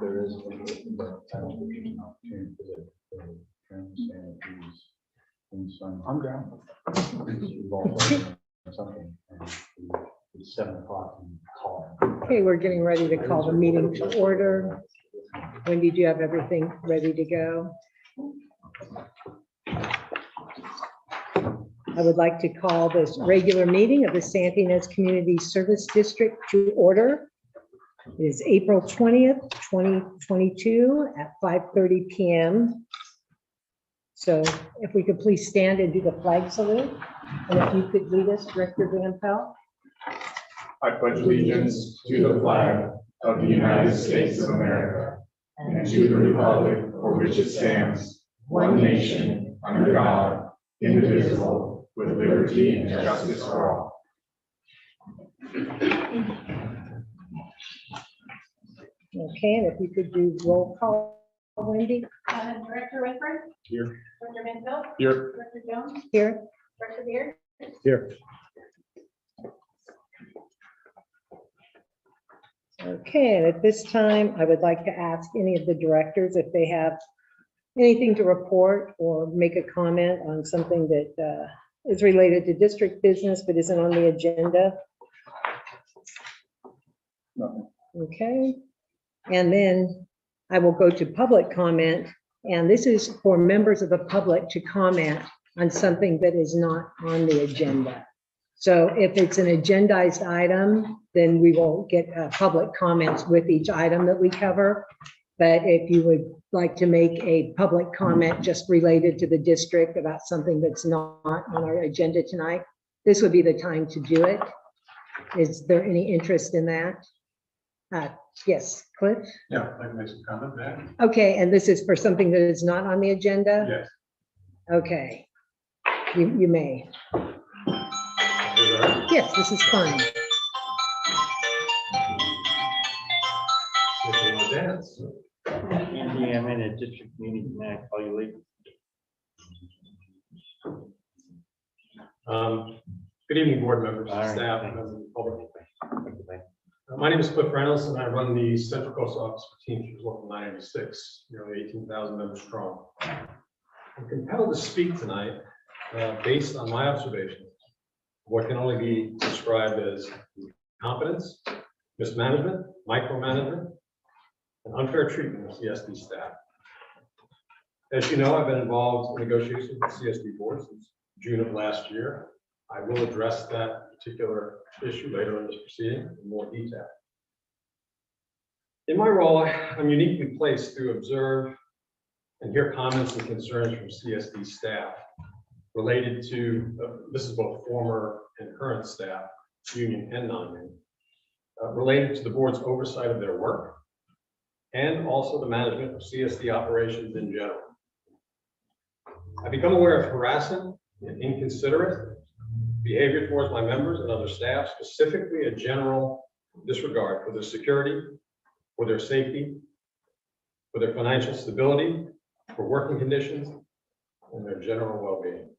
there is, but I don't think there's an opportunity for the transparent fees in some. I'm down. Something. It's 7 o'clock and call. Okay, we're getting ready to call the meeting to order. Wendy, do you have everything ready to go? I would like to call this regular meeting of the Santa Ynez Community Service District to order. It is April 20th, 2022 at 5:30 p.m. So if we could please stand and do the flag salute. And if you could lead us, Director Van Pelt. I pledge allegiance to the flag of the United States of America and to the republic for which it stands, one nation, under God, indivisible, with liberty and justice for all. Okay, and if you could do roll call, Wendy. Director Redford. Here. Director Van Pelt. Here. Director Jones. Here. Director Beard. Here. Okay, and at this time, I would like to ask any of the directors if they have anything to report or make a comment on something that is related to district business but isn't on the agenda. Nothing. Okay, and then I will go to public comment, and this is for members of the public to comment on something that is not on the agenda. So if it's an agendized item, then we will get public comments with each item that we cover. But if you would like to make a public comment just related to the district about something that's not on our agenda tonight, this would be the time to do it. Is there any interest in that? Yes, Cliff? Yeah, I can make some comment, Matt. Okay, and this is for something that is not on the agenda? Yes. Okay, you may. Yes, this is fine. Dance. Andy, I'm in a district meeting, can I call you later? Good evening, board members, All right, staff, thanks. members of the public. My name is Cliff Reynolds, and I run the Central Coast Office for Teamsters Local 986, nearly 18,000 members strong. I'm compelled to speak tonight based on my observations of what can only be described as incompetence, mismanagement, micromanagement, and unfair treatment of CSD staff. As you know, I've been involved in negotiations with the CSD board since June of last year. I will address that particular issue later in this proceeding in more detail. In my role, I'm uniquely placed to observe and hear comments and concerns from CSD staff related to, this is both former and current staff, union and non-union, related to the board's oversight of their work and also the management of CSD operations in general. I've become aware of harassing and inconsiderate behavior towards my members and other staff, specifically a general disregard for their security, for their safety, for their financial stability, for working conditions, and their general well-being.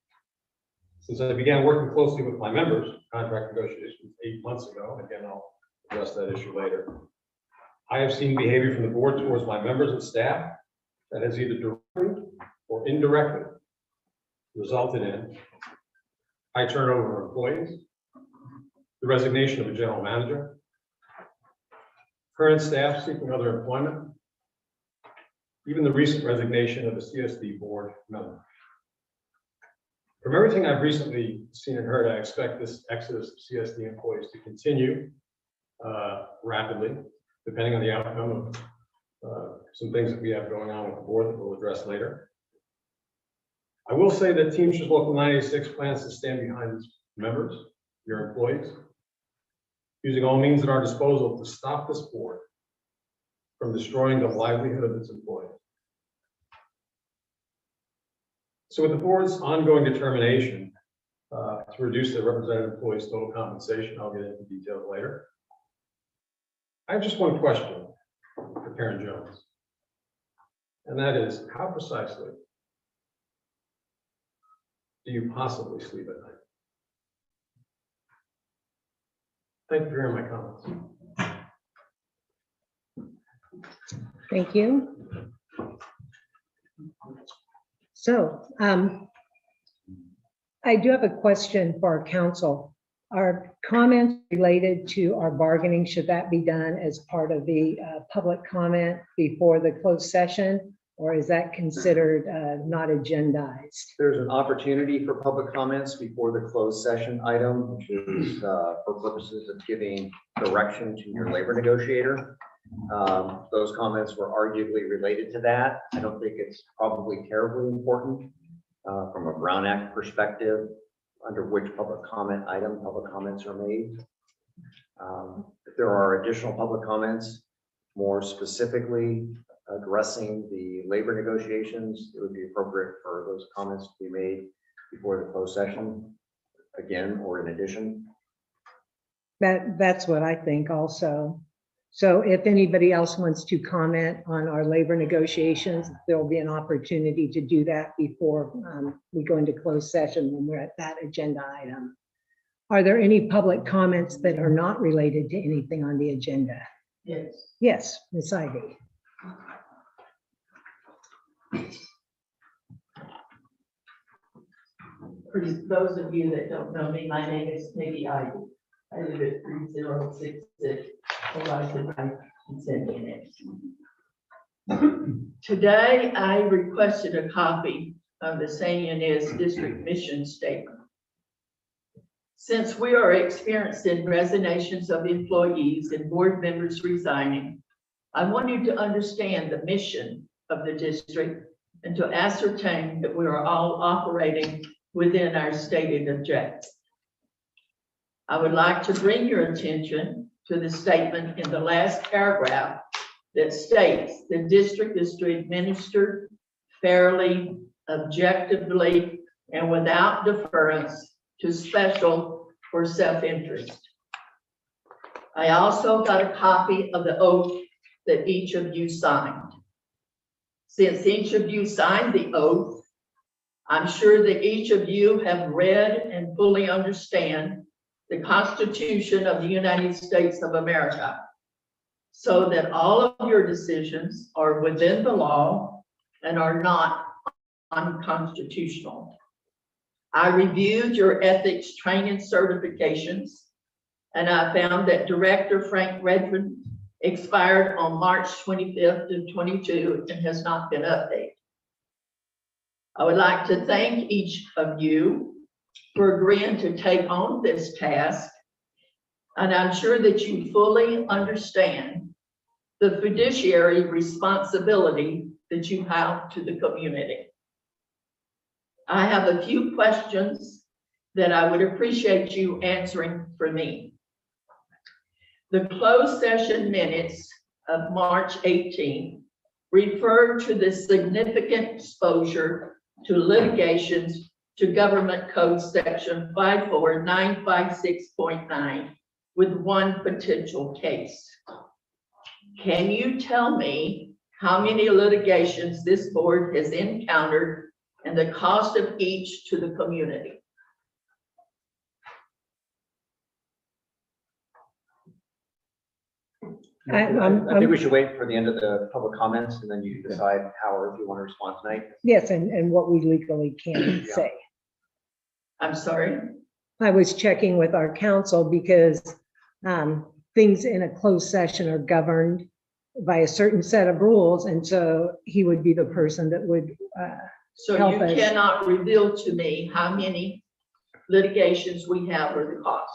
Since I began working closely with my members, contract negotiations 8 months ago, and again, I'll address that issue later, I have seen behavior from the board towards my members and staff that has either directly or indirectly resulted in high turnover of employees, the resignation of a general manager, current staff seeking other employment, even the recent resignation of a CSD board member. From everything I've recently seen and heard, I expect this exodus of CSD employees to continue rapidly, depending on the outcome of some things that we have going on with the board that we'll address later. I will say that Teamsters Local 986 plans to stand behind its members, your employees, using all means at our disposal to stop this board from destroying the livelihood of its employees. So with the board's ongoing determination to reduce the represented employees' total compensation, I'll get into details later. I have just one question for Karen Jones, and that is, how precisely do you possibly sleep at night? Thank you for hearing my comments. Thank you. So I do have a question for our council. Are comments related to our bargaining, should that be done as part of the public comment before the closed session? Or is that considered not agendized? There's an opportunity for public comments before the closed session item, which is for purposes of giving direction to your labor negotiator. Those comments were arguably related to that. I don't think it's probably terribly important from a Brown Act perspective, under which public comment item public comments are made. If there are additional public comments, more specifically addressing the labor negotiations, it would be appropriate for those comments to be made before the closed session, again, or in addition. That's what I think also. So if anybody else wants to comment on our labor negotiations, there will be an opportunity to do that before we go into closed session when we're at that agenda item. Are there any public comments that are not related to anything on the agenda? Yes. Yes, Ms. Ivy. For those of you that don't know me, my name is Peggy Ivy. I live at 3066 Horizon Drive in San Diego. Today, I requested a copy of the San Ynez District Mission Statement. Since we are experiencing resignations of employees and board members resigning, I wanted to understand the mission of the district and to ascertain that we are all operating within our stated objectives. I would like to bring your attention to the statement in the last paragraph that states the district is to administer fairly, objectively, and without deference to special or self-interest. I also got a copy of the oath that each of you signed. Since each of you signed the oath, I'm sure that each of you have read and fully understand the Constitution of the United States of America, so that all of your decisions are within the law and are not unconstitutional. I reviewed your ethics training certifications, and I found that Director Frank Redford expired on March 25th of 22 and has not been updated. I would like to thank each of you for agreeing to take on this task, and I'm sure that you fully understand the fiduciary responsibility that you have to the community. I have a few questions that I would appreciate you answering for me. The closed session minutes of March 18 refer to the significant exposure to litigations to Government Code Section 54956.9 with one potential case. Can you tell me how many litigations this board has encountered and the cost of each to the community? I think we should wait for the end of the public comments and then you can decide how or if you want to respond tonight. Yes, and what we legally can Yeah. say. I'm sorry. I was checking with our counsel because things in a closed session are governed by a certain set of rules. And so he would be the person that would, So you Help us. cannot reveal to me how many litigations we have or the cost.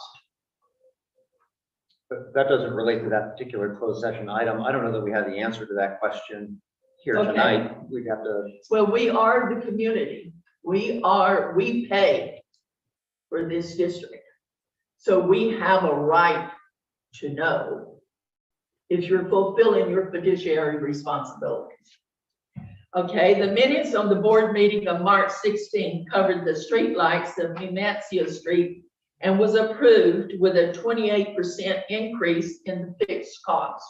But that doesn't relate to that particular closed session item. I don't know that we have the answer to that question here Okay. tonight. We'd have to, Well, we are the community. We pay for this district. So we have a right to know if you're fulfilling your fiduciary responsibilities. Okay, the minutes on the board meeting of March 16 covered the street lights of Numancia Street and was approved with a 28% increase in the fixed cost.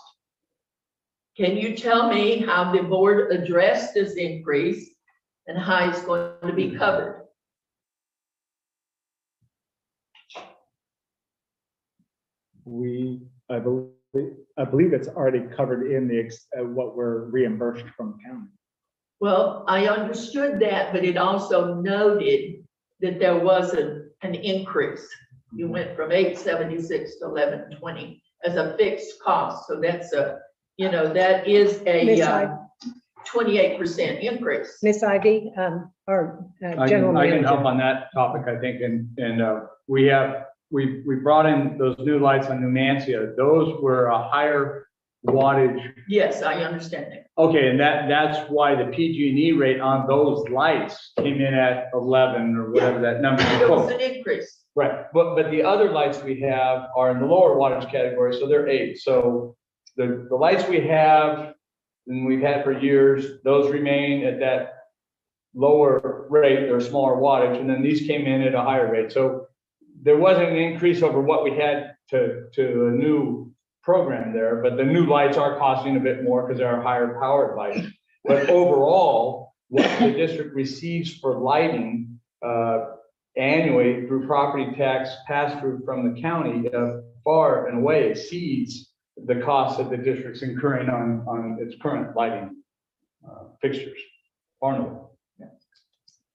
Can you tell me how the board addressed this increase and how it's going to be covered? I believe I believe it's already covered in what we're reimbursed from the county. Well, I understood that, but it also noted that there was an increase. You went from 876 to 1120 as a fixed cost. So that's that is Miss a 28% increase. Miss Ivy, our I general can help manager. on that topic, I think, and we brought in those new lights on Numancia. Those were a higher wattage. Yes, I understand that. Okay, and that's why the PG&E rate on those lights came in at 11 or whatever that number There was is. an increase. Right, but the other lights we have are in the lower wattage category, so they're 8. So the lights we have and we've had for years, those remain at that lower rate, they're smaller wattage, and then these came in at a higher rate. So there wasn't an increase over what we had to a new program there, but the new lights are costing a bit more because they're higher powered lights. But overall, what the district receives for lighting annually through property tax pass-through from the county far and away exceeds the cost that the district's incurring on its current lighting fixtures. Arnold.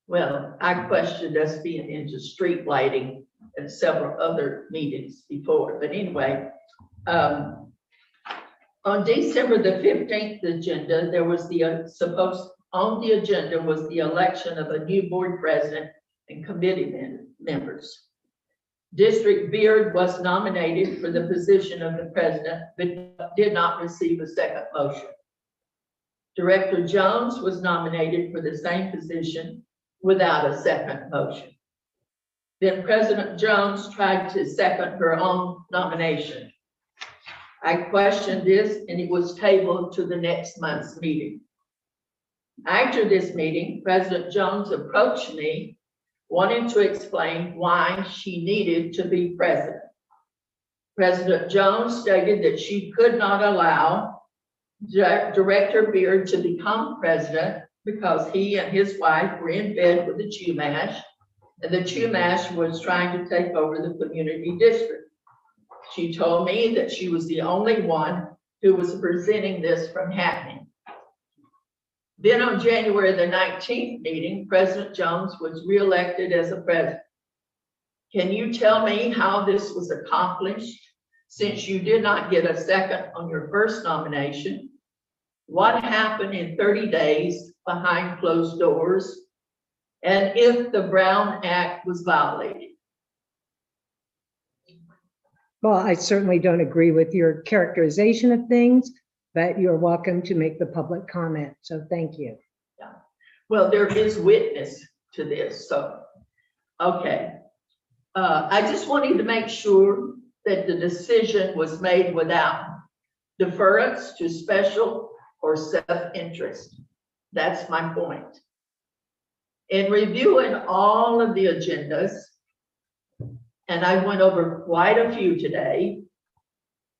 Well, I questioned us being into street lighting and several other meetings before, but anyway, on December the 15th agenda, there was on the agenda was the election of a new board president and committee members. District Beard was nominated for the position of the president, but did not receive a second motion. Director Jones was nominated for the same position without a second motion. Then President Jones tried to second her own nomination. I questioned this and it was tabled to the next month's meeting. After this meeting, President Jones approached me wanting to explain why she needed to be president. President Jones stated that she could not allow Director Beard to become president because he and his wife were in bed with the Chumash, and the Chumash was trying to take over the community district. She told me that she was the only one who was preventing this from happening. Then on January the 19th meeting, President Jones was reelected as a president. Can you tell me how this was accomplished since you did not get a second on your first nomination? What happened in 30 days behind closed doors? And if the Brown Act was violated? Well, I certainly don't agree with your characterization of things, but you're welcome to make the public comment. So thank you. Yeah. Well, there is witness to this. So, okay. I just wanted to make sure that the decision was made without deference to special or self-interest. That's my point. In reviewing all of the agendas, and I went over quite a few today,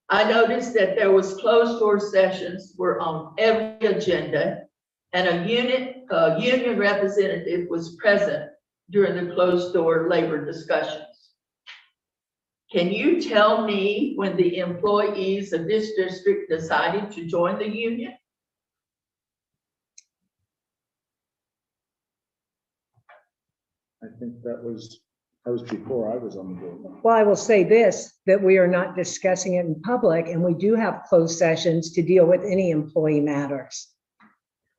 I noticed that there was closed door sessions were on every agenda, and a union representative was present during the closed door labor discussions. Can you tell me when the employees of this district decided to join the union? I think that was before I was on the board. Well, I will say this, that we are not discussing it in public, and we do have closed sessions to deal with any employee matters.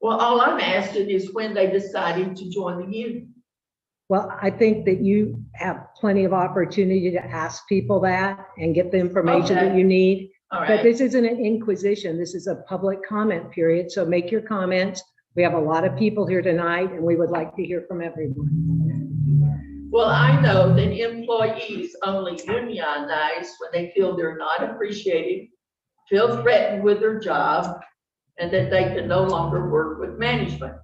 Well, all I'm asking is when they decided to join the union. Well, I think that you have plenty of opportunity to ask people that and get the information that Okay. you need. All But right. this isn't an inquisition. This is a public comment period. So make your comments. We have a lot of people here tonight, and we would like to hear from everyone. Well, I know that employees only unionize when they feel they're not appreciated, feel threatened with their job, and that they can no longer work with management.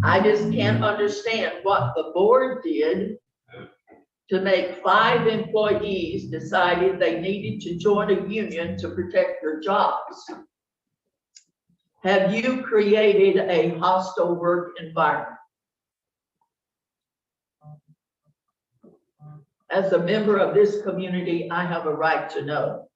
I just can't understand what the board did to make 5 employees decided they needed to join a union to protect their jobs. Have you created a hostile work environment? As a member of this community, I have a right to know.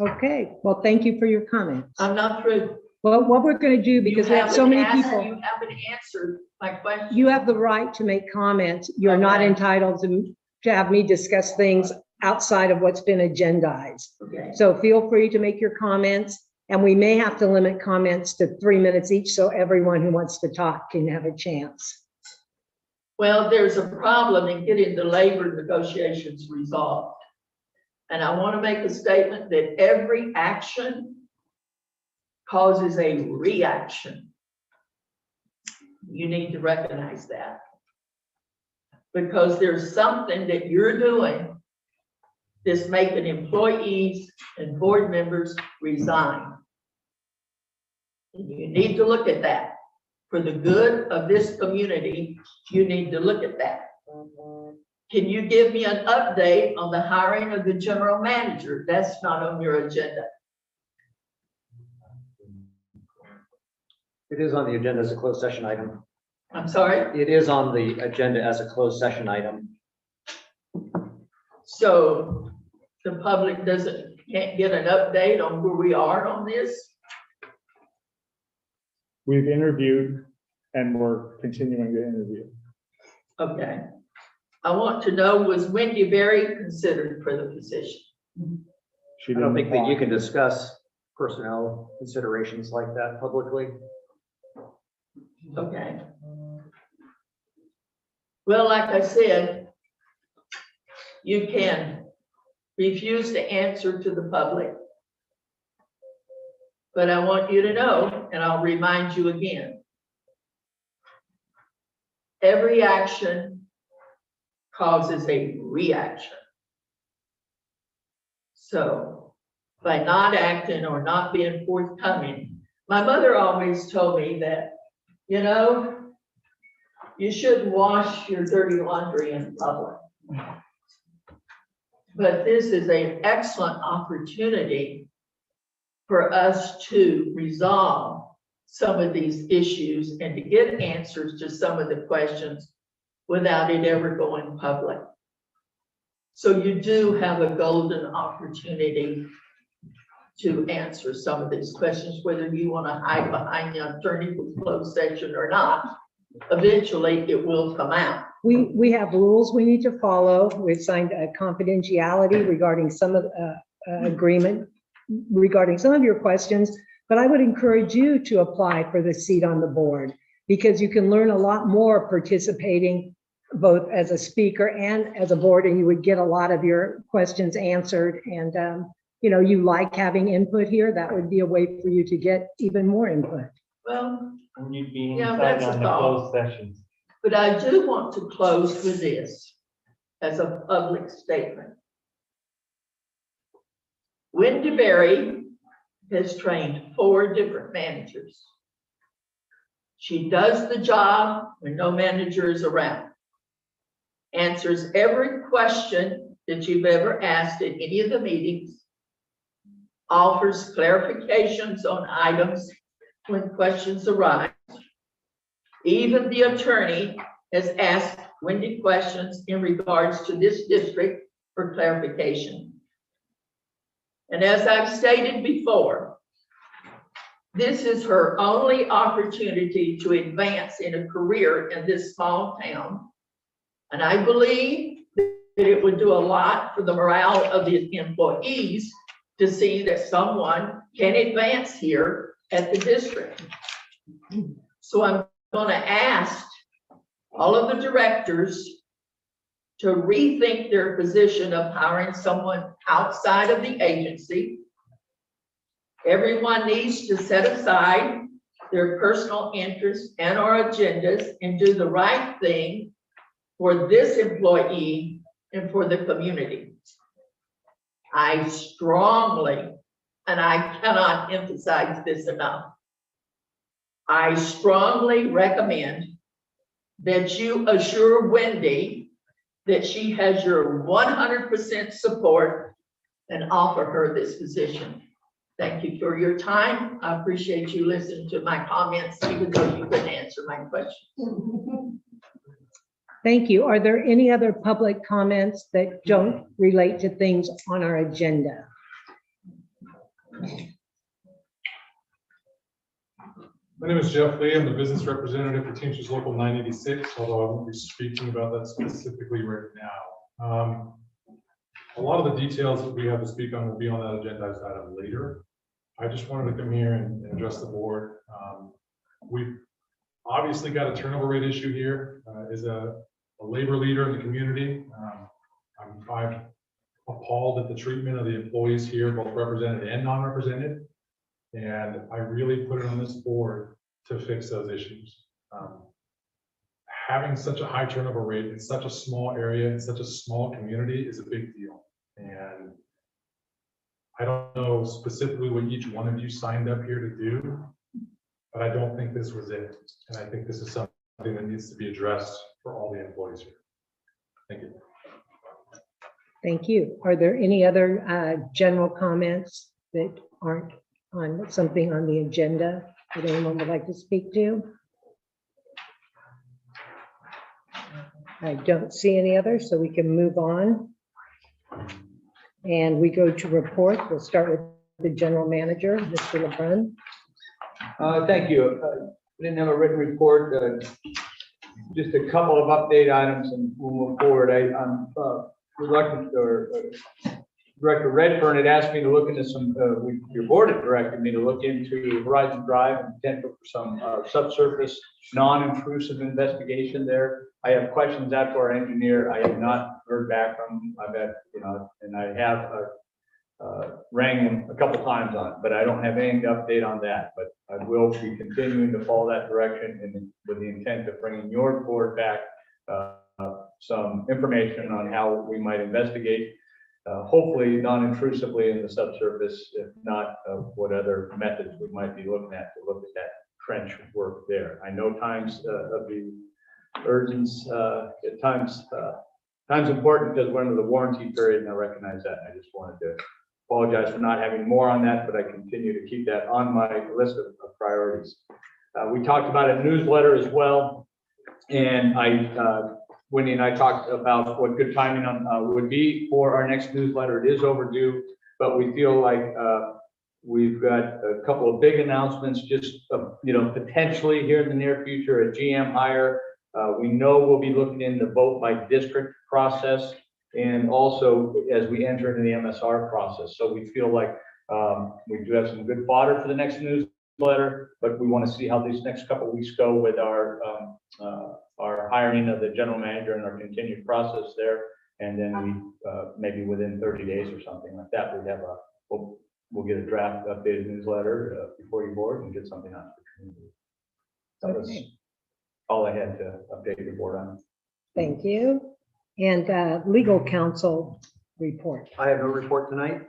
Okay, well, thank you for your comments. I'm not through. Well, what we're going to do, You because we have so haven't many asked- people, You haven't answered my question. you have the right to make comments. You're not Okay. entitled to have me discuss things outside of what's been agendized. Okay. So feel free to make your comments, and we may have to limit comments to 3 minutes each, so everyone who wants to talk can have a chance. Well, there's a problem in getting the labor negotiations resolved. And I want to make a statement that every action causes a reaction. You need to recognize that. Because there's something that you're doing that's making employees and board members resign. And you need to look at that. For the good of this community, you need to look at that. Can you give me an update on the hiring of the general manager? That's not on your agenda. It is on the agenda as a closed session item. I'm sorry. It is on the agenda as a closed session item. So the public can't get an update on where we are on this? We've interviewed and we're continuing to interview. Okay. I want to know, was Wendy Berry considered for the position? She I don't didn't think that you apply. can discuss personnel considerations like that publicly. Okay. Well, like I said, you can refuse to answer to the public. But I want you to know, and I'll remind you again, every action causes a reaction. So by not acting or not being forthcoming, my mother always told me that, you know, you shouldn't wash your dirty laundry in public. But this is an excellent opportunity for us to resolve some of these issues and to get answers to some of the questions without it ever going public. So you do have a golden opportunity to answer some of these questions, whether you want to hide behind the attorney with closed session or not. Eventually, it will come out. We have rules we need to follow. We've signed a confidentiality regarding some of agreement regarding some of your questions, but I would encourage you to apply for the seat on the board because you can learn a lot more participating both as a speaker and as a board, and you would get a lot of your questions answered. And you know, you like having input here, that would be a way for you to get even more input. Well, And you'd be Yeah, inside that's a on the thought. closed sessions. but I do want to close with this as a public statement. Wendy Berry has trained 4 different managers. She does the job when no manager is around. Answers every question that you've ever asked at any of the meetings. Offers clarifications on items when questions arise. Even the attorney has asked Wendy questions in regards to this district for clarification. And as I've stated before, this is her only opportunity to advance in a career in this small town. And I believe that it would do a lot for the morale of the employees to see that someone can advance here at the district. So I'm going to ask all of the directors to rethink their position of hiring someone outside of the agency. Everyone needs to set aside their personal interests and our agendas and do the right thing for this employee and for the community. I strongly, and I cannot emphasize this enough, I strongly recommend that you assure Wendy that she has your 100% support and offer her this position. Thank you for your time. I appreciate you listening to my comments, even though you couldn't answer my question. Thank you. Are there any other public comments that don't relate to things on our agenda? My name is Jeff Lee. I'm the business representative for Teamsters Local 986, although I won't be speaking about that specifically right now. A lot of the details that we have to speak on will be on that agendized item later. I just wanted to come here and address the board. We've obviously got a turnover rate issue here. As a labor leader in the community, I'm appalled at the treatment of the employees here, both represented and non-represented. And I really put it on this board to fix those issues. Having such a high turnover rate in such a small area, in such a small community is a big deal. And I don't know specifically what each one of you signed up here to do, but I don't think this was it. And I think this is something that needs to be addressed for all the employees here. Thank you. Thank you. Are there any other general comments that aren't on something on the agenda that anyone would like to speak to? I don't see any others, so we can move on. And we go to report. We'll start with the general manager, Mr. LeBrun. Thank you. We didn't have a written report, just a couple of update items and we'll move forward. I'm reluctant, or Director Redfern had asked me to look into some, your board had directed me to look into Horizon Drive and potential for some subsurface, non-intrusive investigation there. I have questions out to our engineer. I have not heard back from, I've had, and I have rang him a couple times on it, but I don't have any update on that. But I will be continuing to follow that direction and with the intent of bringing your board back some information on how we might investigate, hopefully non-intrusively in the subsurface, if not what other methods we might be looking at to look at that trench work there. I know times of the urgence, at times important because we're under the warranty period, and I recognize that. I just wanted to apologize for not having more on that, but I continue to keep that on my list of priorities. We talked about a newsletter as well, and Wendy and I talked about what good timing on would be for our next newsletter. It is overdue, but we feel like we've got a couple of big announcements just potentially here in the near future, a GM hire. We know we'll be looking in the vote by district process, and also as we enter into the MSR process. So we feel like we do have some good fodder for the next newsletter, but we want to see how these next couple of weeks go with our hiring of the general manager and our continued process there. And then we maybe within 30 days or something like that, we'd have we'll get a draft updated newsletter before your board and get something out to the community. So that's all I had to update your board on. Thank you. And legal counsel report. I have no report tonight.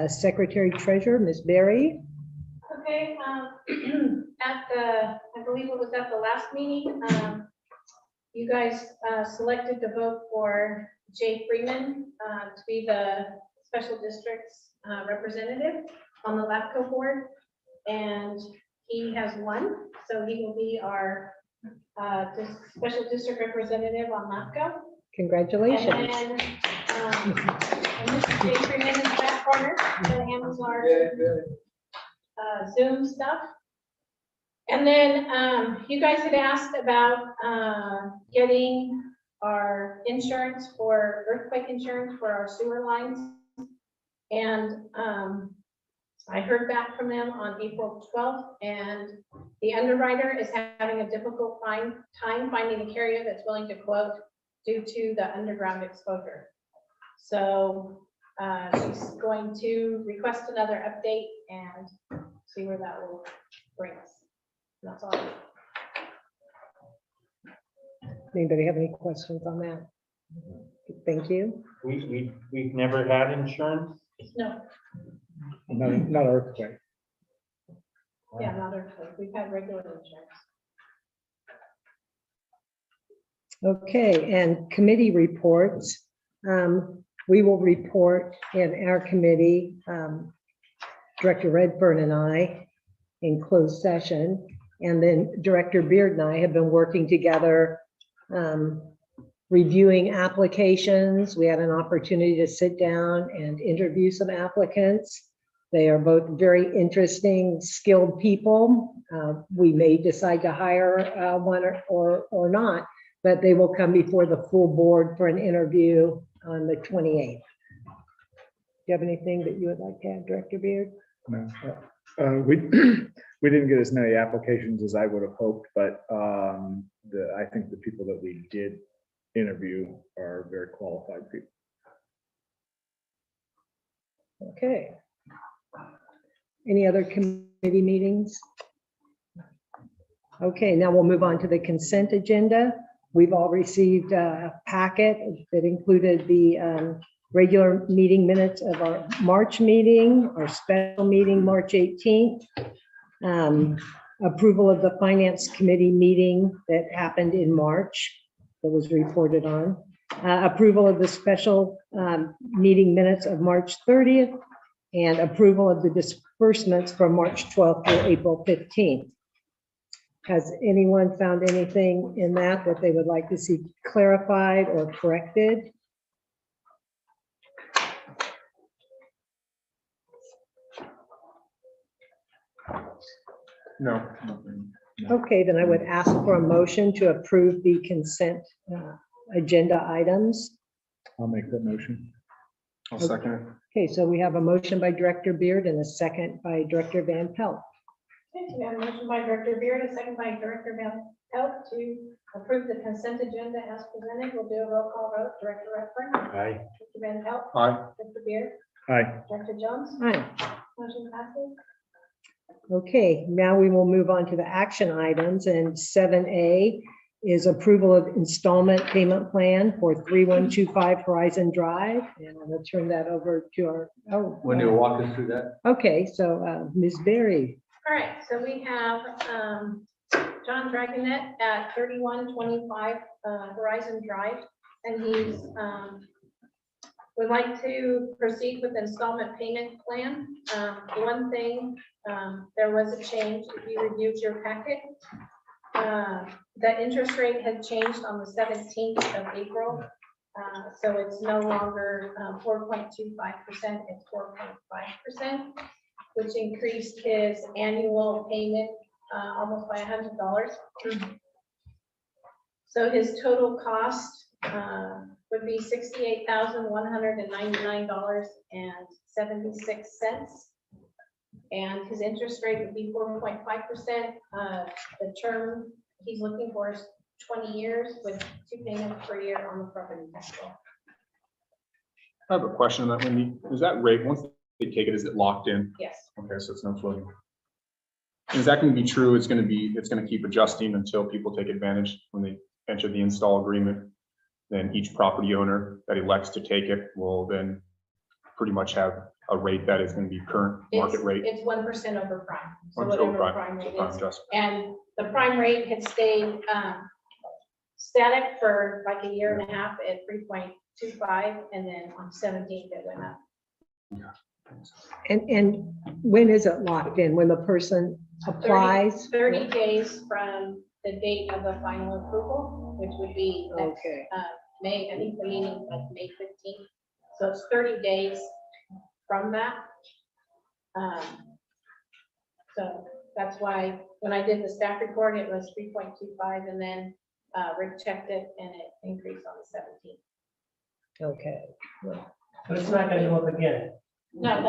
Secretary Treasurer, Ms. Berry. Okay, I believe it was at the last meeting, you guys selected to vote for Jay Freeman to be the special district's representative on the LAPCO board, and he has won, so he will be our special district representative on LAPCO. Congratulations. And then, and this is Jay Freeman in the back corner that handles our Zoom stuff. And then you guys had asked about getting our insurance for earthquake insurance for our sewer lines. And I heard back from them on April 12th, and the underwriter is having a difficult time finding a carrier that's willing to quote due to the underground exposure. So she's going to request another update and see where that will bring us. That's all. Anybody have any questions on that? Thank you. We've never had insurance. No, Not earthquake. yeah, not earthquake. We've had regular insurance. Okay, and committee reports. We will report in our committee, Director Redfern and I, in closed session. And then Director Beard and I have been working together reviewing applications. We had an opportunity to sit down and interview some applicants. They are both very interesting, skilled people. We may decide to hire one or not, but they will come before the full board for an interview on the 28th. Do you have anything that you would like to add, Director Beard? No. We didn't get as many applications as I would have hoped, but I think the people that we did interview are very qualified people. Okay. Any other committee meetings? Okay, now we'll move on to the consent agenda. We've all received a packet that included the regular meeting minutes of our March meeting, our special meeting, March 18th. Approval of the Finance Committee meeting that happened in March that was reported on. Approval of the special meeting minutes of March 30th and approval of the disbursements from March 12th to April 15th. Has anyone found anything in that they would like to see clarified or corrected? No. Nothing. Okay, then I would ask for a motion to approve the consent agenda items. I'll make that motion. I'll second it. Okay, so we have a motion by Director Beard and a second by Director Van Pelt. Okay, so we have a motion by Director Beard, a second by Director Van Pelt to approve the consent agenda as presented. We'll do a roll call vote. Director Redfern. Aye. Director Van Pelt. Aye. Director Beard. Aye. Director Jones. Aye. Motion passes. Okay, now we will move on to the action items, and 7A is approval of installment payment plan for 3125 Horizon Drive. And I'm going to turn that over to our, Wendy will walk us through that. okay, so Ms. Berry. All right, so we have John Dragonet at 3125 Horizon Drive, and he's would like to proceed with installment payment plan. One thing, there was a change. If you reviewed your packet, the interest rate had changed on the 17th of April. So it's no longer 4.25%, it's 4.5%, which increased his annual payment almost by $100. So his total cost would be $68,199.76. And his interest rate would be 4.5%. The term he's looking for is 20 years with 2 payments per year on the property tax bill. I have a question on that, Wendy. Is that rate, once they take it, is it locked in? Yes. Okay, so it's no floating. Is that going to be true? It's going to keep adjusting until people take advantage when they enter the install agreement. Then each property owner that elects to take it will then pretty much have a rate that is going to be current market rate. It's 1% over prime. So 1% whatever over the prime, prime so rate prime is. adjustment. And the prime rate had stayed static for like a year and a half at 3.25, and then on 17th it went up. And when is it locked in? When the person applies? 30 days from the date of the final approval, which would be next Okay. May, I think the meeting like May 15th. So it's 30 days from that. So that's why when I did the staff report, it was 3.25, and then Rick checked it and it increased on the 17th. Okay. But it's not gonna go up again. No,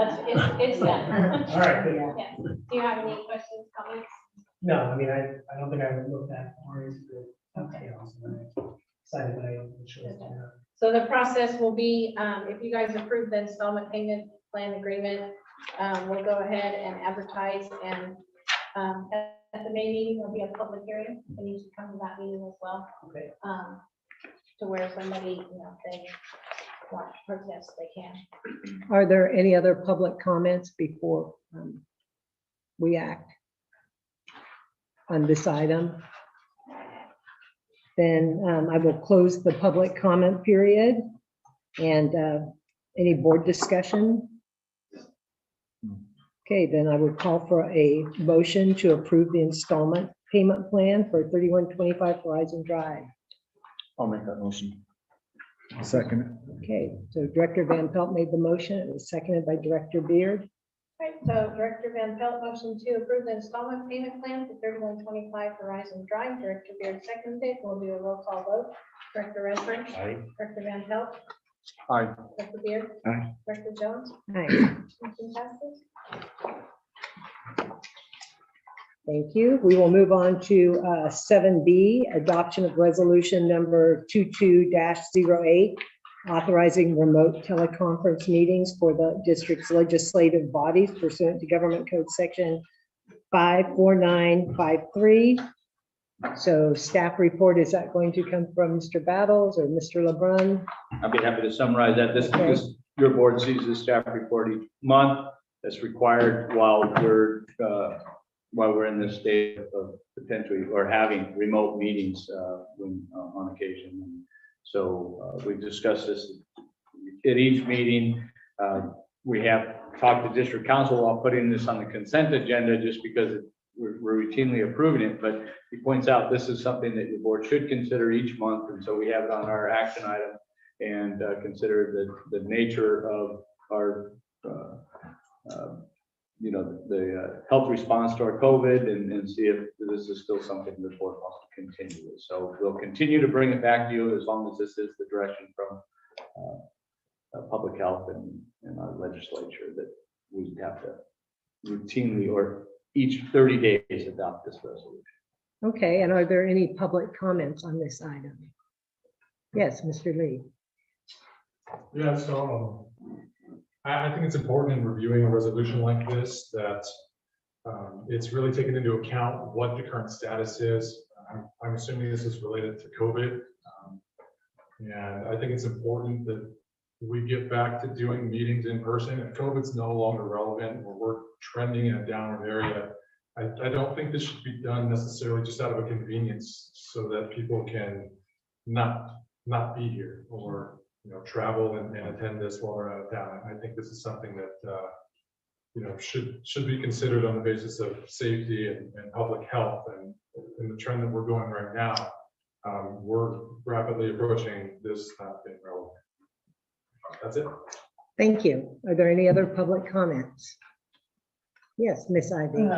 it's done. All right, good. Yes. Do you have any questions, comments? No, I mean, I don't think I would look that far into the details. Excited by it. So the process will be, if you guys approve the installment payment plan agreement, we'll go ahead and advertise, and at the May meeting, there'll be a public hearing, and you should come to that meeting as well. Okay. To where somebody, if they want to protest, they can. Are there any other public comments before we act on this item? Then I will close the public comment period, and any board discussion. Okay, then I would call for a motion to approve the installment payment plan for 3125 Horizon Drive. I'll make that motion. I'll second it. Okay, so Director Van Pelt made the motion. It was seconded by Director Beard. Right, so Director Van Pelt motion to approve the installment payment plan for 3125 Horizon Drive. Director Beard seconded. We'll do a roll call vote. Director Redfern. Aye. Director Van Pelt. Aye. Director Beard. Aye. Director Jones. Aye. Motion passes. Thank you. We will move on to 7B, adoption of resolution number 22-08, authorizing remote teleconference meetings for the district's legislative bodies pursuant to Government Code Section 54953. So staff report, is that going to come from Mr. Battles or Mr. LeBrun? I'll be happy to summarize that. Okay. Your board sees the staff report each month. That's required while we're in this state of potentially or having remote meetings on occasion. So we've discussed this at each meeting. We have talked to district council while putting this on the consent agenda just because we're routinely approving it, but he points out this is something that your board should consider each month, and so we have it on our action item and consider the nature of our the health response to our COVID and see if this is still something the board wants to continue with. So we'll continue to bring it back to you as long as this is the direction from public health and our legislature that we have to routinely or each 30 days adopt this resolution. Okay, and are there any public comments on this item? Yes, Mr. Lee. Yeah, so I think it's important in reviewing a resolution like this that it's really taken into account what the current status is. I'm assuming this is related to COVID. And I think it's important that we get back to doing meetings in person. If COVID's no longer relevant or we're trending in a downward area, I don't think this should be done necessarily just out of a convenience so that people can not be here or travel and attend this while they're out of town. I think this is something that should be considered on the basis of safety and public health. And in the trend that we're going right now, we're rapidly approaching this not being relevant. That's it. Thank you. Are there any other public comments? Yes, Miss Ivy.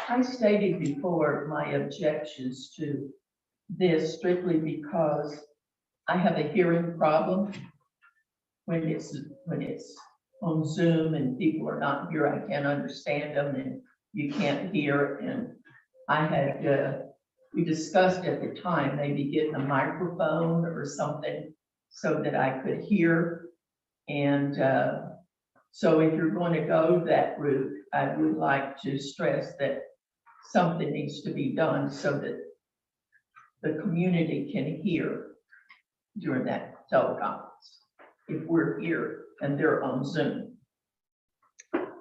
I stated before my objections to this strictly because I have a hearing problem. When it's on Zoom and people are not here, I can't understand them and you can't hear. And I had, we discussed at the time, maybe getting a microphone or something so that I could hear. And so if you're going to go that route, I would like to stress that something needs to be done so that the community can hear during that teleconference if we're here and they're on Zoom.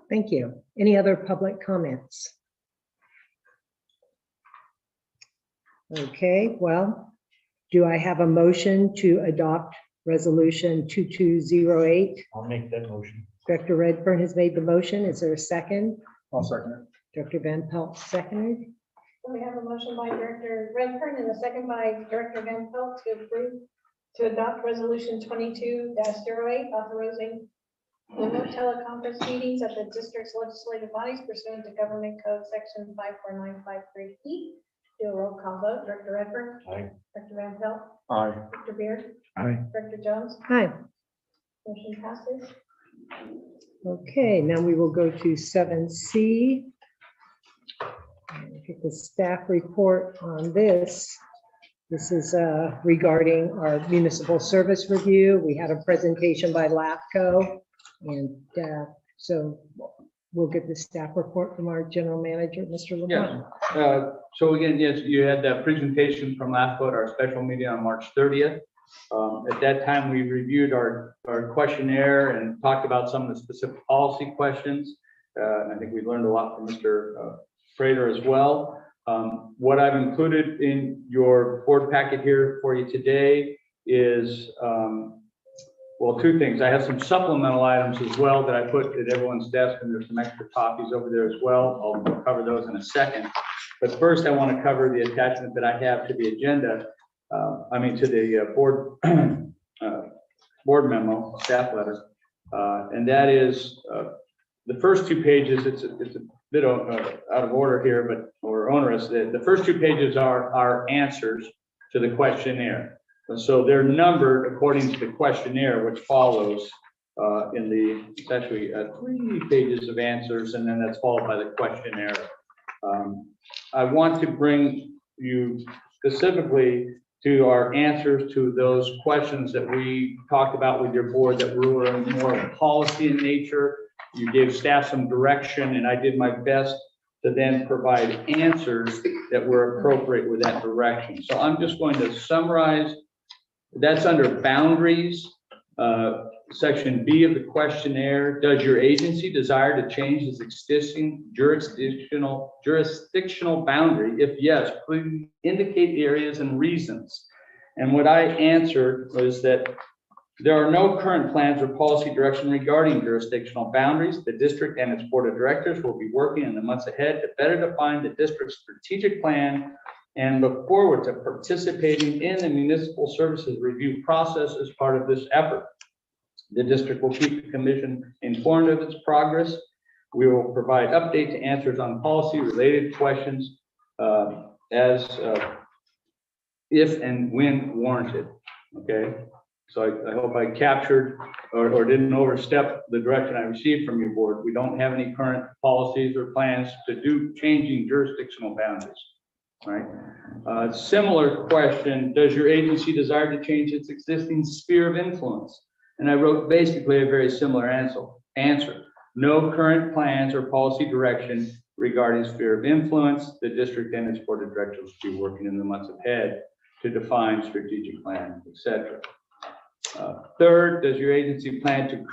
Thank you. Any other public comments? Okay, well, do I have a motion to adopt resolution 2208? I'll make that motion. Director Redfern has made the motion. Is there a second? I'll second it. Director Van Pelt seconded. So we have a motion by Director Redfern and a second by Director Van Pelt to adopt resolution 22-08, authorizing remote teleconference meetings at the district's legislative bodies pursuant to Government Code Section 54953E. Do a roll call vote. Director Redfern. Aye. Director Van Pelt. Aye. Director Beard. Aye. Director Jones. Hi. Motion passes. Okay, now we will go to 7C. Get the staff report on this. This is regarding our municipal service review. We had a presentation by LAFCO, and so we'll get the staff report from our general manager, Mr. LeBrun. So again, yes, you had that presentation from LAFCO at our special meeting on March 30th. At that time, we reviewed our questionnaire and talked about some of the specific policy questions. And I think we learned a lot from Mr. Prater as well. What I've included in your board packet here for you today is, well, two things. I have some supplemental items as well that I put at everyone's desk, and there's some extra copies over there as well. I'll cover those in a second. But first, I want to cover the attachment that I have to the agenda. To the board board memo, staff letter. And that is, the first 2 pages, it's a bit out of order here, but, or onerous. The first 2 pages are our answers to the questionnaire. And so they're numbered according to the questionnaire, which follows it's actually 3 pages of answers, and then that's followed by the questionnaire. I want to bring you specifically to our answers to those questions that we talked about with your board that were more policy in nature. You gave staff some direction, and I did my best to then provide answers that were appropriate with that direction. So I'm just going to summarize. That's under boundaries, section B of the questionnaire. Does your agency desire to change its existing jurisdictional boundary? If yes, please indicate the areas and reasons. And what I answered was that there are no current plans or policy direction regarding jurisdictional boundaries. The district and its board of directors will be working in the months ahead to better define the district's strategic plan and look forward to participating in the municipal services review process as part of this effort. The district will keep the commission informed of its progress. We will provide updates and answers on policy related questions if and when warranted. Okay, so I hope I captured or didn't overstep the direction I received from your board. We don't have any current policies or plans to do changing jurisdictional boundaries. All right. Similar question: does your agency desire to change its existing sphere of influence? And I wrote basically a very similar answer. No current plans or policy direction regarding sphere of influence. The district and its board of directors will be working in the months ahead to define strategic plan, etc. Third, does your agency plan to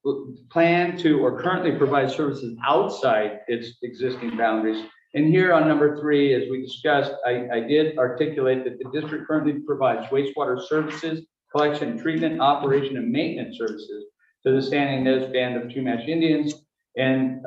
or currently provide services outside its existing boundaries? And here on number 3, as we discussed, I did articulate that the district currently provides wastewater services, collection, treatment, operation, and maintenance services to the San Ynez Band of Chumash Indians. And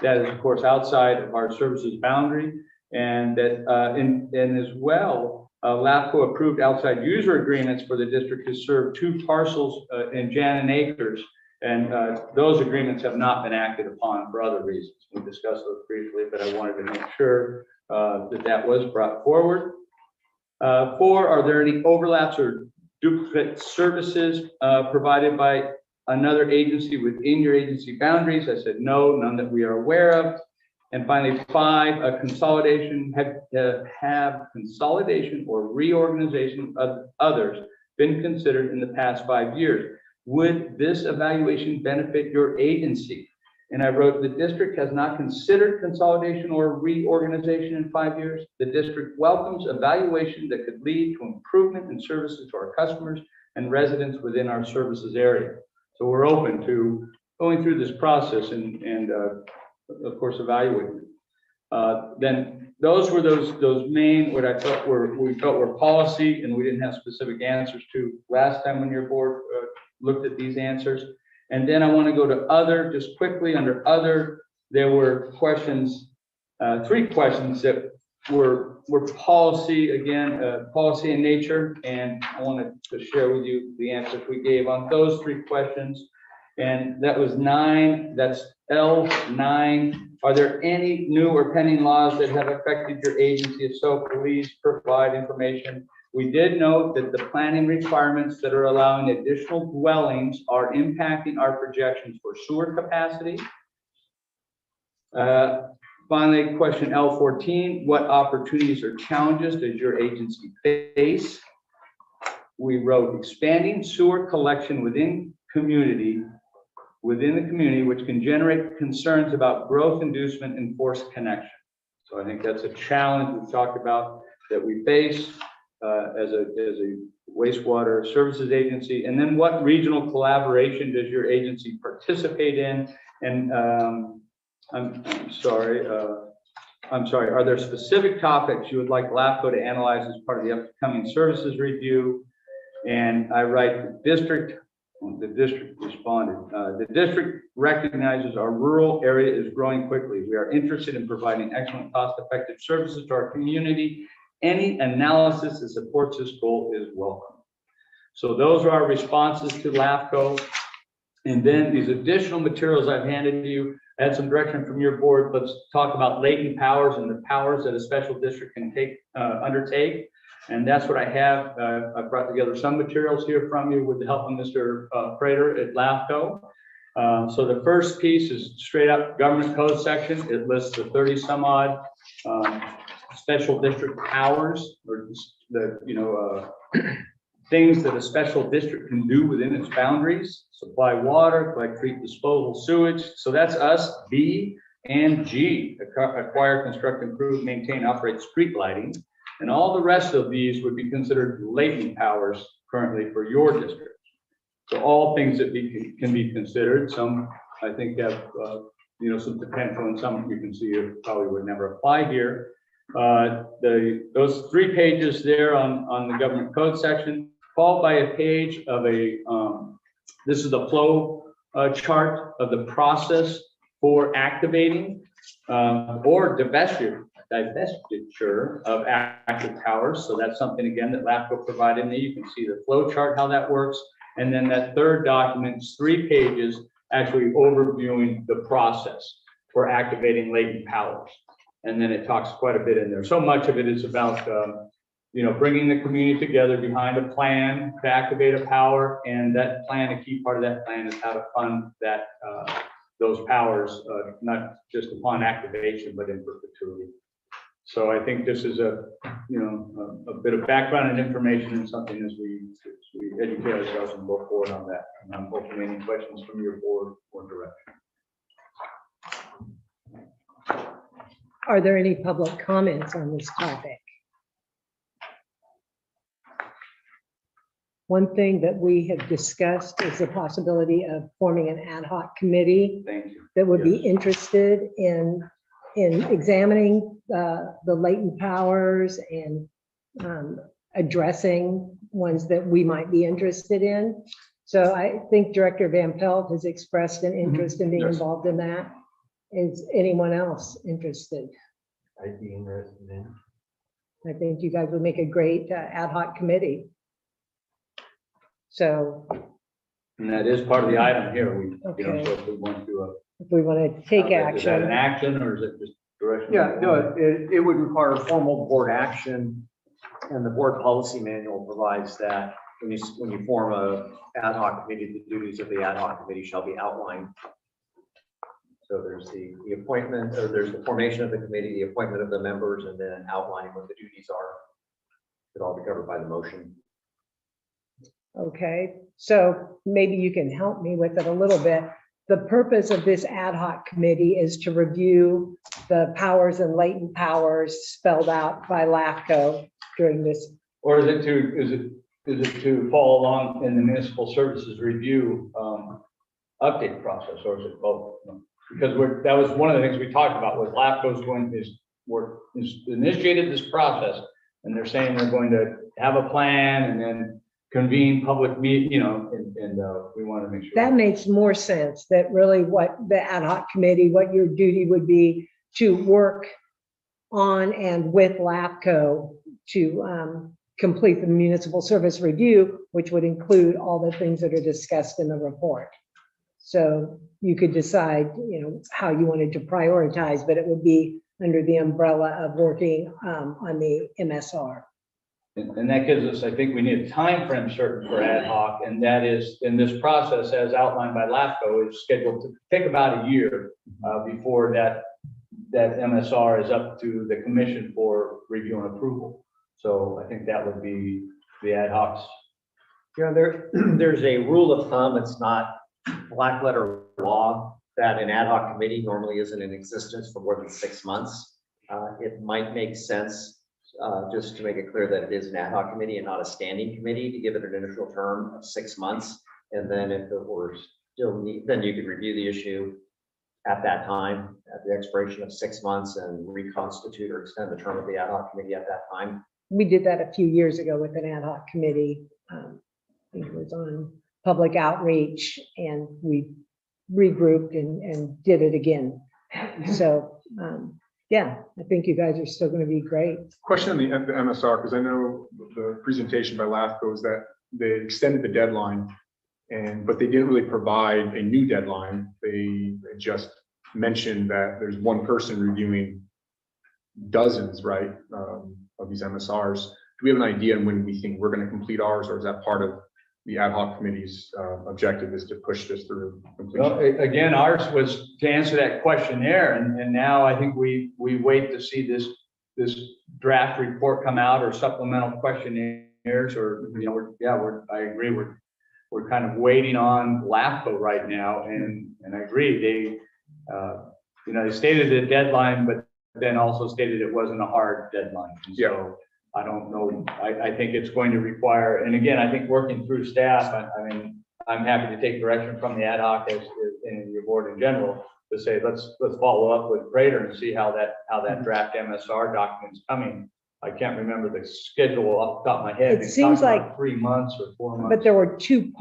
that is, of course, outside of our services boundary. And that, and as well, LAFCO approved outside user agreements for the district to serve 2 parcels in Jannon Acres. And those agreements have not been acted upon for other reasons. We discussed those briefly, but I wanted to make sure that was brought forward. 4, are there any overlaps or duplicate services provided by another agency within your agency boundaries? I said no, none that we are aware of. And finally, 5, a consolidation, have consolidation or reorganization of others been considered in the past 5 years? Would this evaluation benefit your agency? And I wrote, the district has not considered consolidation or reorganization in 5 years. The district welcomes evaluation that could lead to improvement in services to our customers and residents within our services area. So we're open to going through this process and of course, evaluating. Then those were those main, what I thought we felt were policy, and we didn't have specific answers to last time when your board looked at these answers. And then I want to go to other, just quickly under other, there were questions, 3 questions that were policy, again, policy in nature. And I wanted to share with you the answers we gave on those 3 questions. And that was 9, that's L9. Are there any new or pending laws that have affected your agency? If so, please provide information. We did note that the planning requirements that are allowing additional dwellings are impacting our projections for sewer capacity. Finally, question L14, what opportunities or challenges does your agency face? We wrote expanding sewer collection within the community, which can generate concerns about growth inducement and forced connection. So I think that's a challenge we've talked about that we face as a wastewater services agency. And then what regional collaboration does your agency participate in? And I'm sorry, are there specific topics you would like LAFCO to analyze as part of the upcoming services review? And I write the district responded. The district recognizes our rural area is growing quickly. We are interested in providing excellent cost-effective services to our community. Any analysis that supports this goal is welcome. So those are our responses to LAFCO. And then these additional materials I've handed to you, I had some direction from your board. Let's talk about latent powers and the powers that a special district can undertake. And that's what I have. I've brought together some materials here from you with the help of Mr. Prater at LAFCO. So the first piece is straight up government code section. It lists the 30 some odd special district powers, or the things that a special district can do within its boundaries: supply water, collect, treat, disposal, sewage. So that's us. B and G: acquire, construct, improve, maintain, operate street lighting. And all the rest of these would be considered latent powers currently for your district. So all things that can be considered. Some I think have some potential, and some you can see it probably would never apply here. Those 3 pages there on the government code section, followed by a page of this is the flow chart of the process for activating or divestiture of active powers. So that's something, again, that LAFCO provided me. You can see the flow chart, how that works. And then that third document is 3 pages actually overviewing the process for activating latent powers. And then it talks quite a bit in there. So much of it is about, bringing the community together behind a plan to activate a power. And that plan, a key part of that plan, is how to fund that those powers, not just upon activation, but in perpetuity. So I think this is a bit of background and information, and something as we educate ourselves and go forward on that. And I'm hoping any questions from your board or direction. Are there any public comments on this topic? One thing that we have discussed is the possibility of forming an ad hoc committee Thank you. that would be Yes. interested in examining the latent powers and addressing ones that we might be interested in. So I think Director Van Pelt has expressed an interest in being Yes. involved in that. Is anyone else interested? I'd be interested in. I think you guys would make a great ad hoc committee. So And that is part of the item here. So if we want to. if we want to take Is that an action, action, or is it just direction? Yeah, no, it would require formal board action, and the board policy manual provides that when you form a ad hoc committee, the duties of the ad hoc committee shall be outlined. So there's the appointment, or there's the formation of the committee, the appointment of the members, and then outlining what the duties are. It'll all be covered by the motion. okay, so maybe you can help me with it a little bit. The purpose of this ad hoc committee is to review the powers and latent powers spelled out by LAFCO during this. Or is it to follow along in the municipal services review update process, or is it both? Because that was one of the things we talked about, was LAFCO's initiated this process, and they're saying they're going to have a plan and then convene public meet, and we want to make sure. That makes more sense, that really what the ad hoc committee, what your duty would be to work on and with LAFCO to complete the municipal service review, which would include all the things that are discussed in the report. So you could decide, how you wanted to prioritize, but it would be under the umbrella of working on the MSR. And that gives us, I think we need a time frame certain for ad hoc, and that is, in this process, as outlined by LAFCO, is scheduled to take about a year before that MSR is up to the commission for review and approval. So I think that would be the ad hocs. There's a rule of thumb. It's not black letter law that an ad hoc committee normally isn't in existence for more than 6 months. It might make sense just to make it clear that it is an ad hoc committee and not a standing committee, to give it an initial term of 6 months. And then if it were still need, then you could review the issue at that time, at the expiration of 6 months, and reconstitute or extend the term of the ad hoc committee at that time. We did that a few years ago with an ad hoc committee. I think it was on public outreach, and we regrouped and did it again. So, yeah, I think you guys are still going to be great. Question on the MSR, because I know the presentation by LAFCO is that they extended the deadline, but they didn't really provide a new deadline. They just mentioned that there's one person reviewing dozens, right, of these MSRs. Do we have an idea on when we think we're going to complete ours, or is that part of the ad hoc committee's objective is to push this through completion? Well, again, ours was to answer that questionnaire, and now I think we wait to see this draft report come out, or supplemental questionnaires, or, you know, I agree, we're kind of waiting on LAFCO right now, and I agree, they, you know, they stated a deadline, but then also stated it wasn't a hard deadline. And so I don't know, I think it's going to require, and again, I think working through staff, I mean, I'm happy to take direction from the ad hoc as in your board in general to say, let's follow up with Prater and see how that draft MSR document's coming. I can't remember the schedule off the top of my head. It seems like 3 months or 4 months. But there were two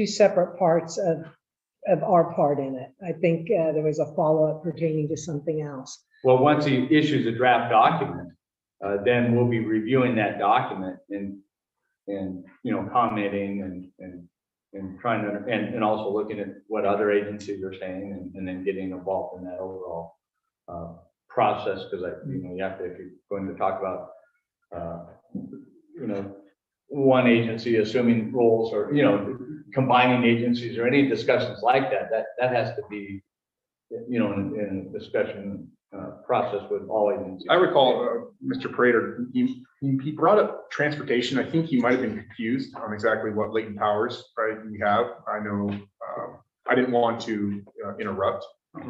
separate parts of our part in it. I think there was a follow-up pertaining to something else. Well, once he issues a draft document, then we'll be reviewing that document and you know, commenting and trying to, and also looking at what other agencies are saying, and then getting involved in that overall process, because you know, you have to, if you're going to talk about you know, one agency assuming roles, or, you know, combining agencies, or any discussions like that has to be, you know, in a discussion process with all agencies. I recall Mr. Prater, he brought up transportation. I think he might have been confused on exactly what latent powers, right, we have. I know I didn't want to interrupt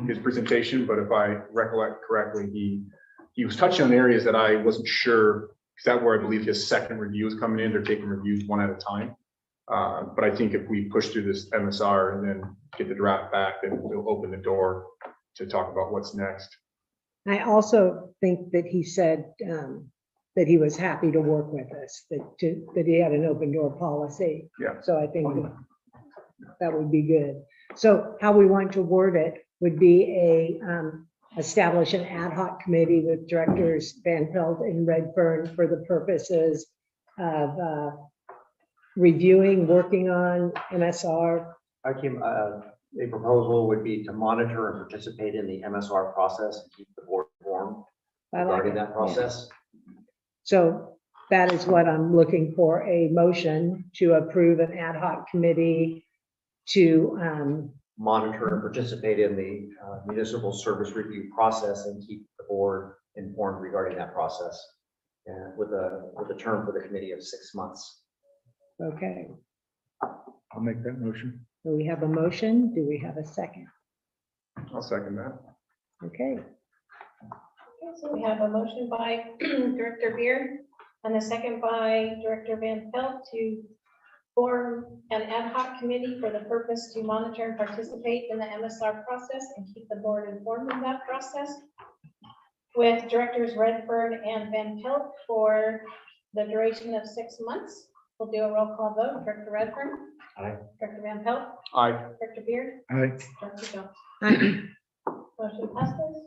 his presentation, but if I recollect correctly, he was touching on areas that I wasn't sure, because that's where I believe his second review is coming in. They're taking reviews one at a time. But I think if we push through this MSR and then get the draft back, then we'll open the door to talk about what's next. I also think that he said that he was happy to work with us, that he had an open door policy. Yeah. So I think that would be good. So how we want to word it would be establish an ad hoc committee with directors Van Pelt and Redfern for the purposes of reviewing, working on MSR. A proposal would be to monitor and participate in the MSR process and keep the board informed regarding that process. So that is what I'm looking for, a motion to approve an ad hoc committee to monitor and participate in the municipal service review process and keep the board informed regarding that process. And with a term for the committee of 6 months. Okay, I'll make that motion. so we have a motion. Do we have a second? I'll second that. Okay, Okay, so we have a motion by Director Beard and a second by Director Van Pelt to form an ad hoc committee for the purpose to monitor and participate in the MSR process and keep the board informed of that process, with Directors Redfern and Van Pelt for the duration of 6 months. We'll do a roll call vote. Director Redfern. Aye. Director Van Pelt. Aye. Director Beard. Aye. Director Jones. Aye. Motion passes.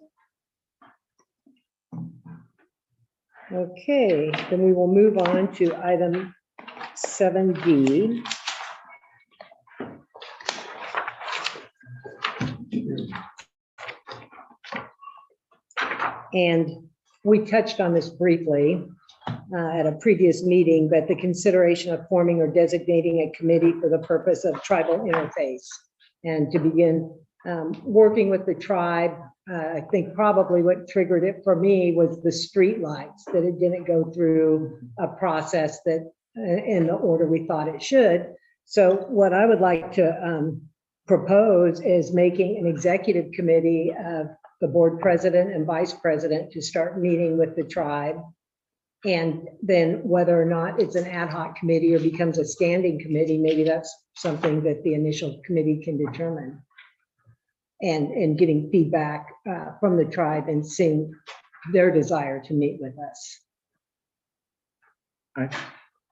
Okay, then we will move on to item 7D. And we touched on this briefly at a previous meeting, but the consideration of forming or designating a committee for the purpose of tribal interface and to begin working with the tribe. I think probably what triggered it for me was the street lights, that it didn't go through a process that in the order we thought it should. So what I would like to propose is making an executive committee of the board president and vice president to start meeting with the tribe. And then whether or not it's an ad hoc committee or becomes a standing committee, maybe that's something that the initial committee can determine. And getting feedback from the tribe and seeing their desire to meet with us. I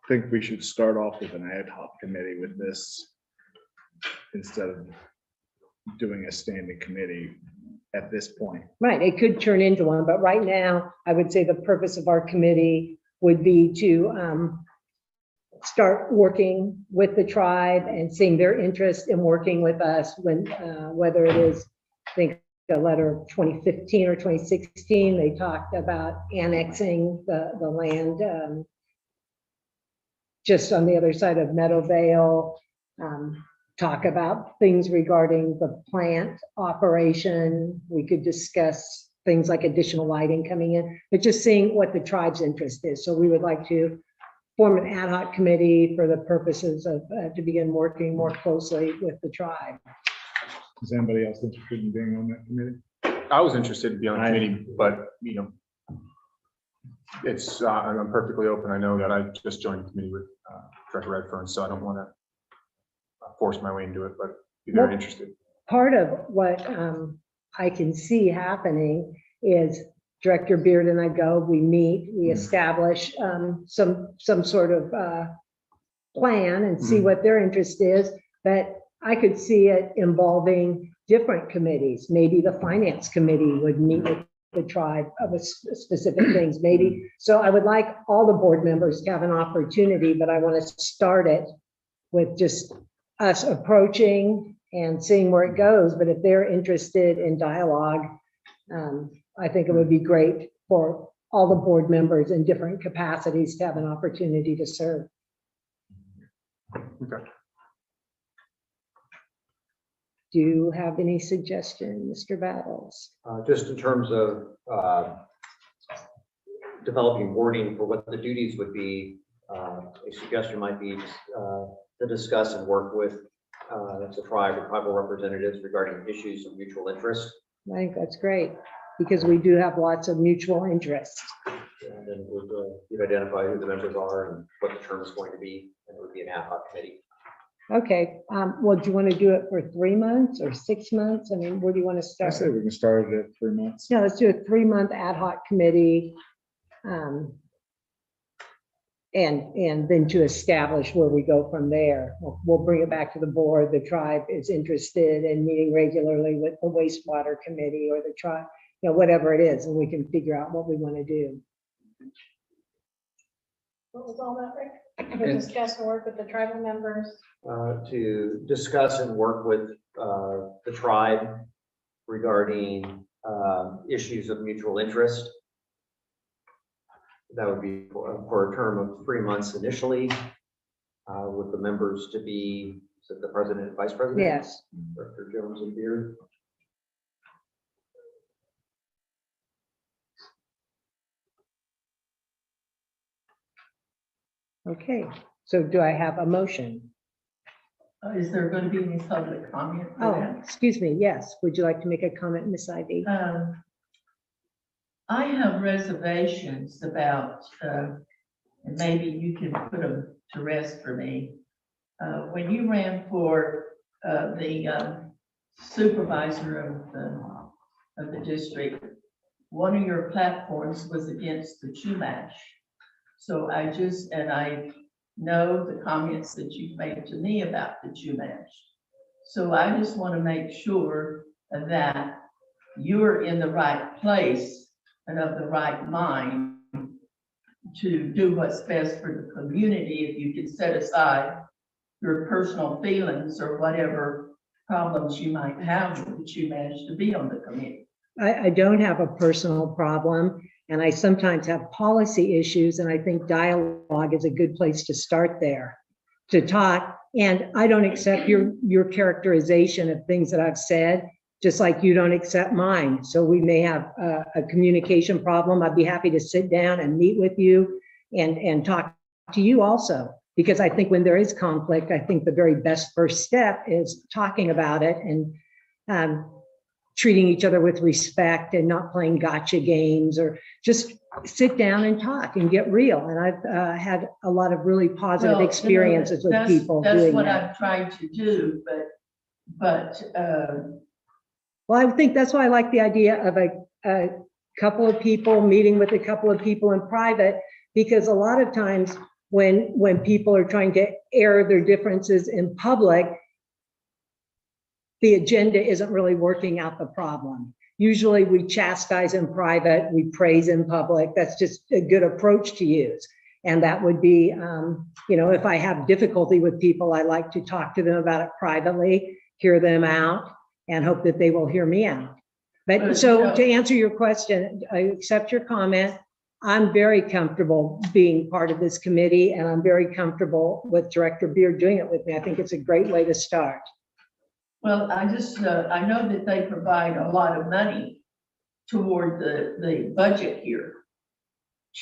think we should start off with an ad hoc committee with this instead of doing a standing committee at this point. Right, it could turn into one, but right now, I would say the purpose of our committee would be to start working with the tribe and seeing their interest in working with us when, whether it is, I think, a letter of 2015 or 2016, they talked about annexing the land just on the other side of Meadowvale, talk about things regarding the plant operation. We could discuss things like additional lighting coming in, but just seeing what the tribe's interest is. So we would like to form an ad hoc committee for the purposes of, to begin working more closely with the tribe. Is anybody else interested in being on that committee? I was interested to be on the I- committee, but, you know, it's, I'm perfectly open. I know that I just joined the committee with Director Redfern, so I don't want to force my way into it, but be very Well, interested. Part of what I can see happening is Director Beard and I go, we meet, we establish some sort of plan and see what their interest is. But I could see it involving different committees. Maybe the finance committee would meet with the tribe with specific things, maybe. So I would like all the board members to have an opportunity, but I want to start it with just us approaching and seeing where it goes. But if they're interested in dialogue, I think it would be great for all the board members in different capacities to have an opportunity to serve. Okay. Do you have any suggestion, Mr. Battles? Just in terms of developing wording for what the duties would be, a suggestion might be to discuss and work with the tribe or tribal representatives regarding issues of mutual interest. I think that's great, because we do have lots of mutual interests. And then you'd identify who the members are and what the term is going to be, and it would be an ad hoc committee. Okay, well, do you want to do it for 3 months or 6 months? I mean, where do you want to I start? say we can start it at 3 months. Yeah, let's do a 3-month ad hoc committee. And then to establish where we go from there. We'll bring it back to the board. The tribe is interested in meeting regularly with the wastewater committee or the tribe, you know, whatever it is, and we can figure out what we want to do. What was all that, Rick? To discuss and work with the tribal members. To discuss and work with the tribe regarding issues of mutual interest. That would be for a term of 3 months initially, with the members to be, is it the president and vice president? Yes. Director Jones and Beard. Okay, so do I have a motion? Is there going to be any public comment for Oh, that? excuse me, yes. Would you like to make a comment, Ms. Ivy? I have reservations about, and maybe you can put them to rest for me. When you ran for the supervisor of the district, one of your platforms was against the Chumash. So I know the comments that you've made to me about the Chumash. So I just want to make sure that you're in the right place and of the right mind to do what's best for the community. If you can set aside your personal feelings or whatever problems you might have with the Chumash to be on the committee. I don't have a personal problem, and I sometimes have policy issues, and I think dialogue is a good place to start there, to talk. And I don't accept your characterization of things that I've said, just like you don't accept mine. So we may have a communication problem. I'd be happy to sit down and meet with you and talk to you also, because I think when there is conflict, I think the very best first step is talking about it and treating each other with respect and not playing gotcha games, or just sit down and talk and get real. And I've had a lot of really positive experiences with people doing that. That's what I've tried to do, but well, I think that's why I like the idea of a couple of people meeting with a couple of people in private, because a lot of times when people are trying to air their differences in public, the agenda isn't really working out the problem. Usually we chastise in private, we praise in public. That's just a good approach to use. And that would be, if I have difficulty with people, I like to talk to them about it privately, hear them out, and hope that they will hear me out. But so to answer your question, I accept your comment. I'm very comfortable being part of this committee, and I'm very comfortable with Director Beard doing it with me. I think it's a great way to start. Well, I know that they provide a lot of money toward the budget here.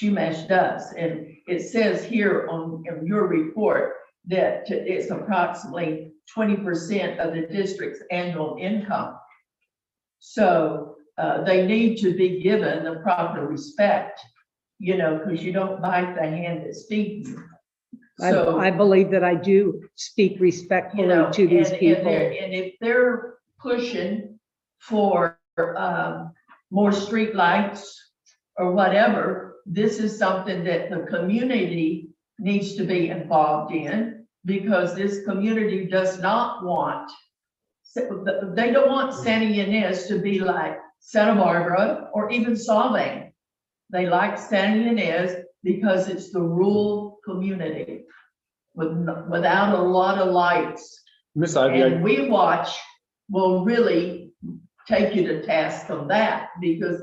UMass does, and it says here in your report that it's approximately 20% of the district's annual income. So they need to be given the proper respect, because you don't bite the hand that's feeding you. So, I believe that I do speak respectfully to these people. And if they're pushing for more street lights or whatever, this is something that the community needs to be involved in, because this community does not want, they don't want Santa Ynez to be like Santa Barbara or even Solvang. They like Santa Ynez because it's the rural community without a lot of lights. Miss Ivy, And we watch will really take you to task on that, because,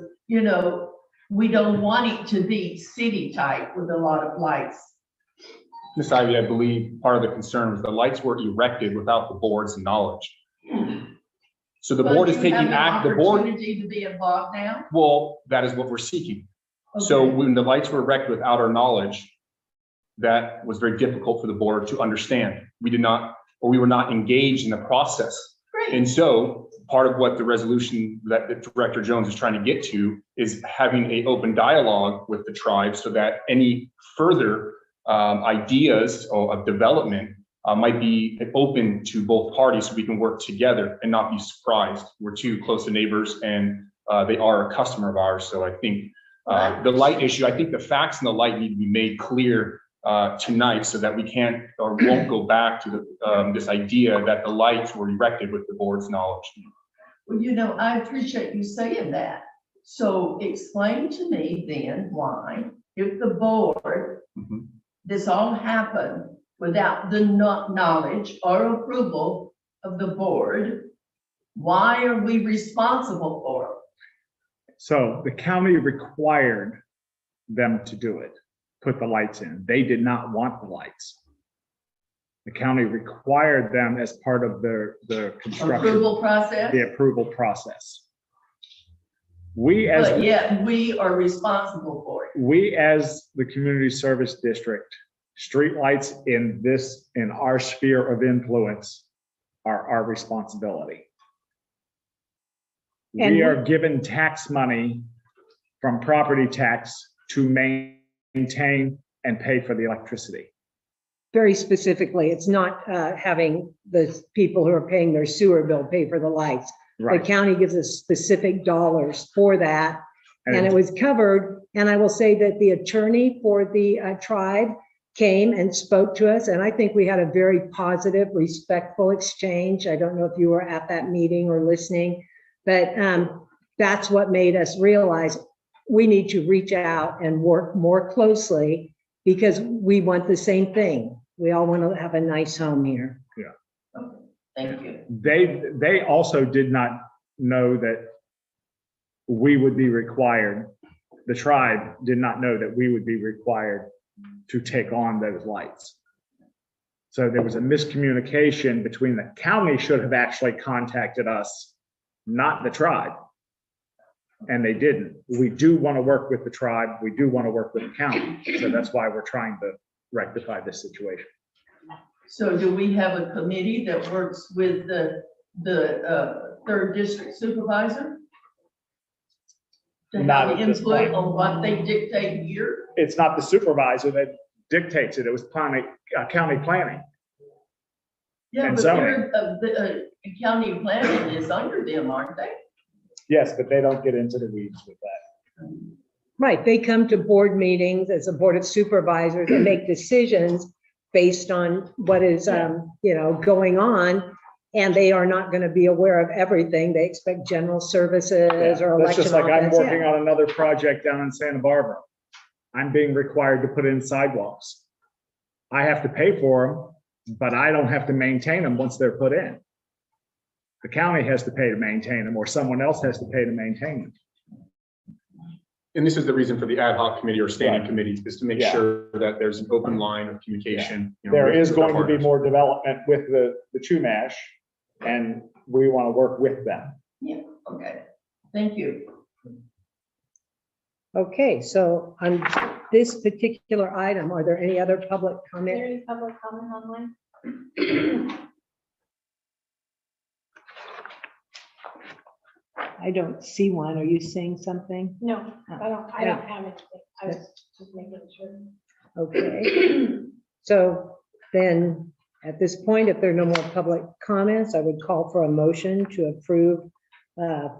we don't want it to be city type with a lot of lights. Miss Ivy, I believe part of the concern was the lights were erected without the board's knowledge. So the board is taking act, the board. Opportunity to be involved now? Well, that is what we're seeking. So Okay. when the lights were erected without our knowledge, that was very difficult for the board to understand. We were not engaged in the process. Great. And so part of what the resolution that Director Jones is trying to get to is having an open dialogue with the tribe, so that any further ideas of development might be open to both parties, so we can work together and not be surprised. We're two close to neighbors, and they are a customer of ours. So I think the light issue, I think the facts and the light need to be made clear tonight, so that we can't or won't go back to this idea that the lights were erected with the board's knowledge. Well, I appreciate you saying that. So explain to me then why, if the board, this all happened without the knowledge or approval of the board, why are we responsible for it? So the county required them to do it, put the lights in. They did not want the lights. The county required them as part of the construction. Approval process? The approval process. But yet we are responsible for it. We as the community service district, streetlights in our sphere of influence are our responsibility. We are given tax money from property tax to maintain and pay for the electricity. Very specifically, it's not having the people who are paying their sewer bill pay for the lights. Right. The county gives us specific dollars for that, and it was covered. And I will say that the attorney for the tribe came and spoke to us, and I think we had a very positive, respectful exchange. I don't know if you were at that meeting or listening, but that's what made us realize we need to reach out and work more closely, because we want the same thing. We all want to have a nice home here. Yeah. Thank you. They also did not know that we would be required. The tribe did not know that we would be required to take on those lights. So there was a miscommunication between the county should have actually contacted us, not the tribe. And they didn't. We do want to work with the tribe. We do want to work with the county. So that's why we're trying to rectify this situation. So do we have a committee that works with the third district supervisor? To Not have at this input point. on what they dictate here? It's not the supervisor that dictates it. It was county planning. Yeah, And but zoning. the county planning is under them, aren't they? Yes, but they don't get into the weeds with that. Right, they come to board meetings as a board of supervisors and make decisions based on what is, going on. And they are not going to be aware of everything. They expect general services or That's election. just like I'm offense, working yeah. on another project down in Santa Barbara. I'm being required to put in sidewalks. I have to pay for them, but I don't have to maintain them once they're put in. The county has to pay to maintain them, or someone else has to pay to maintain them. And this is the reason for the ad hoc committee or standing Right. committee, is to make Yeah. sure that there's an open line of communication. you know, There with- is with our going to be partners. more development with the Chumash, and we want to work with them. Yeah, okay, thank you. Okay, so on this particular item, are there any other public Is there comment? any public comment online? I don't see one. Are you saying something? No, I don't have anything. I was just making sure. Okay. So then, at this point, if there are no more public comments, I would call for a motion to approve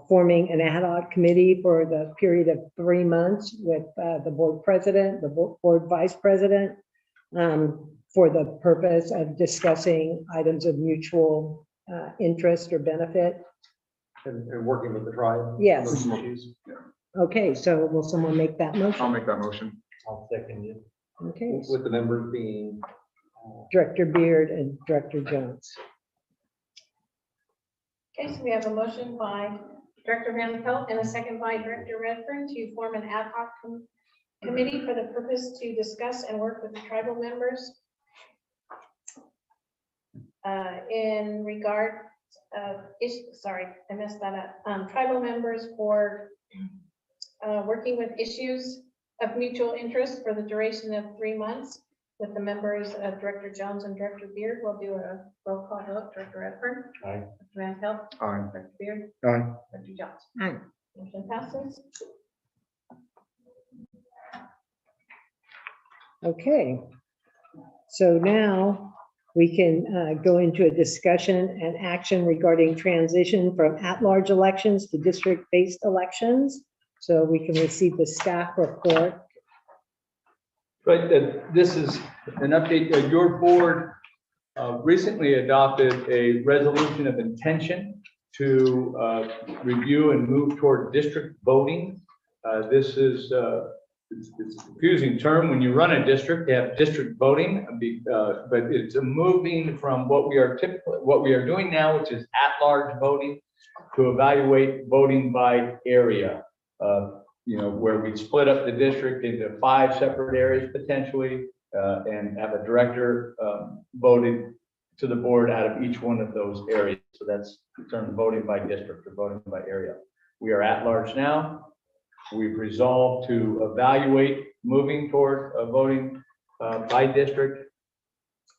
forming an ad hoc committee for the period of 3 months with the board president, the board vice president, for the purpose of discussing items of mutual interest or benefit. And working with the tribe. Yes. on those issues. Okay, so will someone make that I'll motion? make that motion. I'll second you. Okay, With the members being, Director Beard and Director Jones. Okay, so we have a motion by Director Van Pelt and a second by Director Redfern to form an ad hoc committee for the purpose to discuss and work with the tribal members in regard of, sorry, I messed that up. Tribal members for working with issues of mutual interest for the duration of 3 months with the members of Director Jones and Director Beard. We'll do a roll call vote. Director Redfern. Aye. Dr. Van Pelt. Aye. Director Beard. Aye. Director Jones. Aye. Motion passes. Okay. So now we can go into a discussion and action regarding transition from at-large elections to district-based elections. So we can receive the staff report. But this is an update. Your board recently adopted a resolution of intention to review and move toward district voting. This is it's a confusing term. When you run a district, you have district voting, but it's a moving from what we are doing now, which is at-large voting, to evaluate voting by area. Where we split up the district into 5 separate areas potentially, and have a director voted to the board out of each one of those areas. So that's the term voting by district or voting by area. We are at large now. We've resolved to evaluate moving toward voting by district.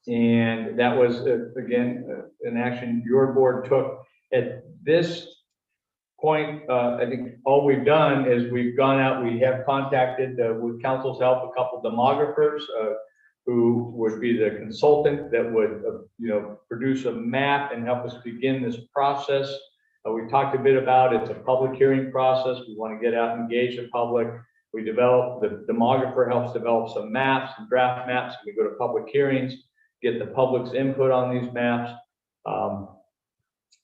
And that was, again, an action your board took. At this point, I think all we've done is we've gone out, we have contacted, with council's help, a couple demographers who would be the consultant that would, produce a map and help us begin this process. We talked a bit about it's a public hearing process. We want to get out and engage the public. We develop, the demographer helps develop some maps, some draft maps. We go to public hearings, get the public's input on these maps.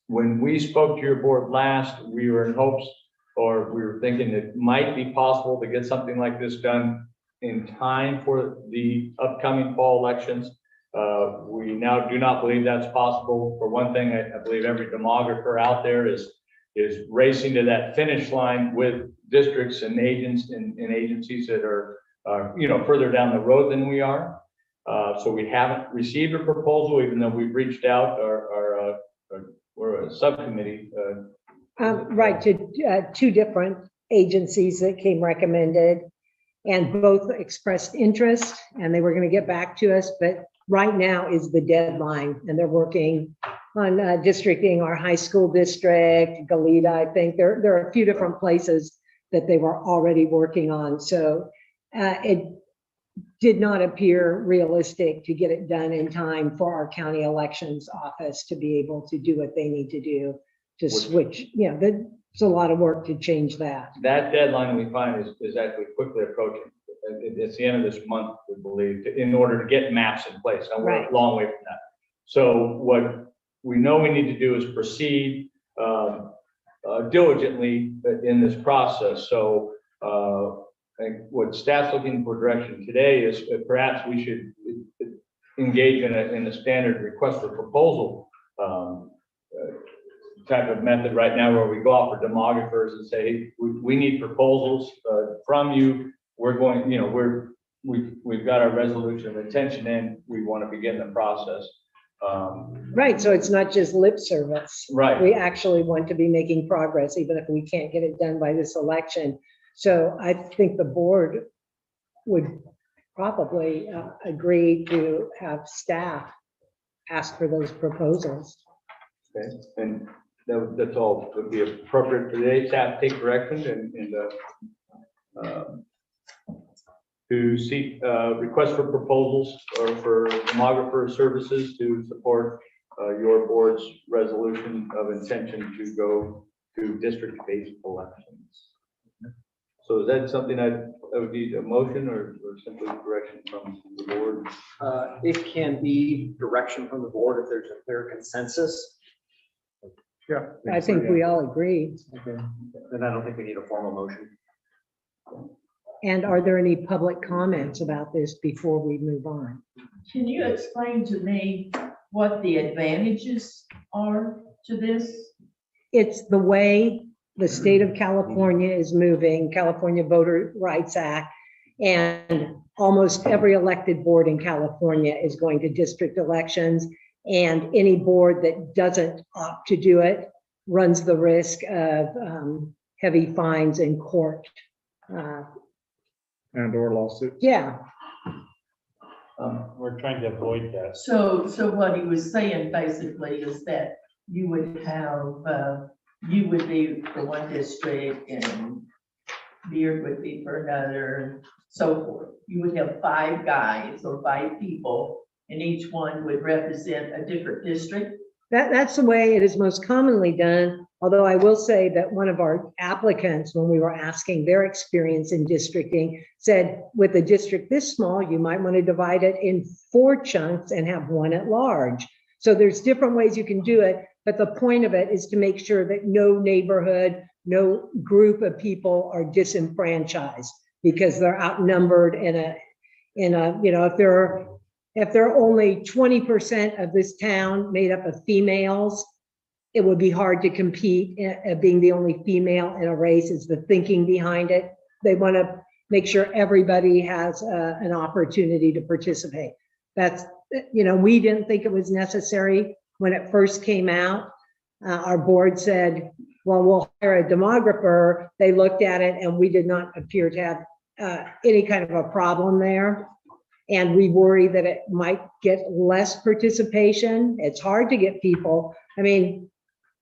When we spoke to your board last, we were in hopes, or we were thinking it might be possible to get something like this done in time for the upcoming fall elections. We now do not believe that's possible. For one thing, I believe every demographer out there is racing to that finish line with districts and agents and agencies that are, further down the road than we are. So we haven't received a proposal, even though we've reached out. We're a subcommittee. Right, to 2 different agencies that came recommended, and both expressed interest, and they were going to get back to us, but right now is the deadline, and they're working on districting our high school district, Goleta, I think. There are a few different places that they were already working on. So it did not appear realistic to get it done in time for our county elections office to be able to do what they need to do to switch. There's a lot of work to change that. That deadline we find is actually quickly approaching. It's the end of this month, we believe, in order to get maps in place. And we're Right. a long way from that. So what we know we need to do is proceed diligently in this process. So I think what staff's looking for direction today is perhaps we should engage in a standard request for proposal type of method right now, where we go out for demographers and say, hey, we need proposals from you. We're going, you know, we've got our resolution of intention in, we want to begin the process. Right, so it's not just lip service. Right. We actually want to be making progress, even if we can't get it done by this election. So I think the board would probably agree to have staff ask for those proposals. Okay, and that's all would be appropriate for the staff to take direction and to seek requests for proposals or for demographer services to support your board's resolution of intention to go to district-based elections. So is that something that would need a motion or simply direction from the board? It can be direction from the board if there's a clear consensus. Yeah. I think we all agree. Okay. Then I don't think we need a formal motion. And are there any public comments about this before we move on? Can you explain to me what the advantages are to this? It's the way the state of California is moving, California Voter Rights Act, and almost every elected board in California is going to district elections. And any board that doesn't opt to do it runs the risk of heavy fines in court. And or lawsuit. Yeah, We're trying to avoid that. So what he was saying basically is that you would have, you would be for one district and Beard would be for another, and so forth. You would have 5 guys or 5 people, and each one would represent a different district. that's the way it is most commonly done. Although I will say that one of our applicants, when we were asking their experience in districting, said with a district this small, you might want to divide it in 4 chunks and have one at large. So there's different ways you can do it, but the point of it is to make sure that no neighborhood, no group of people are disenfranchised because they're outnumbered in a, you know, if there are only 20% of this town made up of females, it would be hard to compete. Being the only female in a race is the thinking behind it. They want to make sure everybody has an opportunity to participate. That's, you know, we didn't think it was necessary when it first came out. Our board said, well, we'll hire a demographer. They looked at it and we did not appear to have any kind of a problem there. And we worry that it might get less participation. It's hard to get people. I mean,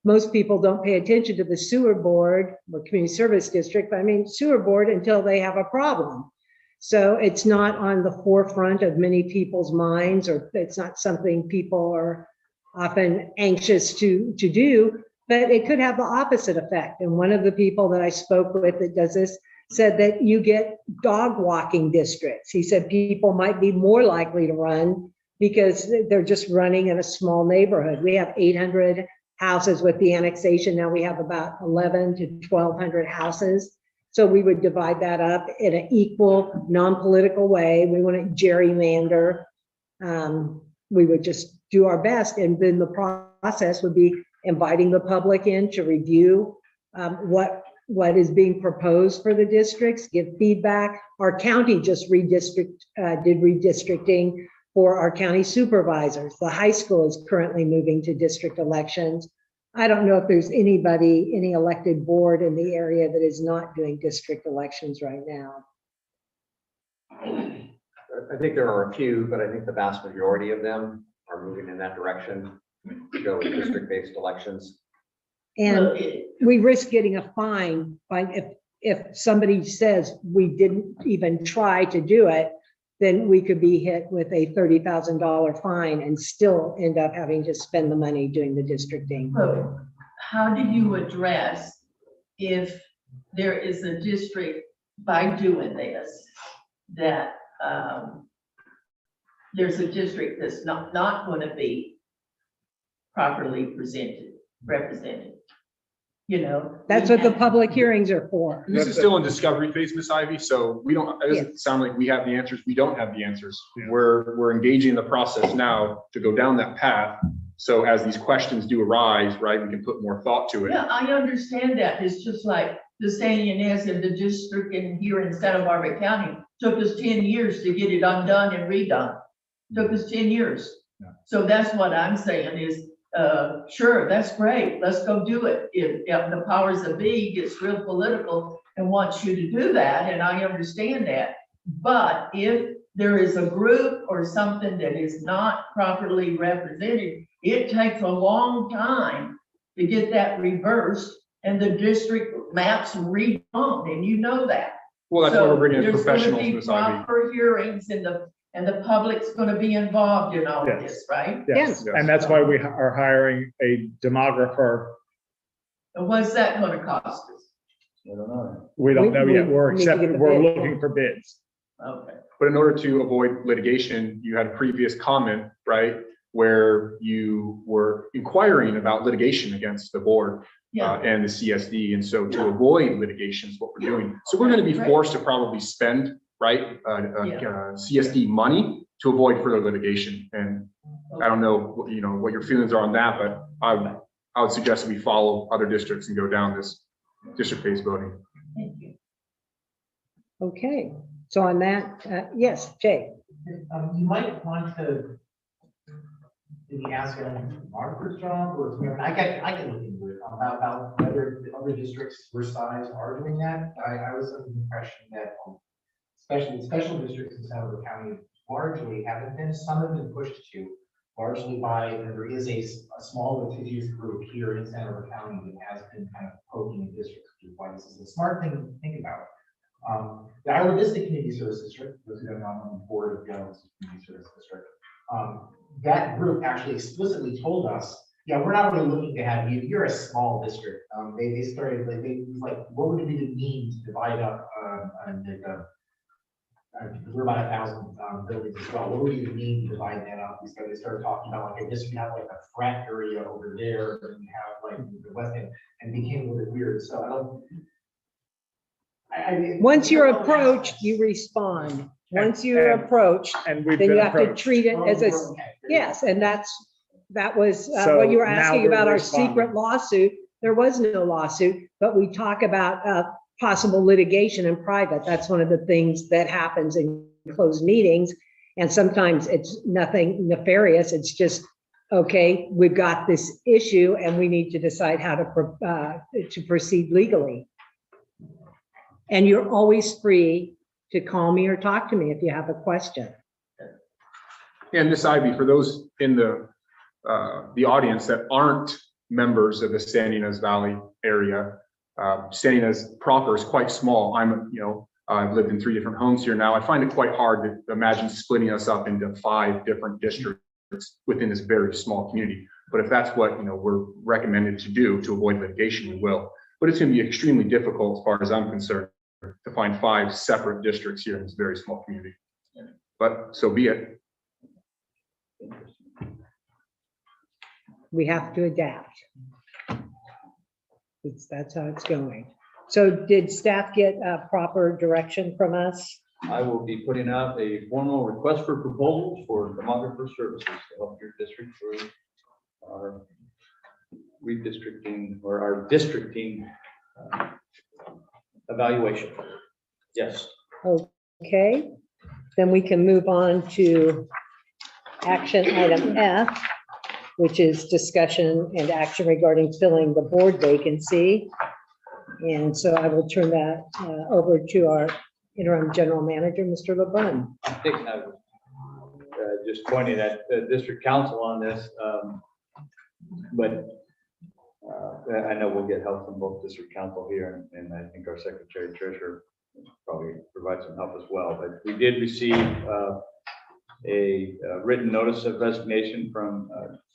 most people don't pay attention to the sewer board or community service district, but I mean, sewer board until they have a problem. So it's not on the forefront of many people's minds, or it's not something people are often anxious to do, but it could have the opposite effect. And one of the people that I spoke with that does this said that you get dog walking districts. He said people might be more likely to run because they're just running in a small neighborhood. We have 800 houses with the annexation. Now we have about 11 to 1,200 houses. So we would divide that up in an equal, non-political way. We want to gerrymander. We would just do our best. And then the process would be inviting the public in to review what is being proposed for the districts, give feedback. Our county just did redistricting for our county supervisors. The high school is currently moving to district elections. I don't know if there's anybody, any elected board in the area that is not doing district elections right now. I think there are a few, but I think the vast majority of them are moving in that direction to go with district-based elections. And we risk getting a fine if somebody says we didn't even try to do it, then we could be hit with a $30,000 fine and still end up having to spend the money doing the districting. So how do you address if there is a district by doing this, that there's a district that's not going to be properly represented? you know. That's what the public hearings are for. And this is still in discovery phase, Ms. Ivy, so we don't, it doesn't sound like we have the answers. We don't have the answers. Yeah. We're engaging in the process now to go down that path. So as these questions do arise, right, we can put more thought to it. Yeah, I understand that. It's just like the San Ynez in the district in here in Santa Barbara County. Took us 10 years to get it undone and redone. Took us 10 years. Yeah. So that's what I'm saying is, sure, that's great. Let's go do it. If the powers that be gets real political and wants you to do that, and I understand that. But if there is a group or something that is not properly represented, it takes a long time to get that reversed and the district maps redone, and you know that. Well, that's why we're bringing in So there's gonna professionals, be Ms. Ivy. proper hearings and the public's gonna be involved in all of Yes. this, right? Yes, Yes. and that's why we are hiring a demographer. And what's that gonna cost us? I don't know. We don't know yet. We We're need to get a we're bid. looking for bids. Okay. But in order to avoid litigation, you had a previous comment, right? Where you were inquiring about litigation against the board Yeah, and the CSD. And so to avoid litigation is what we're doing. So we're going to be Right. forced to probably spend, right, CSD money to avoid further litigation. And I don't know, you know, what your feelings are on that, but I would suggest that we follow other districts and go down this district-based voting. thank you. Okay, so on that, yes, Jay. You might want to maybe ask Margaret's job, or, I can look into it, about whether the other districts your size are doing that. I was under the impression that, especially special districts in Santa Barbara County largely haven't been, some have been pushed to, largely by, there is a small litigious group here in Santa Barbara County that has been kind of poking the districts, which is why this is a smart thing to think about. The Iowa Vista Community Service District, those who don't know, I'm on the board of the Iowa Vista Community Service District. That group actually explicitly told us, yeah, we're not really looking to have you, you're a small district. They started, like, they was like, what would it be to mean to divide up, we're about 1,000 buildings as well. What would it mean to divide that up? They started talking about, like, I guess you have like a frat area over there, and you have like the west end, and it became a little bit weird. So I don't. Once you're approached, you respond. Once you're And- approached, And we've then been you have to approached. treat it as a, Okay. yes, and that was So what you were now asking we're about our responding. secret lawsuit. There was no lawsuit, but we talk about possible litigation in private. That's one of the things that happens in closed meetings. And sometimes it's nothing nefarious. It's just, okay, we've got this issue and we need to decide how to proceed legally. And you're always free to call me or talk to me if you have a question. And Ms. Ivy, for those in the audience that aren't members of the San Ynez Valley area, San Ynez proper is quite small. I've lived in 3 different homes here now. I find it quite hard to imagine splitting us up into 5 different districts within this very small community. But if that's what, we're recommended to do to avoid litigation, we will. But it's going to be extremely difficult, as far as I'm concerned, to find 5 separate districts here in this very small community. But so be it. We have to adapt. That's how it's going. So did staff get proper direction from us? I will be putting out a formal request for proposals for demographer services to help your district through our redistricting or our districting evaluation. Yes. Okay, then we can move on to action item F, which is discussion and action regarding filling the board vacancy. And so I will turn that over to our interim general manager, Mr. LeBrun. I think I was just pointing at the district council on this, but I know we'll get help from both district council here, and I think our secretary treasurer probably provide some help as well. But we did receive a written notice of resignation from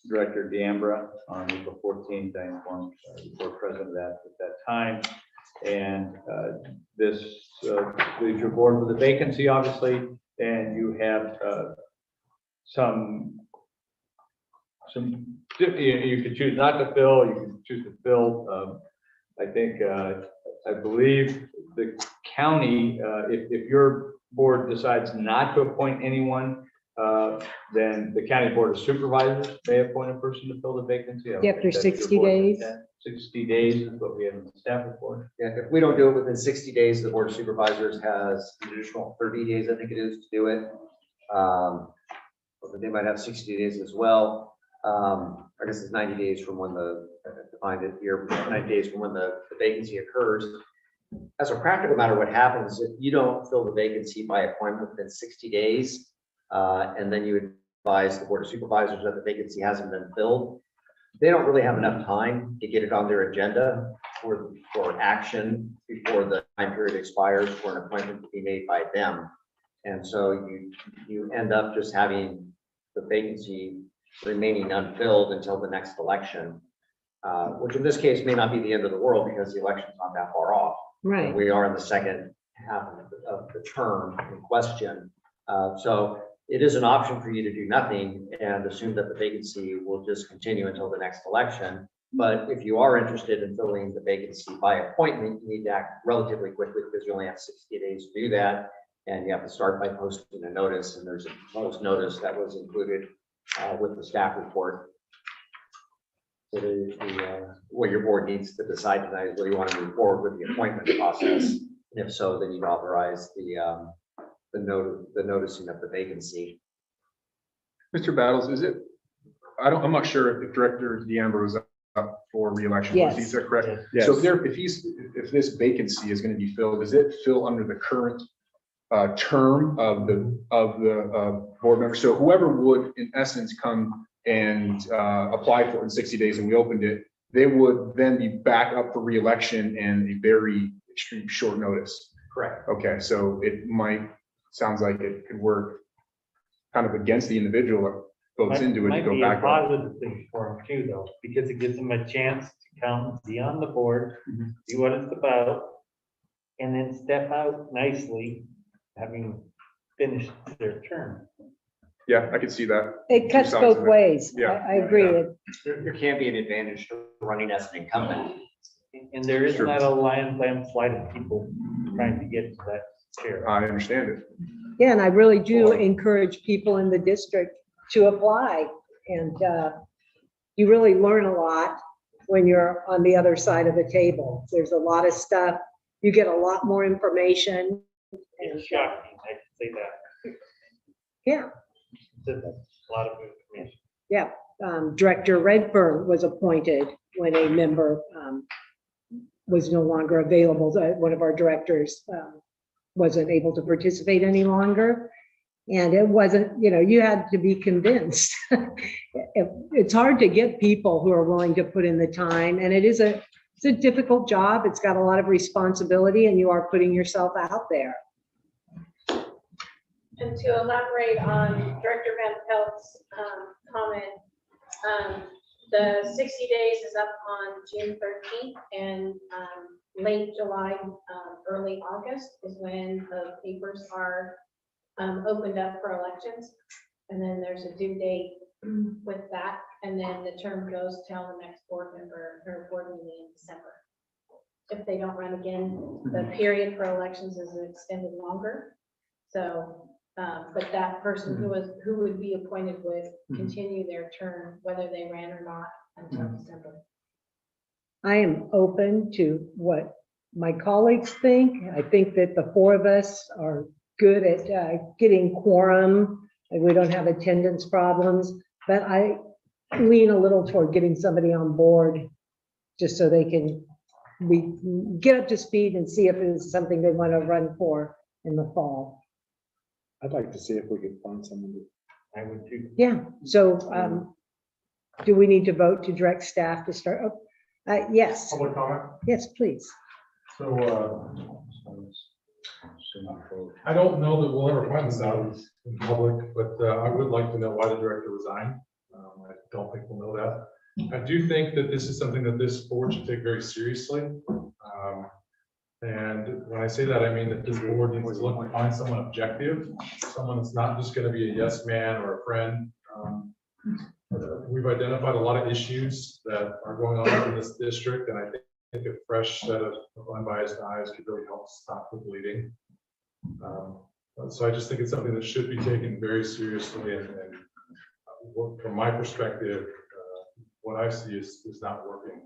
Director D'Ambra on April 14th. I informed the board president of that at that time. And this leaves your board with a vacancy, obviously, and you have you can choose not to fill, you can choose to fill. I think, I believe the county, if your board decides not to appoint anyone, then the county board of supervisors may appoint a person to fill the vacancy. I don't After think that's your 60 board's days? intent. 60 days is what we have in the staff report. Yeah, if we don't do it within 60 days, the Board of Supervisors has an additional 30 days, I think it is, to do it. But they might have 60 days as well. I guess it's 90 days from when defined it here, 90 days from when the vacancy occurs. As a practical matter, what happens if you don't fill the vacancy by appointment within 60 days, and then you advise the Board of Supervisors that the vacancy hasn't been filled, they don't really have enough time to get it on their agenda for action before the time period expires for an appointment to be made by them. And so you end up just having the vacancy remaining unfilled until the next election, which in this case may not be the end of the world because the election's not that far off. Right. We are in the second half of the term in question. So it is an option for you to do nothing and assume that the vacancy will just continue until the next election. But if you are interested in filling the vacancy by appointment, you need to act relatively quickly because you only have 60 days to do that. And you have to start by posting a notice, and there's a post notice that was included with the staff report. So what your board needs to decide tonight is whether you want to move forward with the appointment process. And if so, then you'd authorize the noticing of the vacancy. Mr. Battles, is it, I'm not sure if Director DeAmber was up for reelection. Yes. Is that correct? Yes. So if this vacancy is going to be filled, does it fill under the current term of the board member? So whoever would in essence come and apply for it in 60 days and we opened it, they would then be back up for reelection in a very extreme short notice. Correct. Okay, so sounds like it could work kind of against the individual that votes into it to go back up. Might be a positive thing for him too, though, because it gives them a chance to come, be on the board, see what it's about, and then step out nicely, having finished their term. Yeah, I could see that. It cuts sides both of it. ways. Yeah. I agree. There can be an advantage to running as an incumbent. And there is Sure. not a landslide of people trying to get to that chair. I understand it. Yeah, and I really do encourage people in the district to apply. And you really learn a lot when you're on the other side of the table. There's a lot of stuff. You get a lot more information. And It's shocking, I can say that. yeah, It's a lot of information. yeah. Director Redburn was appointed when a member was no longer available. One of our directors wasn't able to participate any longer. And it wasn't, you had to be convinced. It's hard to get people who are willing to put in the time. And it's a difficult job. It's got a lot of responsibility and you are putting yourself out there. And to elaborate on Director Van Pelt's comment, the 60 days is up on June 13th, and late July, early August is when the papers are opened up for elections. And then there's a due date with that, and then the term goes till the next board member or board meeting in December. If they don't run again, the period for elections is extended longer. So, but that person who would be appointed would continue their term, whether they ran or not, until December. I am open to what my colleagues think. I think that the four of us are good at getting quorum, and we don't have attendance problems, but I lean a little toward getting somebody on board just so we get up to speed and see if it's something they want to run for in the fall. I'd like to see if we could find someone to. I would too. Yeah, so do we need to vote to direct staff to start? Yes, Public comment? yes, please. So, I don't know that we'll ever find this out in public, but I would like to know why the director resigned. I don't think we'll know that. I do think that this is something that this board should take very seriously. And when I say that, I mean that this board needs to look and find someone objective, someone that's not just going to be a yes man or a friend. We've identified a lot of issues that are going on in this district, and I think think a fresh set of unbiased eyes could really help stop the bleeding. So I just think it's something that should be taken very seriously, and from my perspective, what I see is not working.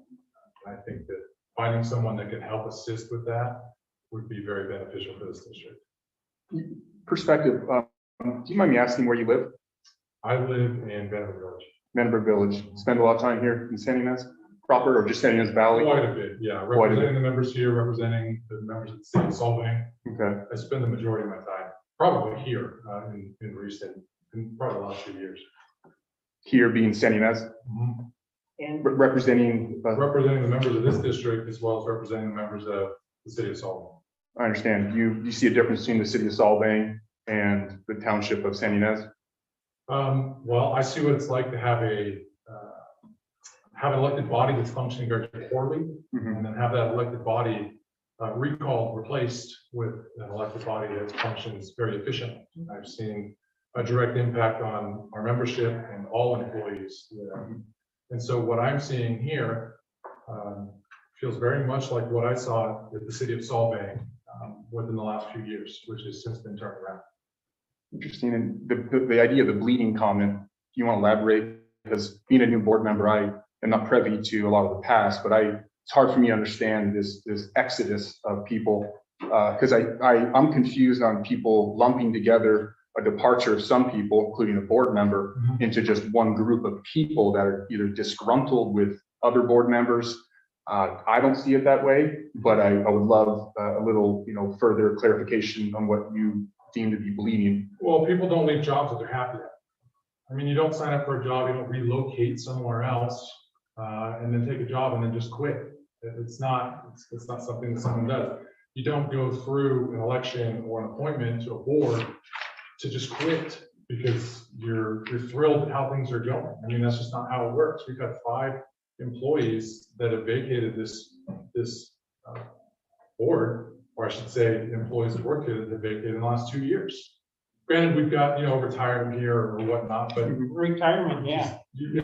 I think that finding someone that can help assist with that would be very beneficial for this district. Perspective, do you mind me asking where you live? I live in Vanderbilt Village. Vanderbilt Village. Spend a lot of time here in San Ynez proper, or just San Ynez Valley? Quite a bit, yeah. Quite a bit. Representing the members here, representing the members of the city of Solvang. Okay. I spend the majority of my time probably here in recent, in probably the last few years. Here being San Ynez? And Representing, Representing the members of this district as well as representing the members of the city of Solvang. I understand. You see a difference between the city of Solvang and the township of San Ynez? Well, I see what it's like to have an elected body that's functioning very poorly, and then have that elected body recalled, replaced with an elected body that functions very efficiently. I've seen a direct impact on our membership and all employees. And so what I'm seeing here feels very much like what I saw with the city of Solvang within the last few years, which has since been turned around. Interesting. And the idea of the bleeding comment, do you want to elaborate? Because being a new board member, I am not privy to a lot of the past, but it's hard for me to understand this exodus of people, because I'm confused on people lumping together a departure of some people, including a board member, into just one group of people that are either disgruntled with other board members. I don't see it that way, but I would love a little, further clarification on what you deem to be bleeding. Well, people don't leave jobs that they're happy at. I mean, you don't sign up for a job, you don't relocate somewhere else, and then take a job and then just quit. It's not something that someone does. You don't go through an election or an appointment to a board to just quit because you're thrilled at how things are going. I mean, that's just not how it works. We've had 5 employees that have vacated this board, or I should say, employees that work here that have vacated in the last 2 years. Granted, we've got, retirement here or whatnot, but retirement, yeah.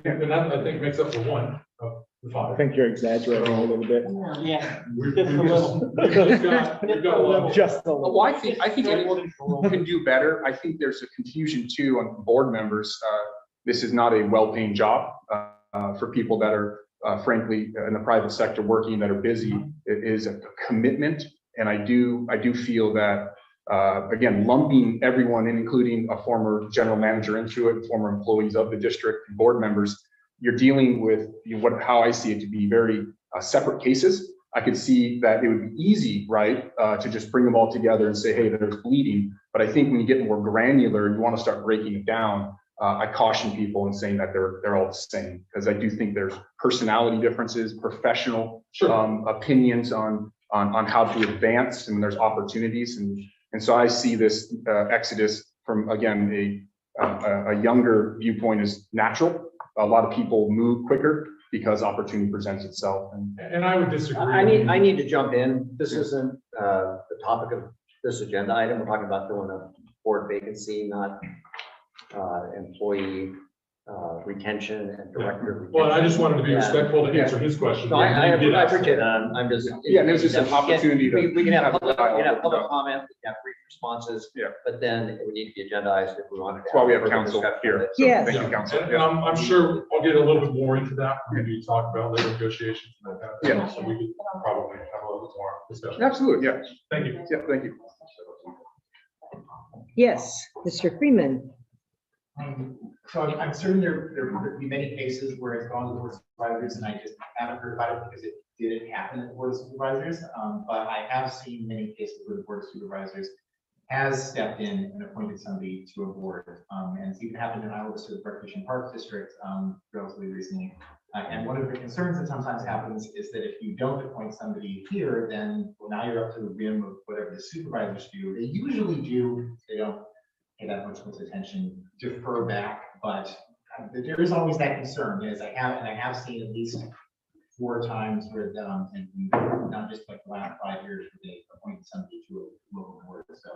and that I think makes up for 1 of the 5. I think you're exaggerating a little bit. Yeah, We've just a little. we've got a lot. Just a little. Well, I think anyone can do better. I think there's a confusion too on board members. This is not a well-paying job for people that are frankly in the private sector working, that are busy. It is a commitment, and I do feel that again, lumping everyone in, including a former general manager into it, former employees of the district, and board members, you're dealing with how I see it to be very separate cases. I could see that it would be easy, right, to just bring them all together and say, hey, there's bleeding. But I think when you get more granular, you want to start breaking it down. I caution people in saying that they're all the same, because I do think there's personality differences, professional opinions on how to advance, and there's opportunities. And so I see this exodus from, again, a younger viewpoint is natural. A lot of people move quicker because opportunity presents itself. And I would disagree. I need to jump in. This isn't the topic of this agenda item. We're talking about filling a board vacancy, not employee retention and director retention. Well, I just wanted to be respectful to answer his question. No, I appreciate that. I'm just. Yeah, there's just an opportunity to. We can have public comment, we about. can have brief responses. Yeah. But then it would need to be agendized if we wanted to. That's why we have further counsel discussion here. on it. So Yes. Thank you, counsel. And I'm sure I'll get a little bit more into that when we talk about labor negotiations and that. Yeah. So we could probably have a little bit more discussion. Absolutely, yeah. Thank you. Yeah, thank you. Yes, Mr. Freeman. So I'm certain there would be many cases where it's gone to the board of supervisors, and I just haven't heard about it because it didn't happen at the board of supervisors. But I have seen many cases where the board of supervisors has stepped in and appointed somebody to a board. And it's even happened in Iowa City Recreation Park District relatively recently. And one of the concerns that sometimes happens is that if you don't appoint somebody here, then now you're up to the whim of whatever the supervisors do. They usually do. They don't pay that much attention, defer back, but there is always that concern. Is I have seen at least 4 times where and not just like the last 5 years where they appointed somebody to a local board. So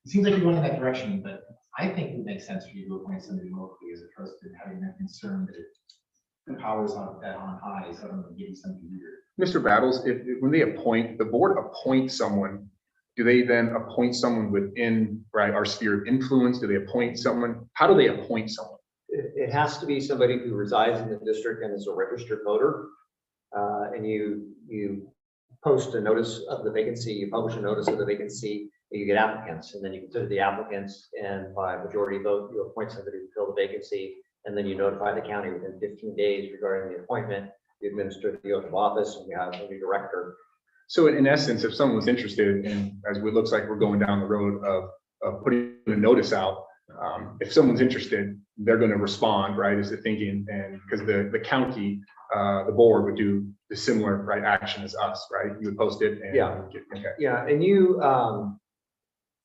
it seems like you're going in that direction, but I think it makes sense for you to appoint somebody locally as opposed to having that concern that powers on high, so I don't know, getting something weird. Mr. Battles, when they appoint, the board appoints someone, do they then appoint someone within, right, our sphere of influence? Do they appoint someone? How do they appoint someone? It has to be somebody who resides in the district and is a registered voter. And you post a notice of the vacancy, you publish a notice of the vacancy, you get applicants, and then you consider the applicants, and by majority vote, you appoint somebody to fill the vacancy, and then you notify the county within 15 days regarding the appointment. You administer the oath of office, and you have a new director. So in essence, if someone was interested, and as it looks like we're going down the road of putting a notice out, if someone's interested, they're going to respond, right, is the thinking, and because the county, the board would do the similar, right, action as us, right? You would post it and. Yeah. Okay. Yeah, and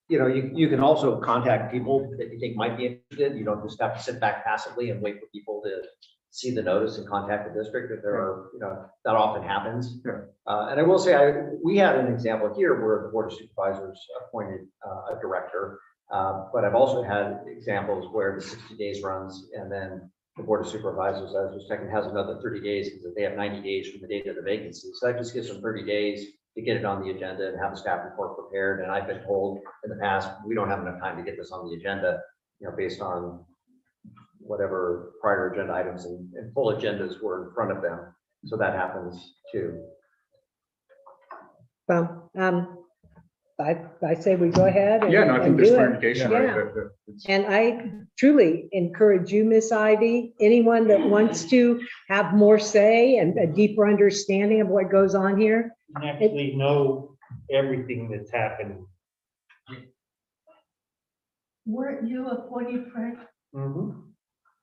you know, you can also contact people that you think might be interested. You don't just have to sit back passively and wait for people to see the notice and contact the district. If there are, you know, that often happens. Sure. And I will say, we had an example here where the board of supervisors appointed a director. But I've also had examples where the 60 days runs and then the board of supervisors, as I was checking, has another 30 days because they have 90 days from the date of the vacancy. So that just gives them 30 days to get it on the agenda and have a staff report prepared. And I've been told in the past, we don't have enough time to get this on the agenda, you know, based on whatever prior agenda items and full agendas were in front of them. So that happens too. Well, I say we go ahead. Yeah, no, I think and there's do it. clarification, right? Yeah. It's- And I truly encourage you, Miss Ivy, anyone that wants to have more say and a deeper understanding of what goes on here. And actually know everything that's happening. Weren't you appointed, Frank? Mm-hmm.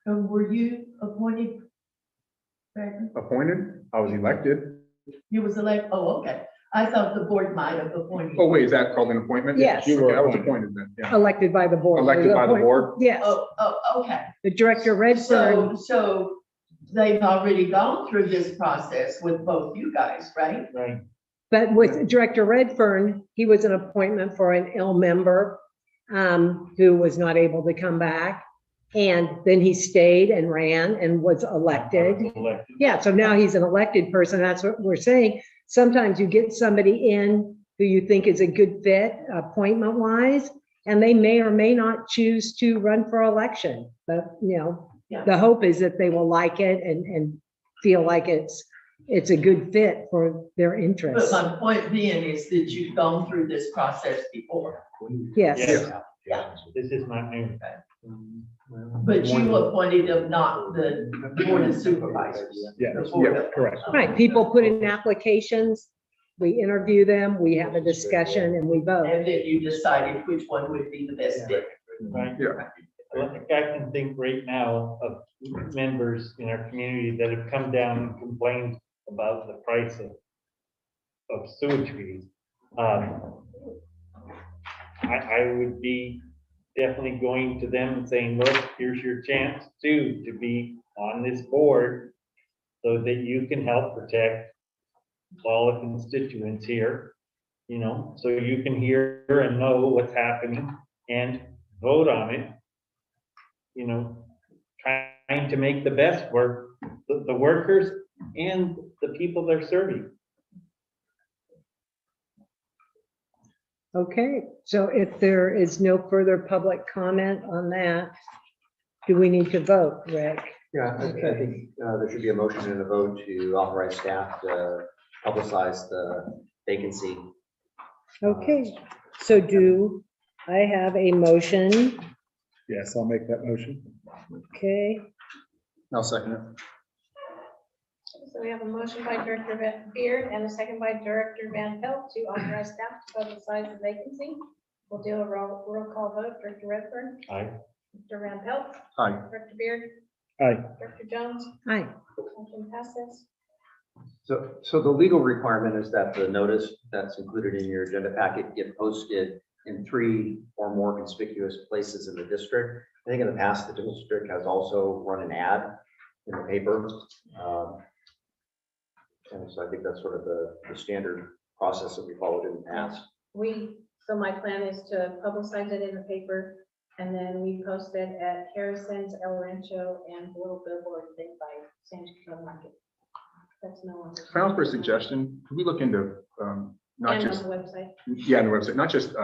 Or were you appointed? Frank? Appointed, I was elected. You was elected, oh, okay. I thought the board might have appointed. Oh, wait, is that called an appointment? Yes. You were, I was appointed then, yeah. Elected by the board. Elected by the board? Yes, Oh, okay. the director Redfern. So they've already gone through this process with both you guys, right? Right. But with Director Redfern, he was an appointment for an ill member who was not able to come back. And then he stayed and ran and was elected. Elected. Yeah, so now he's an elected person. That's what we're saying. Sometimes you get somebody in who you think is a good fit appointment wise, and they may or may not choose to run for election. But, you know, Yeah. the hope is that they will like it and feel like it's a good fit for their But interests. my point being is that you've gone through this process before, Yes, Yeah. This is not new. but you appointed them, not the board of supervisors. Yeah, The board yeah, of- correct. right. People put in applications, we interview them, we have a discussion and we vote. And then you decided which one would be the best fit. Right. Yeah. Well, I can think right now of members in our community that have come down and complained about the price of sewage fees. I would be definitely going to them and saying, look, here's your chance to be on this board so that you can help protect all the constituents here, you know, so you can hear and know what's happening and vote on it. You know, trying to make the best work, the workers and the people they're serving. Okay, so if there is no further public comment on that, do we need to vote, Rick? Yeah, I think there should be a motion and a vote to authorize staff to publicize the vacancy. Okay, so do I have a motion? Yes, I'll make that motion. Okay, I'll second it. So we have a motion by Director Beard and a second by Director Van Pelt to authorize staff to publicize the vacancy. We'll do a roll call vote. Director Redfern, Aye. Director Van Pelt, Aye. Director Beard, Aye. Director Jones, aye. motion passes. So the legal requirement is that the notice that's included in your agenda packet get posted in 3 or more conspicuous places in the district. I think in the past, the district has also run an ad in the paper. And so I think that's sort of the standard process that we followed in the past. So my plan is to publicize it in the paper And then we posted at Harrison's, El Rancho, and Little Billboard thing by San Francisco Market. That's no longer. Can I offer a suggestion? Could we look into, not And on just, the website. yeah, on the website, not just,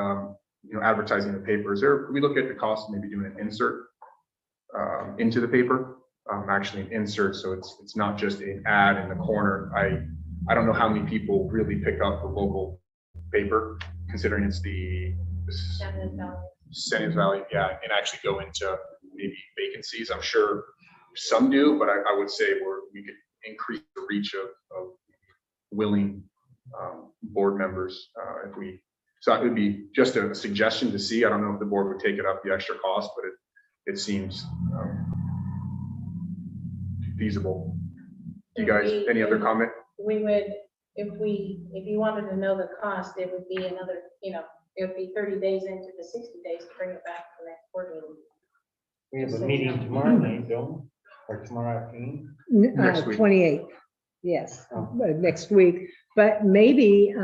advertising the paper? Is there, could we look at the cost of maybe doing an insert into the paper? Actually an insert, so it's not just an ad in the corner. I don't know how many people really pick up the local paper, considering it's the Senior Valley, yeah, and actually go into maybe vacancies. I'm sure some do, but I would say we could increase the reach of willing board members if we. So that would be just a suggestion to see. I don't know if the board would take it up the extra cost, but it seems feasible. Do you guys, any other comment? We would, if you wanted to know the cost, it would be another, it would be 30 days into the 60 days to bring it back to the next board meeting. We have a meeting tomorrow night, don't we? Or tomorrow afternoon? Next week. 28th, yes, Oh. next week, but maybe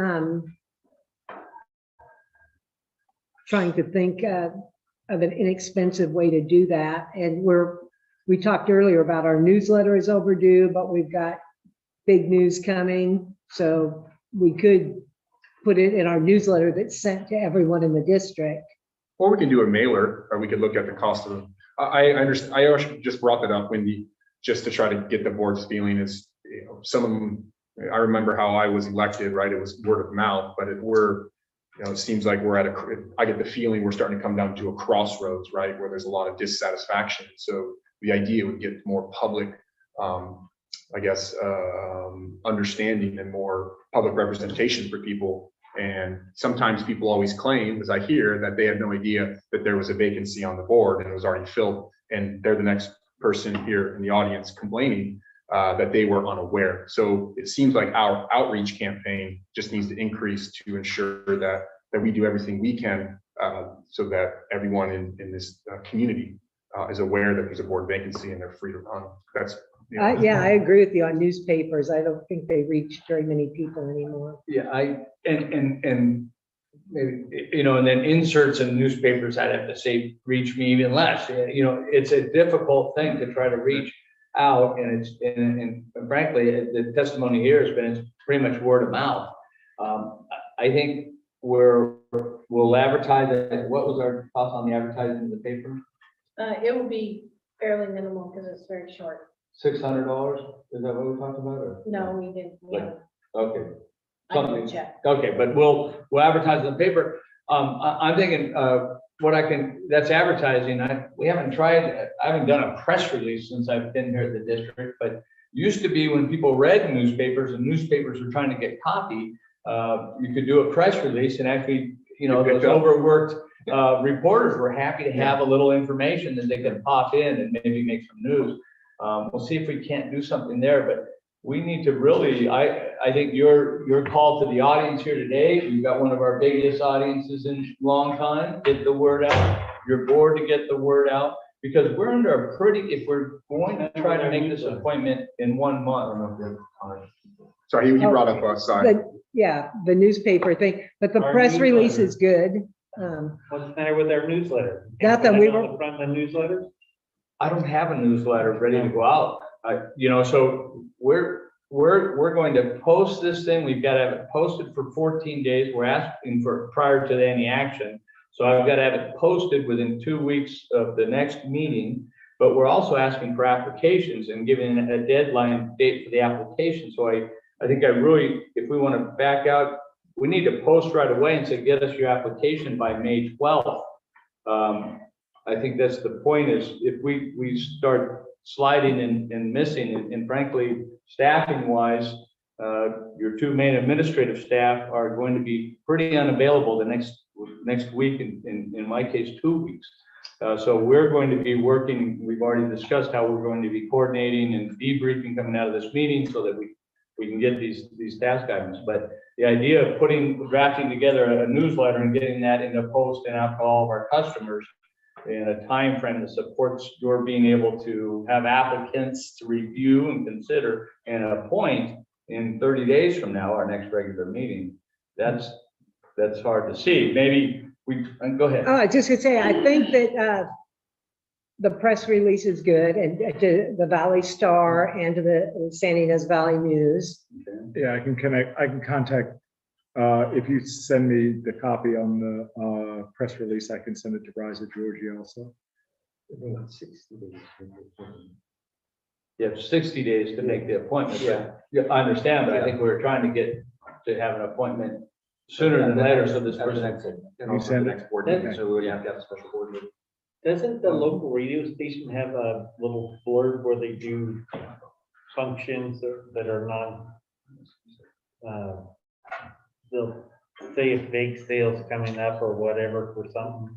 trying to think of an inexpensive way to do that. And we talked earlier about our newsletter is overdue, but we've got big news coming. So we could put it in our newsletter that's sent to everyone in the district. Or we can do a mailer, or we could look at the cost of them. I understand. I actually just brought that up, Wendy, just to try to get the board's feeling. Is some of them. I remember how I was elected, right? It was word of mouth, but it seems like we're at I get the feeling we're starting to come down to a crossroads, right, where there's a lot of dissatisfaction. So the idea would get more public, I guess, understanding and more public representation for people. And sometimes people always claim, as I hear, that they had no idea that there was a vacancy on the board and it was already filled. And they're the next person here in the audience complaining that they were unaware. So it seems like our outreach campaign just needs to increase to ensure that we do everything we can so that everyone in this community is aware that there's a board vacancy and they're free to run. That's Yeah, I agree with you on newspapers. I don't think they reach very many people anymore. Yeah, and maybe, and then inserts in newspapers, I'd have to say, reach me even less. It's a difficult thing to try to reach out, and and frankly, the testimony here has been, it's pretty much word of mouth. I think we'll advertise it. What was our cost on the advertising in the paper? It will be fairly minimal because it's very short. $600? Is that what we talked about? Or? No, we didn't. Okay. I can check. Okay, but we'll advertise in the paper. I'm thinking that's advertising. We haven't tried, I haven't done a press release since I've been here at the district, but used to be when people read newspapers and newspapers were trying to get copy, you could do a press release and actually, those overworked reporters were happy to have a little information that they could pop in and maybe make some news. We'll see if we can't do something there, but we need to really, I think your call to the audience here today, you've got one of our biggest audiences in a long time, get the word out, your board to get the word out, because we're under if we're going to try to make this appointment in 1 month. Sorry, he brought up a side. The newspaper thing, but the Our press release newsletter. is good. What's the matter with our newsletter? Not that we were- On the front of the newsletter? I don't have a newsletter ready to go out. So we're going to post this thing. We've got to have it posted for 14 days. We're asking for prior to any action. So I've got to have it posted within 2 weeks of the next meeting, but we're also asking for applications and giving a deadline date for the application. So I think if we want to back out, we need to post right away and say, get us your application by May 12th. I think that's the point, is if we start sliding and missing, and frankly, staffing wise, your two main administrative staff are going to be pretty unavailable the next week, in my case, 2 weeks. So we're going to be working, we've already discussed how we're going to be coordinating and debriefing coming out of this meeting so that we can get these task items. But the idea of drafting together a newsletter and getting that into post and out to all of our customers in a time frame that supports your being able to have applicants to review and consider and appoint in 30 days from now, our next regular meeting, that's hard to see. Maybe Go ahead. Oh, I just gonna say, I think that the press release is good, and to the Valley Star and to the San Ynez Valley News. Yeah, I can contact, if you send me the copy on the press release, I can send it to Riza Georgie also. You have 60 days to make the appointment. Yeah. Yeah, I understand, but I think we were trying to get to have an appointment sooner than later, so this At the person. next, and You also send the it? next board meeting, so we would have to have a special board meeting. Doesn't the local radio station have a little board where they do functions that are they'll say if bake sales coming up or whatever for something?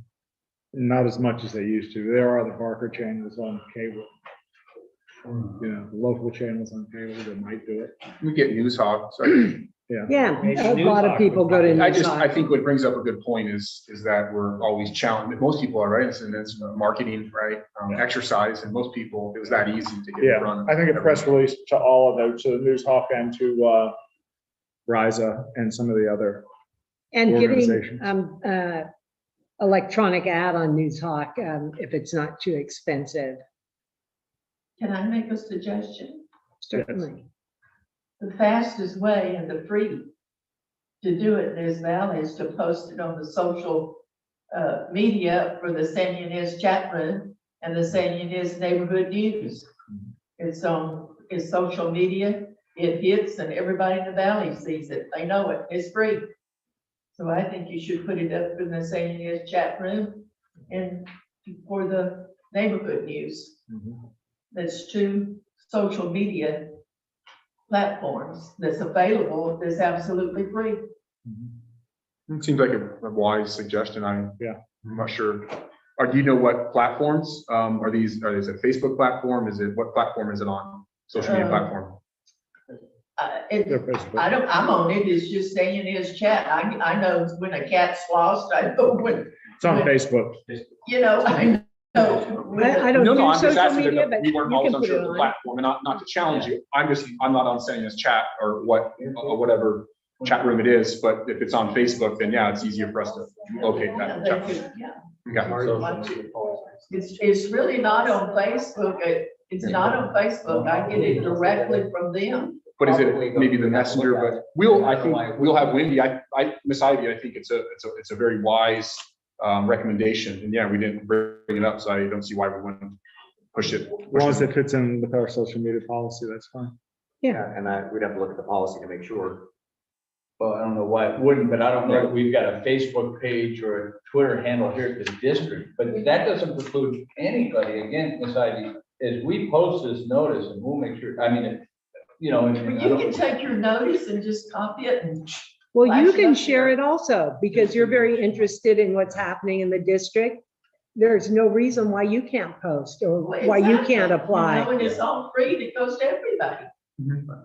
Not as much as they used to. There are the Barker channels on cable. You know, the local channels on cable that might do it. We get News Hawk, sorry. Yeah, a lot of people go to. I think what brings up a good point is that we're always challenged, most people are, right? And it's marketing, right? Exercise, and most people, it was that easy to get Yeah, run. I think a press release to all of those, to the News Hawk and to Riza and some of the other. And getting organizations. electronic ad on News Hawk, if it's not too expensive, Can I make a suggestion? certainly. The fastest way and the free to do it in this valley is to post it on the social media for the San Ynez chat room and the San Ynez neighborhood news. It's social media, it hits, and everybody in the valley sees it. They know it, it's free. So I think you should put it up in the San Ynez chat room and for the neighborhood news. That's 2 social media platforms that's available, that's absolutely free. It seems like a wise suggestion. I'm not sure. Do you know what platforms are these? Is it Facebook platform? What platform is it on? Social media platform? I'm on it, it's just saying it's chat. I know when a cat's lost, I know when. It's on Facebook. You know, I know. I don't No, do I'm just social asking media, that but we weren't you always can put unsure it of the on. platform, and not to challenge you. I'm not on saying this chat or whatever chat room it is, but if it's on Facebook, then yeah, it's easier for us to locate that. chat room. Okay. It's really not on Facebook. It's not on Facebook. I get it directly from them. But is it maybe the messenger? But I think we'll have Wendy. Miss Ivy, I think it's a very wise recommendation. And yeah, we didn't bring it up, so I don't see why we wouldn't push it. As long as it fits in with our social media policy, that's fine. Yeah, and we'd have to look at the policy to make sure. Well, I don't know why it wouldn't, but I don't know that we've got a Facebook page or a Twitter handle here at the district, but that doesn't preclude anybody, again, Ms. Ivy, is we post this notice and we'll make sure, I mean, you know. You can take your notice and just copy it and. Well, you flash can up share there. it also, because you're very interested in what's happening in the district. There's no reason why you can't post or why you Exactly. can't You know, apply. and it's all free, and it goes to everybody.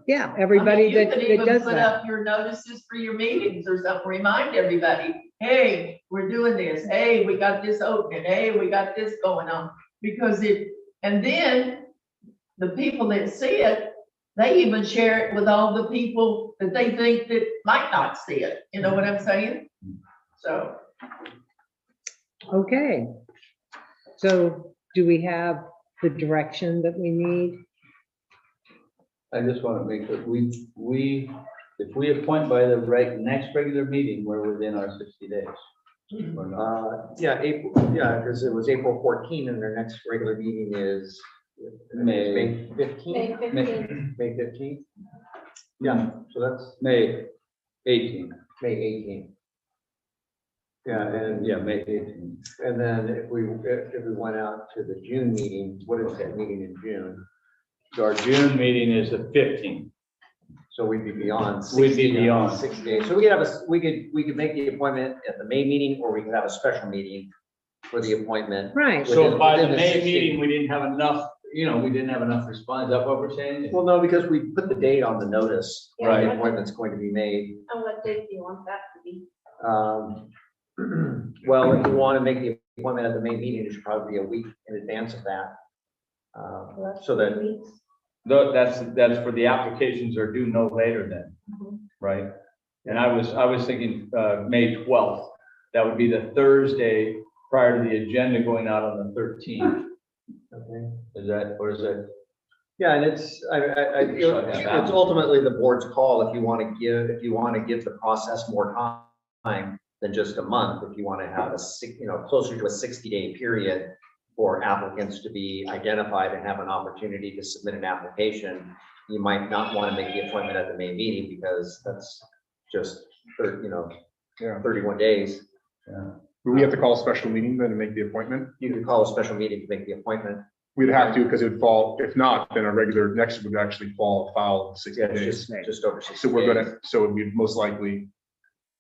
Yeah, everybody I mean, you that could even does put that. up your notices for your meetings or something, remind everybody, hey, we're doing this, hey, we got this opening, hey, we got this going on. Because and then the people that see it, they even share it with all the people that they think that might not see it, you know what I'm saying? So. Okay. So do we have the direction that we need? I just want to make sure if we appoint by the next regular meeting, we're within our 60 days. Or not. Because it was April 14 and their next regular meeting is May 15. May 15. Yeah, so that's May 18. May 18. Yeah, and May 18. And then if we went out to the June meeting, what is that meeting in June? So our June meeting is the 15th. So we'd be beyond. We'd be beyond 6 days. So we could have we could make the appointment at the May meeting, or we could have a special meeting for the appointment. Right. So by the within May 60 meeting, we didn't have enough, we didn't have enough response. Is that what we're saying? Well, no, because we put the date on the notice. when Right. The appointment's going to be made. And what date do you want that to be? Well, if we want to make the appointment at the May meeting, it should probably be a week in advance of that. So that, That's for the applications are due no later than, right? And I was thinking May 12th that would be the Thursday prior to the agenda going out on the 13th. Okay. Is that, or is that? Yeah, and it's, I feel it's ultimately the board's call if you want to give the process more time than just a month. If you want to have closer to a 60-day period for applicants to be identified and have an opportunity to submit an application, you might not want to make the appointment at the May meeting because that's just, 31 days. Yeah. Do we have to call a special meeting then to make the appointment? You could call a special meeting to make the appointment. We'd have to, because it would fall, if not, then our regular next would actually fall foul of 60 Yeah, it's days. just over 60 So we're days. gonna, so we'd most likely,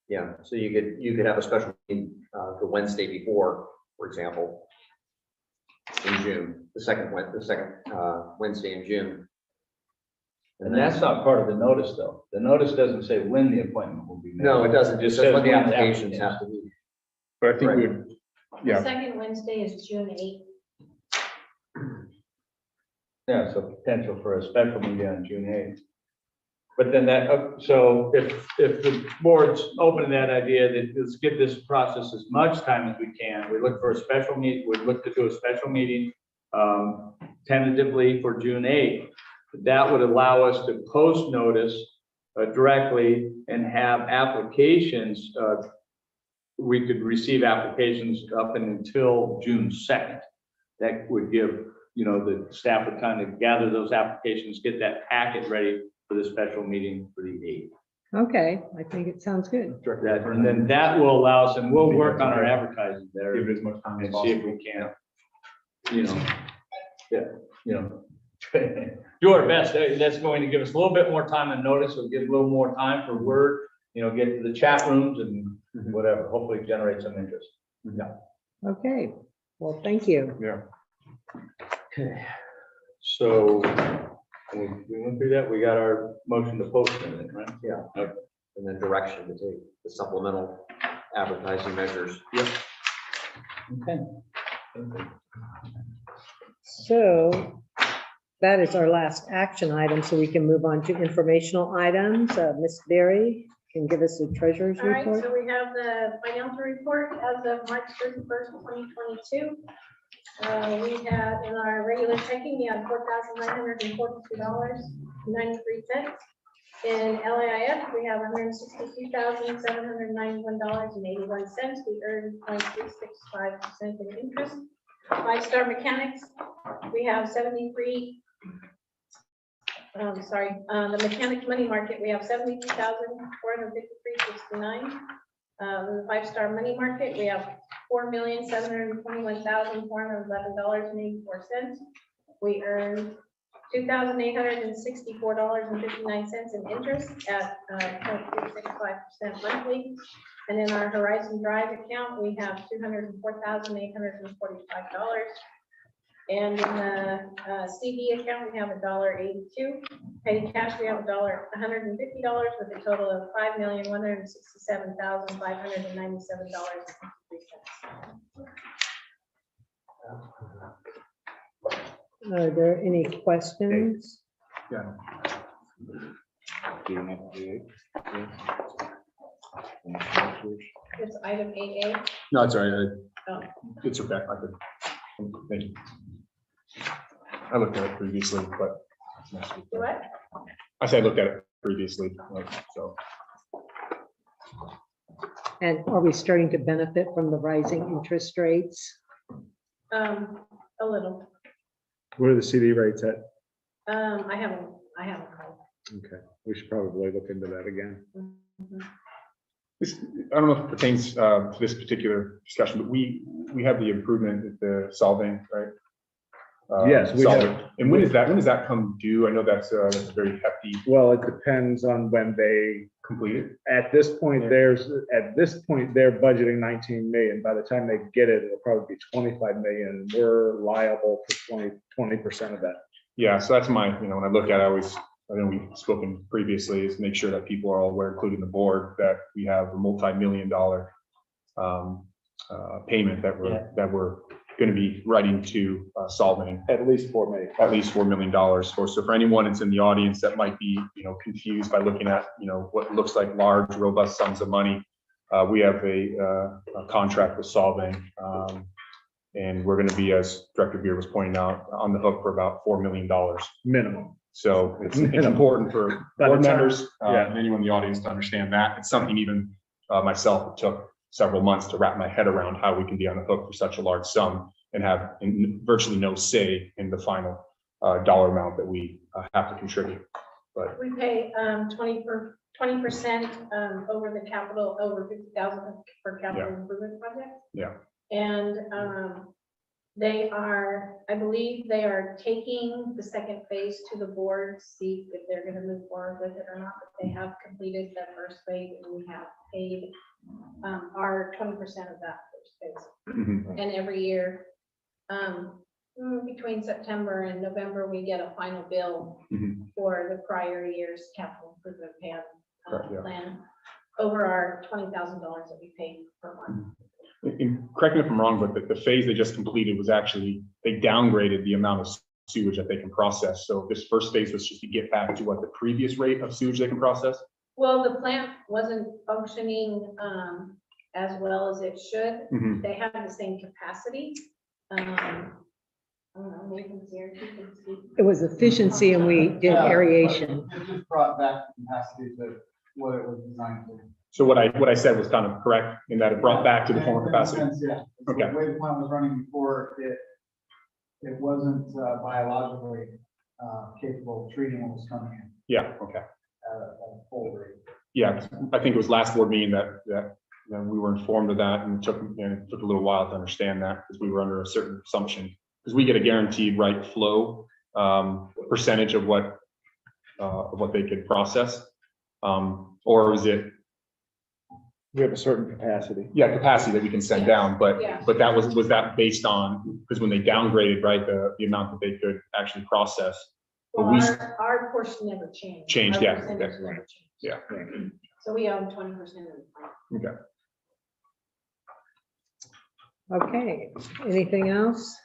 Yeah, so you could have a special meeting the Wednesday before, for example, in June, the second Wednesday in June. And that's not part of the notice, though. The notice doesn't say when the appointment will be made. No, it doesn't. It Just just says when the when applications have to be. but I think we Right. would, The yeah, second Wednesday is June 8th. Yeah, so potential for a special meeting on June 8th. But then so if the board's open to that idea, that let's give this process as much time as we can. We look for a special meet, we look to do a special meeting tentatively for June 8th. That would allow us to post notice directly and have applications. We could receive applications up until June 2nd. That would give, the staff would kind of gather those applications, get that packet ready for the special meeting for the 8th. Okay, I think it sounds good. And then that will allow us, and we'll work on our advertising there give it as much time as and see if possible. we can, do our best. That's going to give us a little bit more time and notice. It'll give a little more time for word, get to the chat rooms and whatever, hopefully generate some interest. Yeah. Okay, well, thank you. Yeah. Okay. So we went through that. We got our motion to post it, right? Yeah. Okay. And then direction to take the supplemental advertising measures. Okay. So that is our last action item, so we can move on to informational items. Ms. Berry can give us the treasurer's All right, report. so we have the financial report as of March 31st, 2022. We had in our regular checking, we had $4,942.93. In LAIF, we have $162,791.81. We earned 0.365% in interest. 5-Star Mechanics, we have the Mechanics Money Market, we have 72,453.69. The 5-Star Money Market, we have $4,721,411.84. We earned $2,864.59 in interest at 0.365% monthly. And in our Horizon Drive account, we have $204,845. And in the CD account, we have $1.82. Petty cash, we have $150 with a total of $5,167,597.63. Are there any questions? Yeah. It's item 8A. No, it's all right. Oh. It's okay. I could. Thank you. I looked at it previously, but. What? I said I looked at it previously, so. And are we starting to benefit from the rising interest rates? A little. What are the CD rates at? I haven't called. Okay, we should probably look into that again. This, I don't know if it pertains to this particular discussion, but we have the improvement at the solving, right? Yes, we solving. have. And when does that come due? I know that's a very hefty Well, it depends on when they complete it. At this point, they're budgeting 19 million. By the time they get it, it'll probably be 25 million. We're liable for 20% of that. Yeah, so that's my, when I look at it, I know we've spoken previously, is make sure that people are all aware, including the board, that we have a multi-million-dollar payment that we're going to be writing to Solving. At least 4 million. At least $4 million for. So for anyone that's in the audience that might be, confused by looking at, what looks like large, robust sums of money, We have a contract with Solvang, and we're going to be, as Director Beer was pointing out, on the hook for about $4 million. Minimum. So it's important for By the board time- members yeah. and anyone in the audience to understand that. It's something even myself, it took several months to wrap my head around how we can be on the hook for such a large sum and have virtually no say in the final dollar amount that we have to contribute. But We pay 20% over the capital, over 50,000 for capital improvement projects. Yeah. And they are, I believe they are taking the second phase to the board, to see if they're gonna move forward with it or not. But they have completed the first phase and we have paid our 20% of that first phase. mhm, And every year, between September and November, we get a final bill mhm. for the prior year's capital improvement Correct, yeah. plan over our $20,000 that we paid per month. And correct me if I'm wrong, but the phase they just completed was actually, they downgraded the amount of sewage that they can process. So this first phase was just to get back to what the previous rate of sewage they can process. Well, the plant wasn't functioning as well as it should. Mhm. They have the same capacity. I don't know, Nathan's here, he can speak. It was efficiency and we did aeration. It just brought back the capacity to what it was designed for. So what I said was kind of correct in that it brought back to the former In a capacity. sense, yeah. Okay. The way the plant was running before, it wasn't biologically capable of treating what was coming in Yeah, okay. at a full rate. Yeah, I think it was last board meeting that we were informed of that, and it took a little while to understand that because we were under a certain assumption. Because we get a guaranteed right flow percentage of what they could process. Or is it, We have a certain capacity. yeah, capacity that we can send down, but Yeah. that was that based on, because when they downgraded, right, the amount that they could actually process. But Well, we, our portion never changed. Changed, Our yeah, percentage okay, never changed. yeah. So we own 20% of the plant. Okay. Okay, anything else?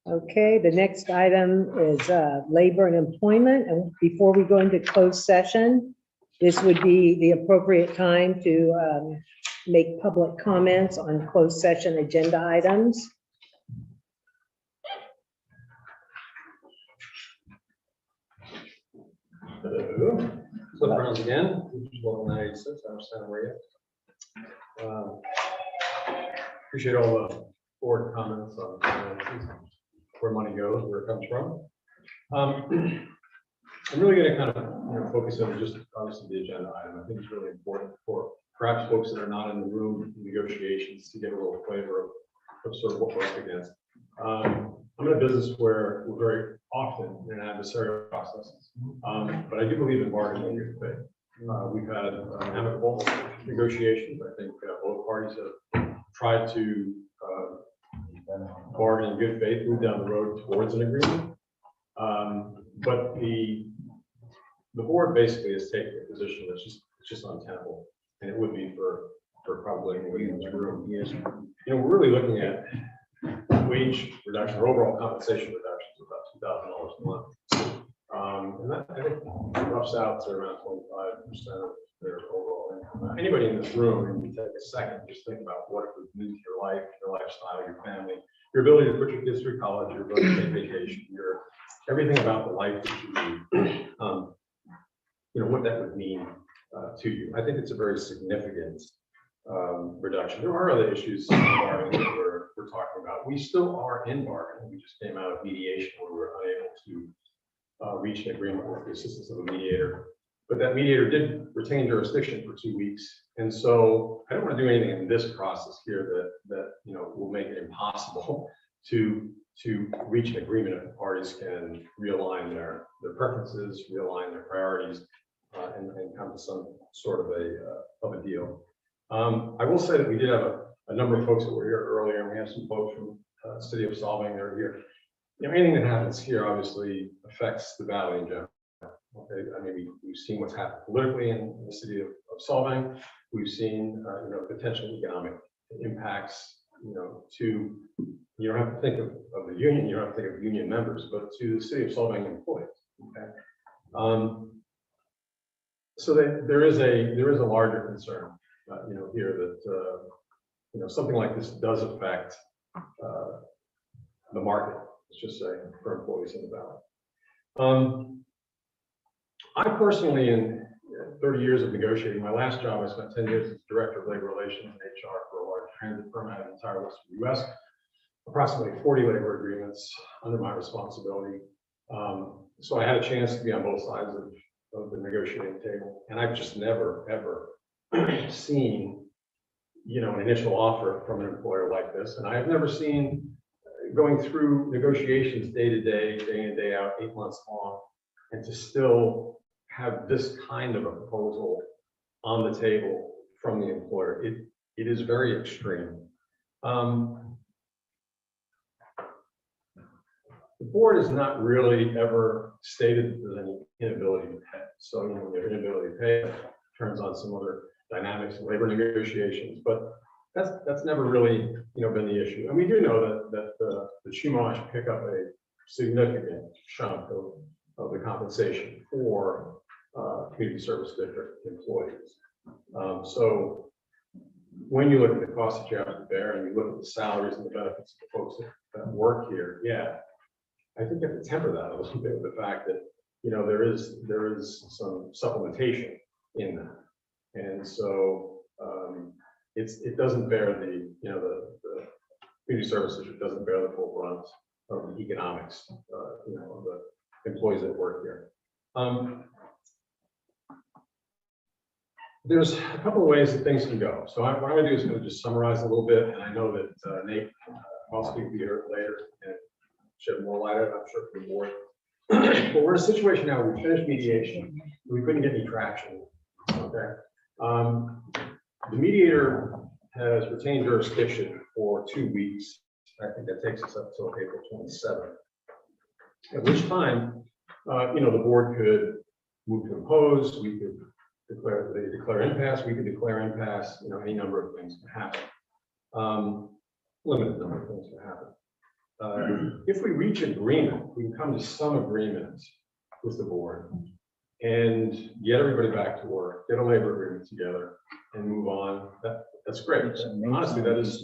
Okay, the next item is labor and employment. And before we go into closed session, this would be the appropriate time to make public comments on closed session agenda items. Flip around again, level 96, I understand where you. Appreciate all the board comments on where money goes, where it comes from. I'm really gonna kind of, focus on just obviously the agenda item. I think it's really important for perhaps folks that are not in the room in negotiations to get a little flavor of sort of what we're up against. I'm in a business where we're very often in an adversarial process, but I do believe in bargaining in good faith. We've had amicable negotiations. I think both parties have tried to bargain in good faith, move down the road towards an agreement. But the board basically has taken a position that's just untenable, and it would be for probably anybody in this room. We're really looking at wage reduction or overall compensation reductions of about $2,000 a month. And that, I think, roughs out to around 25% of their overall income. Anybody in this room, if you take a second, just think about what it would mean to your life, your lifestyle, your family, your ability to put your kids through college, your ability to take vacation, everything about the life that you lead, what that would mean to you. I think it's a very significant reduction. There are other issues in bargaining that we're talking about. We still are in bargaining. We just came out of mediation where we were unable to reach an agreement with the assistance of a mediator. But that mediator did retain jurisdiction for 2 weeks. And so I don't want to do anything in this process here that will make it impossible to reach an agreement if the parties can realign their preferences, realign their priorities, and come to some sort of a deal. I will say that we did have a number of folks that were here earlier, and we have some folks from the city of Solvang that are here. Anything that happens here obviously affects the valley in general. Okay, I mean, we've seen what's happened politically in the city of Solvang. We've seen, potential economic impacts, to, you don't have to think of the union, you don't have to think of union members, but to the city of Solvang employees. Okay. So there is a larger concern, here that, something like this does affect the market, let's just say, for employees in the valley. I personally, in 30 years of negotiating, my last job, I spent 10 years as Director of Labor Relations and HR for a large transit firm out of the entire Western US. Approximately 40 labor agreements under my responsibility. So I had a chance to be on both sides of the negotiating table, and I've just never, ever seen, an initial offer from an employer like this. And I have never seen going through negotiations day to day, day in, day out, 8 months long, and to still have this kind of a proposal on the table from the employer. It is very extreme. The board has not really ever stated that there's any inability to pay. So, their inability to pay turns on some other dynamics in labor negotiations, but that's never really, been the issue. And we do know that the Chumash pick up a significant chunk of the compensation for community service district employees. So when you look at the cost that you have to bear and you look at the salaries and the benefits of the folks that work here, yeah, I think you have to temper that a little bit with the fact that, there is some supplementation in that. And so it doesn't bear the community service district doesn't bear the full brunt of the economics, of the employees that work here. There's a couple of ways that things can go. So what I'm going to do is kind of just summarize a little bit, and I know that Nate will speak to you later and shed more light on it, I'm sure, for the board. But we're in a situation now where we finished mediation. We couldn't get any traction. Okay. The mediator has retained jurisdiction for 2 weeks. I think that takes us up till April 27th. At which time, the board could move to impose, we could declare impasse, we could declare impasse, any number of things can happen. Limited number of things can happen. If we reach agreement, we can come to some agreement with the board and get everybody back to work, get a labor agreement together and move on. That's great. Honestly, that is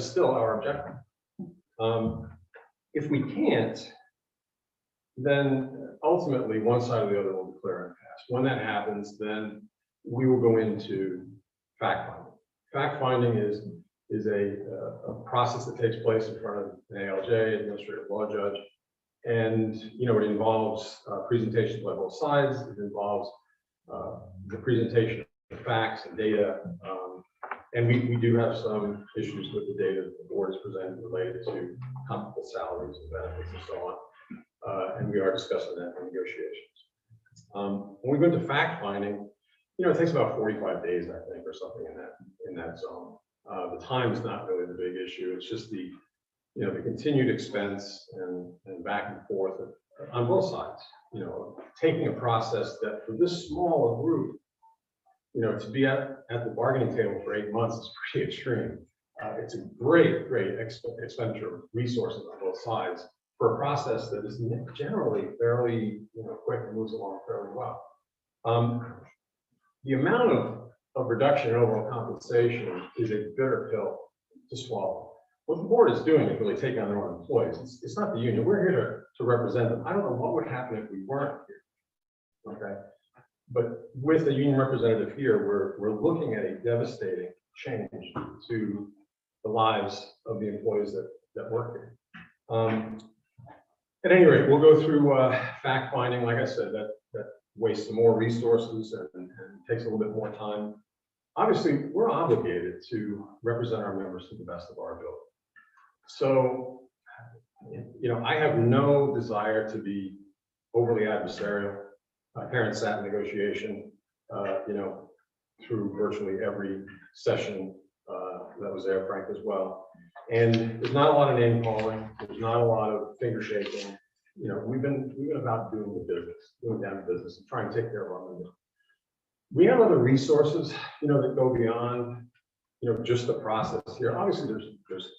still our objective. If we can't, then ultimately one side or the other will declare impasse. When that happens, then we will go into fact finding. Fact finding is a process that takes place in front of an ALJ, administrative law judge, and it involves presentations by both sides. It involves the presentation of facts and data, and we do have some issues with the data that the board is presenting related to comparable salaries and benefits and so on, and we are discussing that in negotiations. When we go into fact finding, it takes about 45 days, I think, or something in that zone. The time is not really the big issue. It's just the continued expense and back and forth on both sides. Taking a process that for this small a group, to be at the bargaining table for 8 months is pretty extreme. It's a great expenditure of resources on both sides for a process that is generally fairly quick and moves along fairly well. The amount of reduction in overall compensation is a bitter pill to swallow. What the board is doing is really taking on their own employees. It's not the union. We're here to represent them. I don't know what would happen if we weren't here. Okay. But with a union representative here, we're looking at a devastating change to the lives of the employees that work here. At any rate, we'll go through fact finding. Like I said, that wastes some more resources and takes a little bit more time. Obviously, we're obligated to represent our members to the best of our ability. So, I have no desire to be overly adversarial. My parents sat in negotiation, through virtually every session that was there, Frank, as well. And there's not a lot of name calling. There's not a lot of finger shaking. We've been about doing the business, doing down the business, and trying to take care of our members. We have other resources, that go beyond, just the process here. Obviously, there's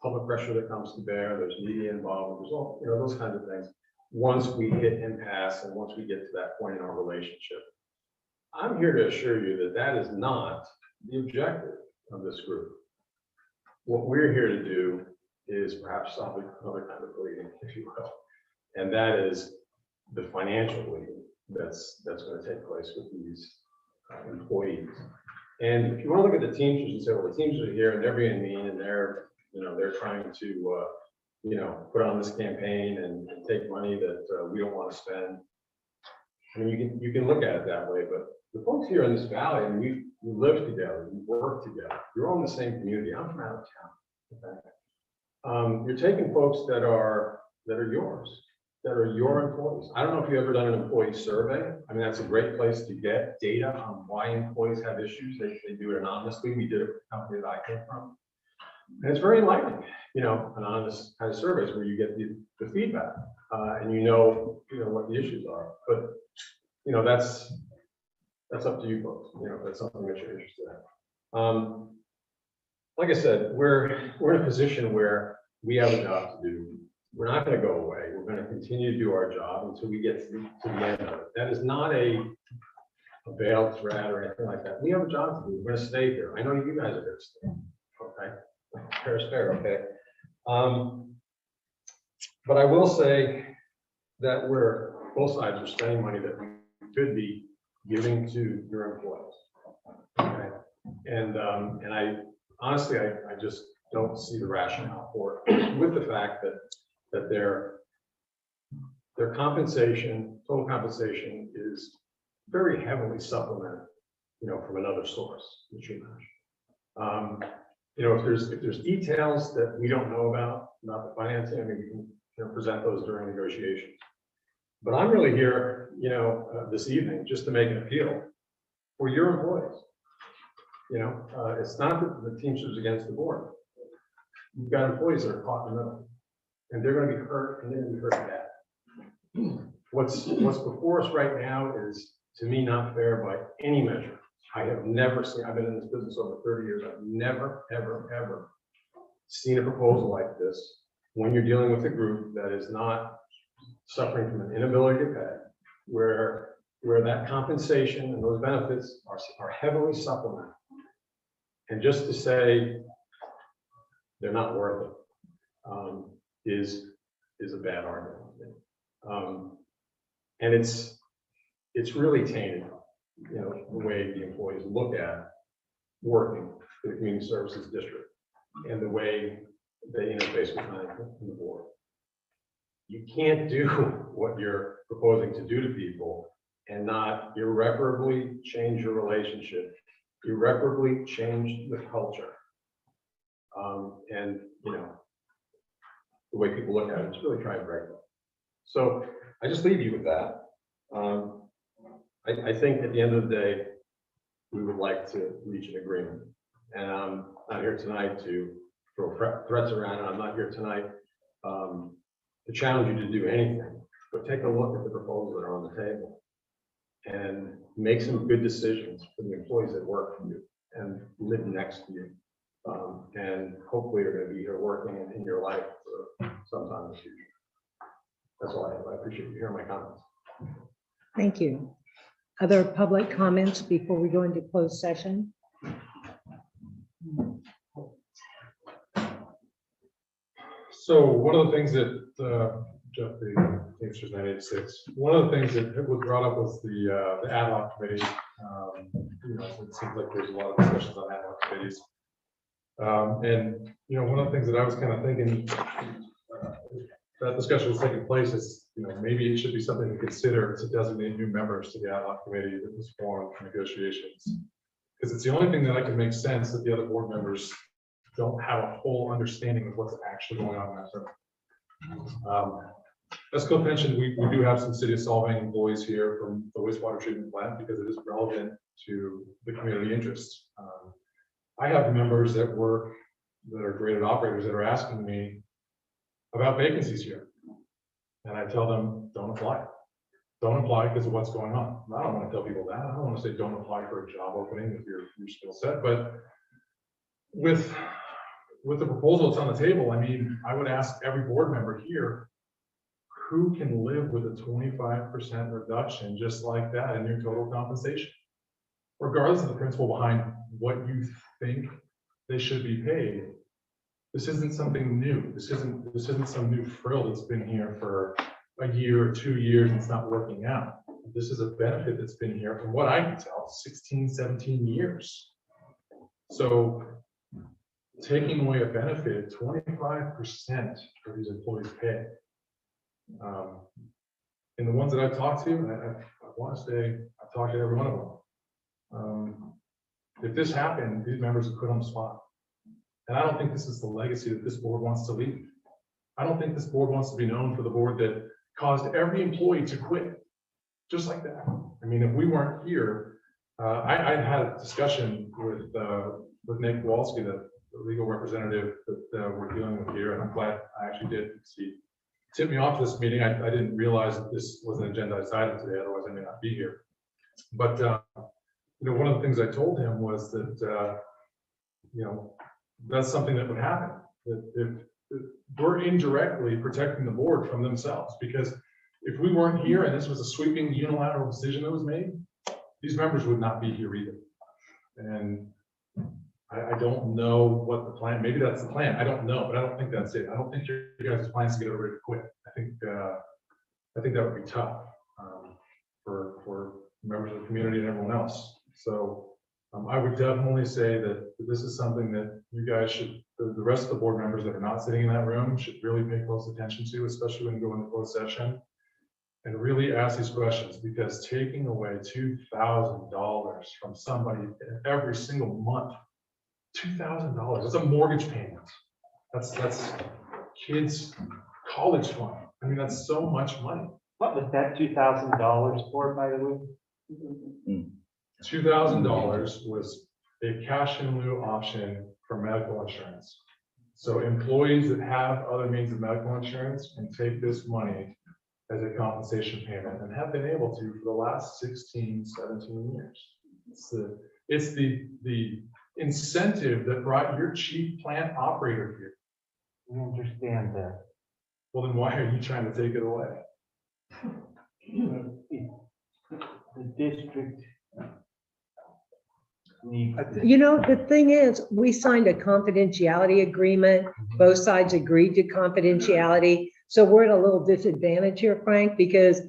public pressure that comes to bear. There's media involvement. There's all, those kinds of things. Once we hit impasse and once we get to that point in our relationship, I'm here to assure you that that is not the objective of this group. What we're here to do is perhaps stop another kind of bleeding, if you will. And that is the financial bleeding that's going to take place with these employees. And if you want to look at the Teamsters and say, well, the Teamsters are here and they're being mean and they're trying to, put on this campaign and take money that we don't want to spend. I mean, you can look at it that way, but the folks here in this valley, and we live together, we work together. You're all in the same community. I'm from out of town. Okay? You're taking folks that are yours, that are your employees. I don't know if you've ever done an employee survey. I mean, that's a great place to get data on why employees have issues. They do it anonymously. We did it with the company that I came from. And it's very enlightening, an honest kind of surveys where you get the feedback and you know what the issues are. But that's up to you folks. If that's something that you're interested in. Like I said, we're in a position where we have a job to do. We're not going to go away. We're going to continue to do our job until we get to the end of it. That is not a veiled threat or anything like that. We have a job to do. We're going to stay here. I know you guys are going to stay. Okay. Fair is fair, okay. But I will say that both sides are spending money that we could be giving to your employees. Okay. And I honestly, I just don't see the rationale for it, with the fact that their compensation, total compensation, is very heavily supplemented, from another source, which you mentioned. If there's details that we don't know about the financing, I mean, we can present those during negotiations. But I'm really here, this evening just to make an appeal for your employees. It's not that the Teamsters against the board. You've got employees that are caught in the middle, and they're going to be hurt, and they're going to be hurt bad. What's before us right now is, to me, not fair by any measure. I have never seen, I've been in this business over 30 years, I've never, ever, ever seen a proposal like this when you're dealing with a group that is not suffering from an inability to pay, where that compensation and those benefits are heavily supplemented. And just to say they're not worth it is a bad argument. And it's really tainted, the way the employees look at working for the community services district and the way they interface with management and the board. You can't do what you're proposing to do to people and not irreparably change your relationship, irreparably change the culture. And the way people look at it, it's really trying to break it. So I just leave you with that. I think at the end of the day, we would like to reach an agreement. And I'm not here tonight to throw threats around, and I'm not here tonight to challenge you to do anything, but take a look at the proposals that are on the table and make some good decisions for the employees that work for you and live next to you. And hopefully you're going to be here working in your life for some time in the future. That's all I have. I appreciate you hearing my comments. Thank you. Other public comments before we go into closed session? So one of the things that Jeff, the Teamsters 986, one of the things that was brought up was the ad hoc committee. It seems like there's a lot of discussions on ad hoc committees. And one of the things that I was kind of thinking that discussion was taking place is, maybe it should be something to consider to designate new members to the ad hoc committee that was formed for negotiations. Because it's the only thing that I can make sense that the other board members don't have a full understanding of what's actually going on in that room. As Cliff mentioned, we do have some city of Solvang employees here from the wastewater treatment plant because it is relevant to the community interests. I have members that are graded operators that are asking me about vacancies here. And I tell them, don't apply. Don't apply because of what's going on. I don't want to tell people that. I don't want to say don't apply for a job opening with your skill set. But with the proposal that's on the table, I mean, I would ask every board member here, who can live with a 25% reduction just like that in your total compensation? regardless of the principle behind what you think they should be paid, this isn't something new. This isn't some new frill that's been here for a year or 2 years and it's not working out. This is a benefit that's been here, from what I can tell, 16, 17 years. So taking away a benefit, 25% of these employees pay. And the ones that I've talked to, I want to say, I've talked to every one of them. If this happened, these members are put on the spot. And I don't think this is the legacy that this board wants to leave. I don't think this board wants to be known for the board that caused every employee to quit, just like that. I mean, if we weren't here, I had a discussion with Nick Kowalski, the legal representative that we're dealing with here, and I'm glad I actually did. He tipped me off to this meeting. I didn't realize that this was an agendized item today, otherwise I may not be here. But you know, one of the things I told him was that you know, that's something that would happen. That if we're indirectly protecting the board from themselves, because if we weren't here and this was a sweeping unilateral decision that was made, these members would not be here either. And I don't know what the plan, maybe that's the plan. I don't know, but I don't think that's it. I don't think your guys' plan is to get everybody to quit. I think that would be tough for members of the community and everyone else. So I would definitely say that this is something that you guys should, the rest of the board members that are not sitting in that room should really pay close attention to, especially when you go into closed session, and really ask these questions, because taking away $2,000 from somebody every single month, $2,000, that's a mortgage payment. That's kids' college fund. I mean, that's so much money. What was that $2,000 for, by the way? $2,000 was a cash in lieu option for medical insurance. So employees that have other means of medical insurance can take this money as a compensation payment, and have been able to for the last 16, 17 years. It's the incentive that brought your chief plant operator here. I understand that. Well, then why are you trying to take it away? The district needs. You know, the thing is, we signed a confidentiality agreement. Both sides agreed to confidentiality. So we're at a little disadvantage here, Frank, because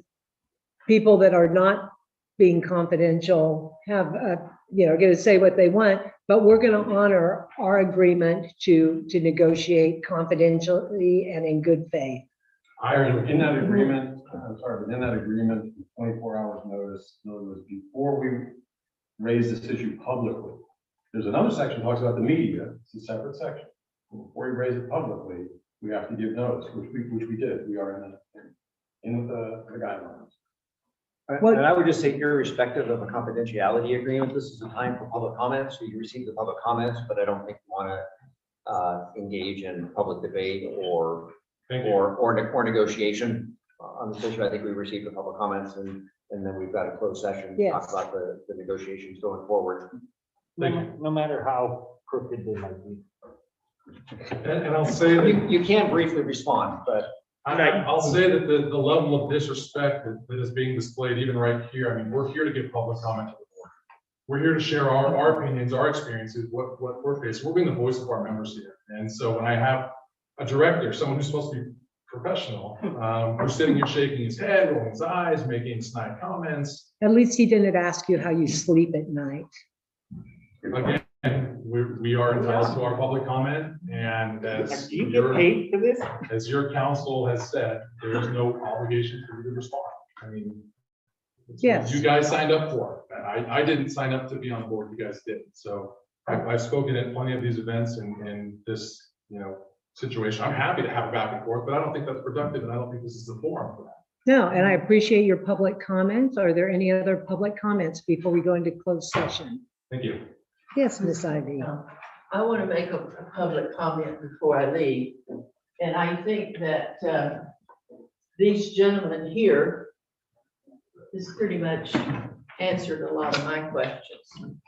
people that are not being confidential have, you know, going to say what they want, but we're going to honor our agreement to negotiate confidentially and in good faith. In that agreement, I'm sorry, but in that agreement, 24 hours notice, in other words, before we raise this issue publicly, there's another section that talks about the media. It's a separate section. Before we raise it publicly, we have to give notice, which we did. We are in the guidelines. And I would just say, irrespective of a confidentiality agreement, this is a time for public comments. So you receive the public comments, but I don't think you want to engage in public debate or negotiation on this issue. I think we received the public comments, and then we've got a closed session to talk about the negotiations going forward. No matter how crooked they might be. And I'll say that You can briefly respond, but I'll say that the level of disrespect that is being displayed even right here, I mean, we're here to give public comment to the board. We're here to share our opinions, our experiences, what we're facing. We're being the voice of our members here. And so when I have a director, someone who's supposed to be professional, who's sitting here shaking his head, rolling his eyes, making snide comments. At least he didn't ask you how you sleep at night. Again, we are entitled to our public comment, and as Do you get paid for this? as your council has said, there is no obligation for you to respond. I mean, it's what Yes. you guys signed up for. I didn't sign up to be on the board, you guys did. So I've spoken at plenty of these events and this, you know, situation. I'm happy to have a back and forth, but I don't think that's productive, and I don't think this is the forum for that. No, and I appreciate your public comments. Are there any other public comments before we go into closed session? Thank you. Yes, Ms. Ivy. I want to make a public comment before I leave. And I think that these gentlemen here has pretty much answered a lot of my questions.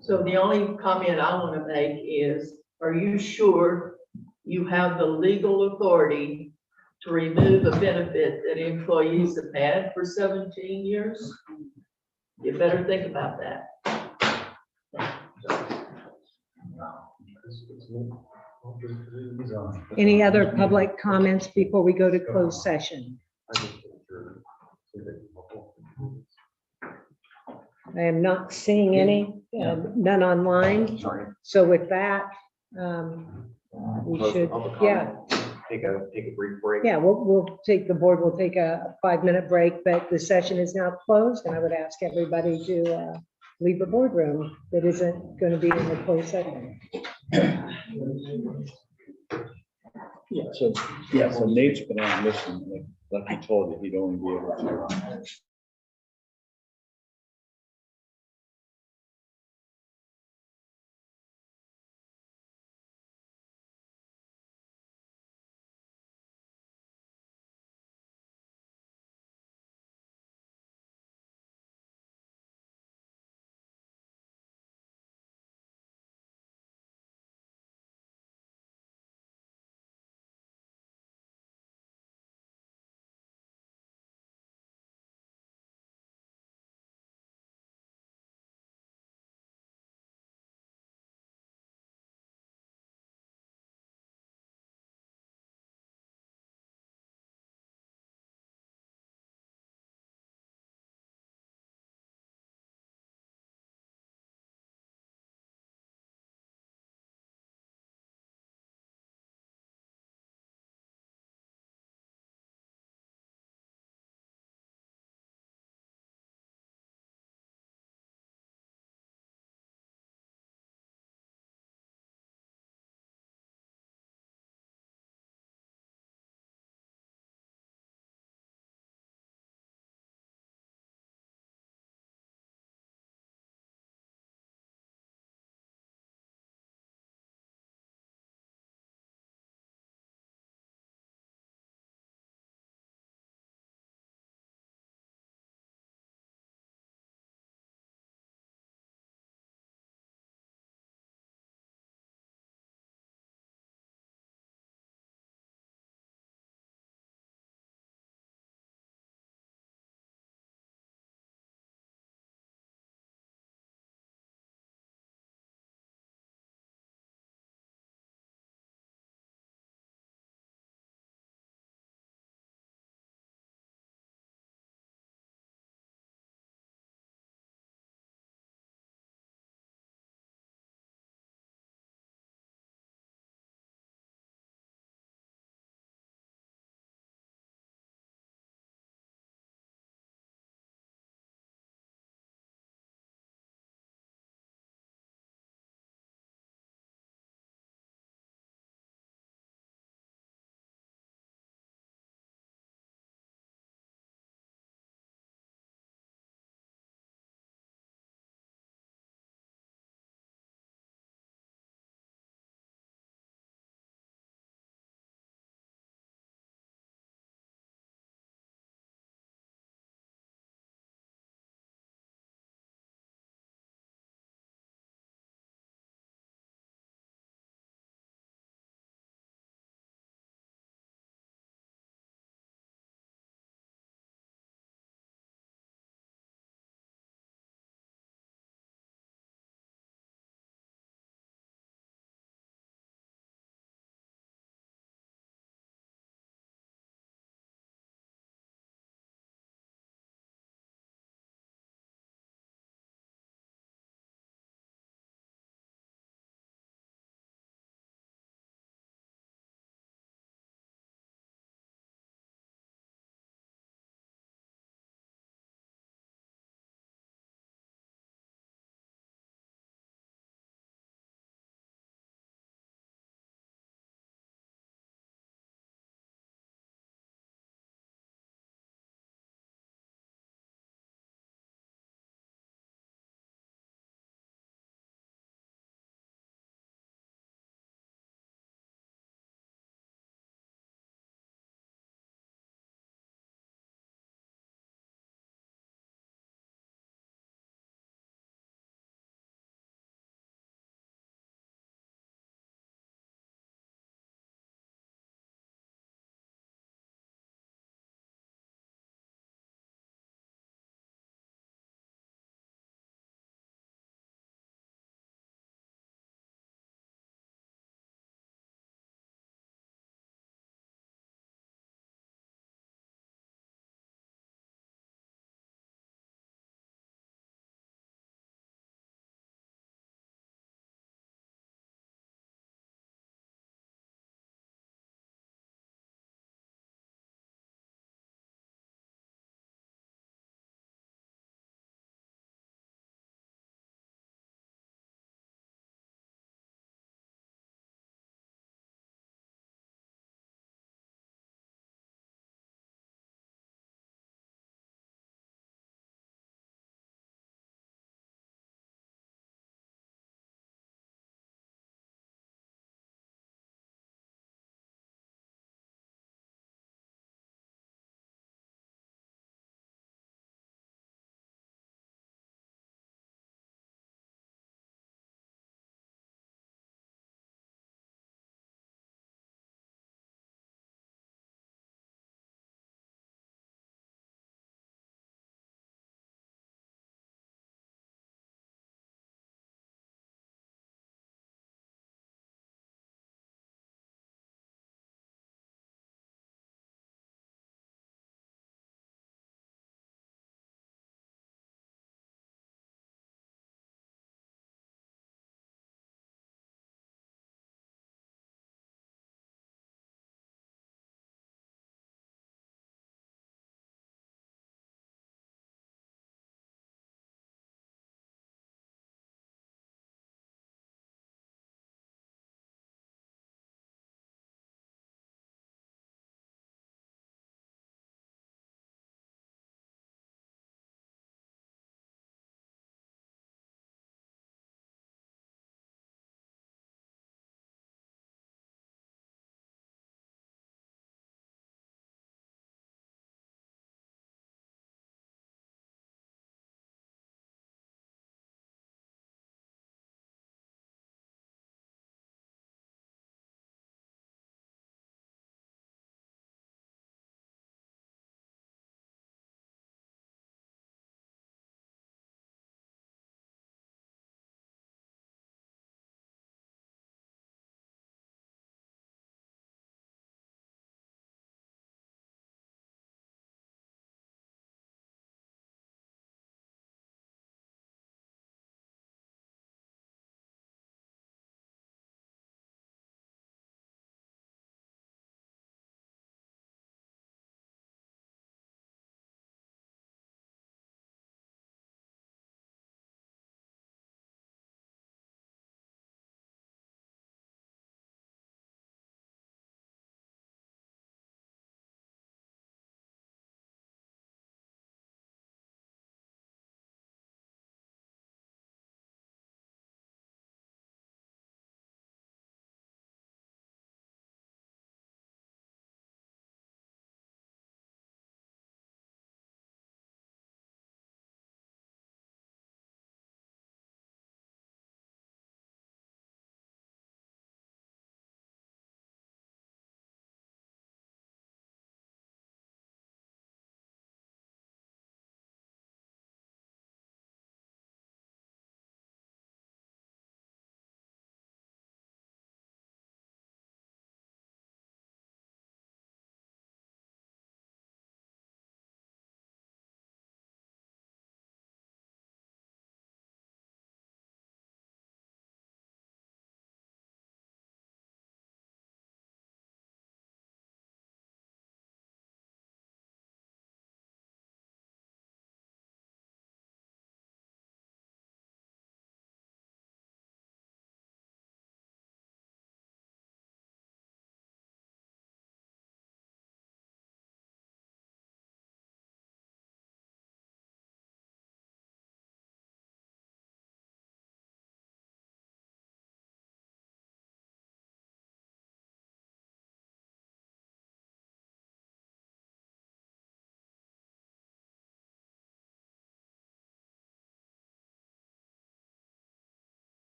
So the only comment I want to make is, are you sure you have the legal authority to remove a benefit that employees have had for 17 years? You better think about that. Any other public comments before we go to closed session? I am not seeing any, none online. Sorry. So with that, we Close the should, public yeah, comment. Take a brief break. yeah, we'll take, the board will take a 5-minute break, but the session is now closed, and I would ask everybody to leave the boardroom that isn't going to be in the closed session. So Nate's been on mission, like he told you, he'd only be able to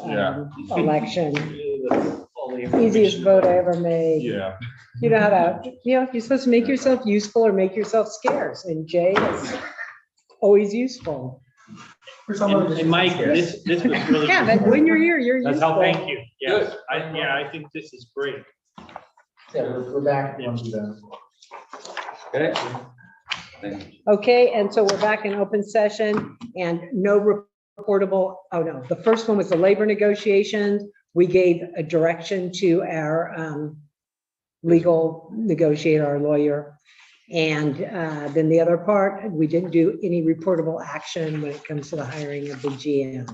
election. Easiest vote I ever made. Yeah. You know how to, you're supposed to make yourself useful or make yourself scarce, and Jay is always useful. And Mike, this was really. Yeah, but when you're here, you're That's how, useful. thank you. Yes, I think this is great. Yeah, we're back. If you want to do that. Okay. Okay, and so we're back in open session and no reportable, oh no, the first one was the labor negotiations. We gave a direction to our legal negotiator, our lawyer. And then the other part, we didn't do any reportable action when it comes to the hiring of the GM.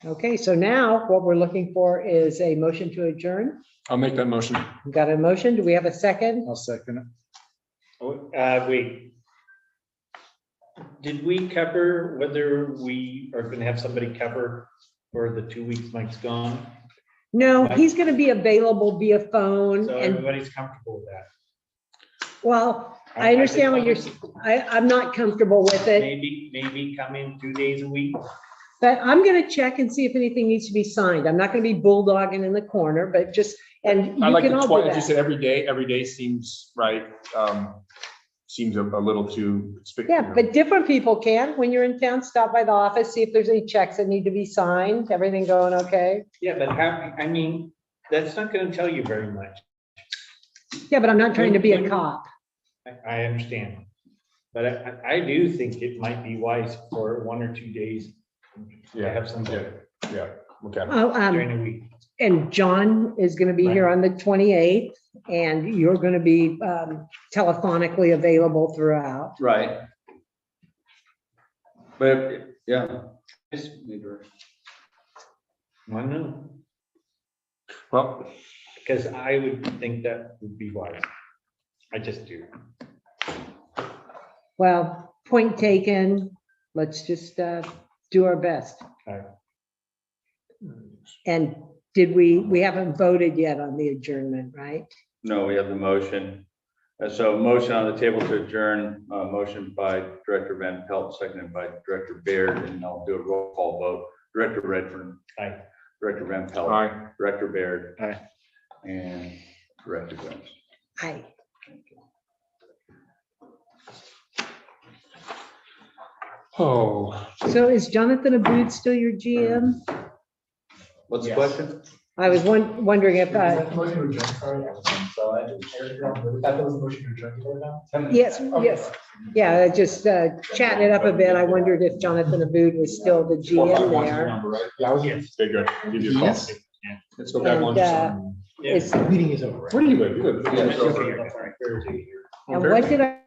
Okay, so now what we're looking for is a motion to adjourn. I'll make that motion. We got a motion? Do we have a second? I'll second it. Wait. Did we cover whether we are gonna have somebody cover for the 2 weeks Mike's gone? No, he's gonna be available via phone So and, everybody's comfortable with that. well, I understand what you're, I'm not comfortable with it, Maybe come in 2 days a week. but I'm gonna check and see if anything needs to be signed. I'm not gonna be bulldogging in the corner, but just, and I you like can the all twice, do as you that. said, every day seems right. Seems a little too. Yeah, but different people can. When you're in town, stop by the office, see if there's any checks that need to be signed. Everything going okay? Yeah, but I mean, that's not gonna tell you very much. Yeah, but I'm not trying to be a cop. I understand. But I do think it might be wise for 1 or 2 days to have somebody Yeah, okay. during the week. And John is gonna be here on the 28th, and you're gonna be telephonically available throughout. Right. But, yeah. Just leave her. I know, Well, because I would think that would be wise. I just do. Well, point taken. Let's just do our best. Okay. And did we haven't voted yet on the adjournment, right? No, we have the motion. So motion on the table to adjourn, motion by Director Van Pelt, seconded by Director Baird, and I'll do a roll call vote. Director Redfern. Aye. Director Van Pelt. Aye. Director Baird. Aye. And Director Jones. Aye. oh, So is Jonathan Aboud still your GM? What's the Yes. question? I was wondering if, Motion to adjourn, sorry. So I thought was a motion to adjourn. You voted now? yes, yes. Yeah, just chatting it up a bit. I wondered if Jonathan Aboud was still the GM there. Yeah, I was. Yes. very good. Give you a call. Yes. Let's go back And, one. It's, The meeting is over, right? Where do you live? You live. Yeah, you live- Thursday here. and what did I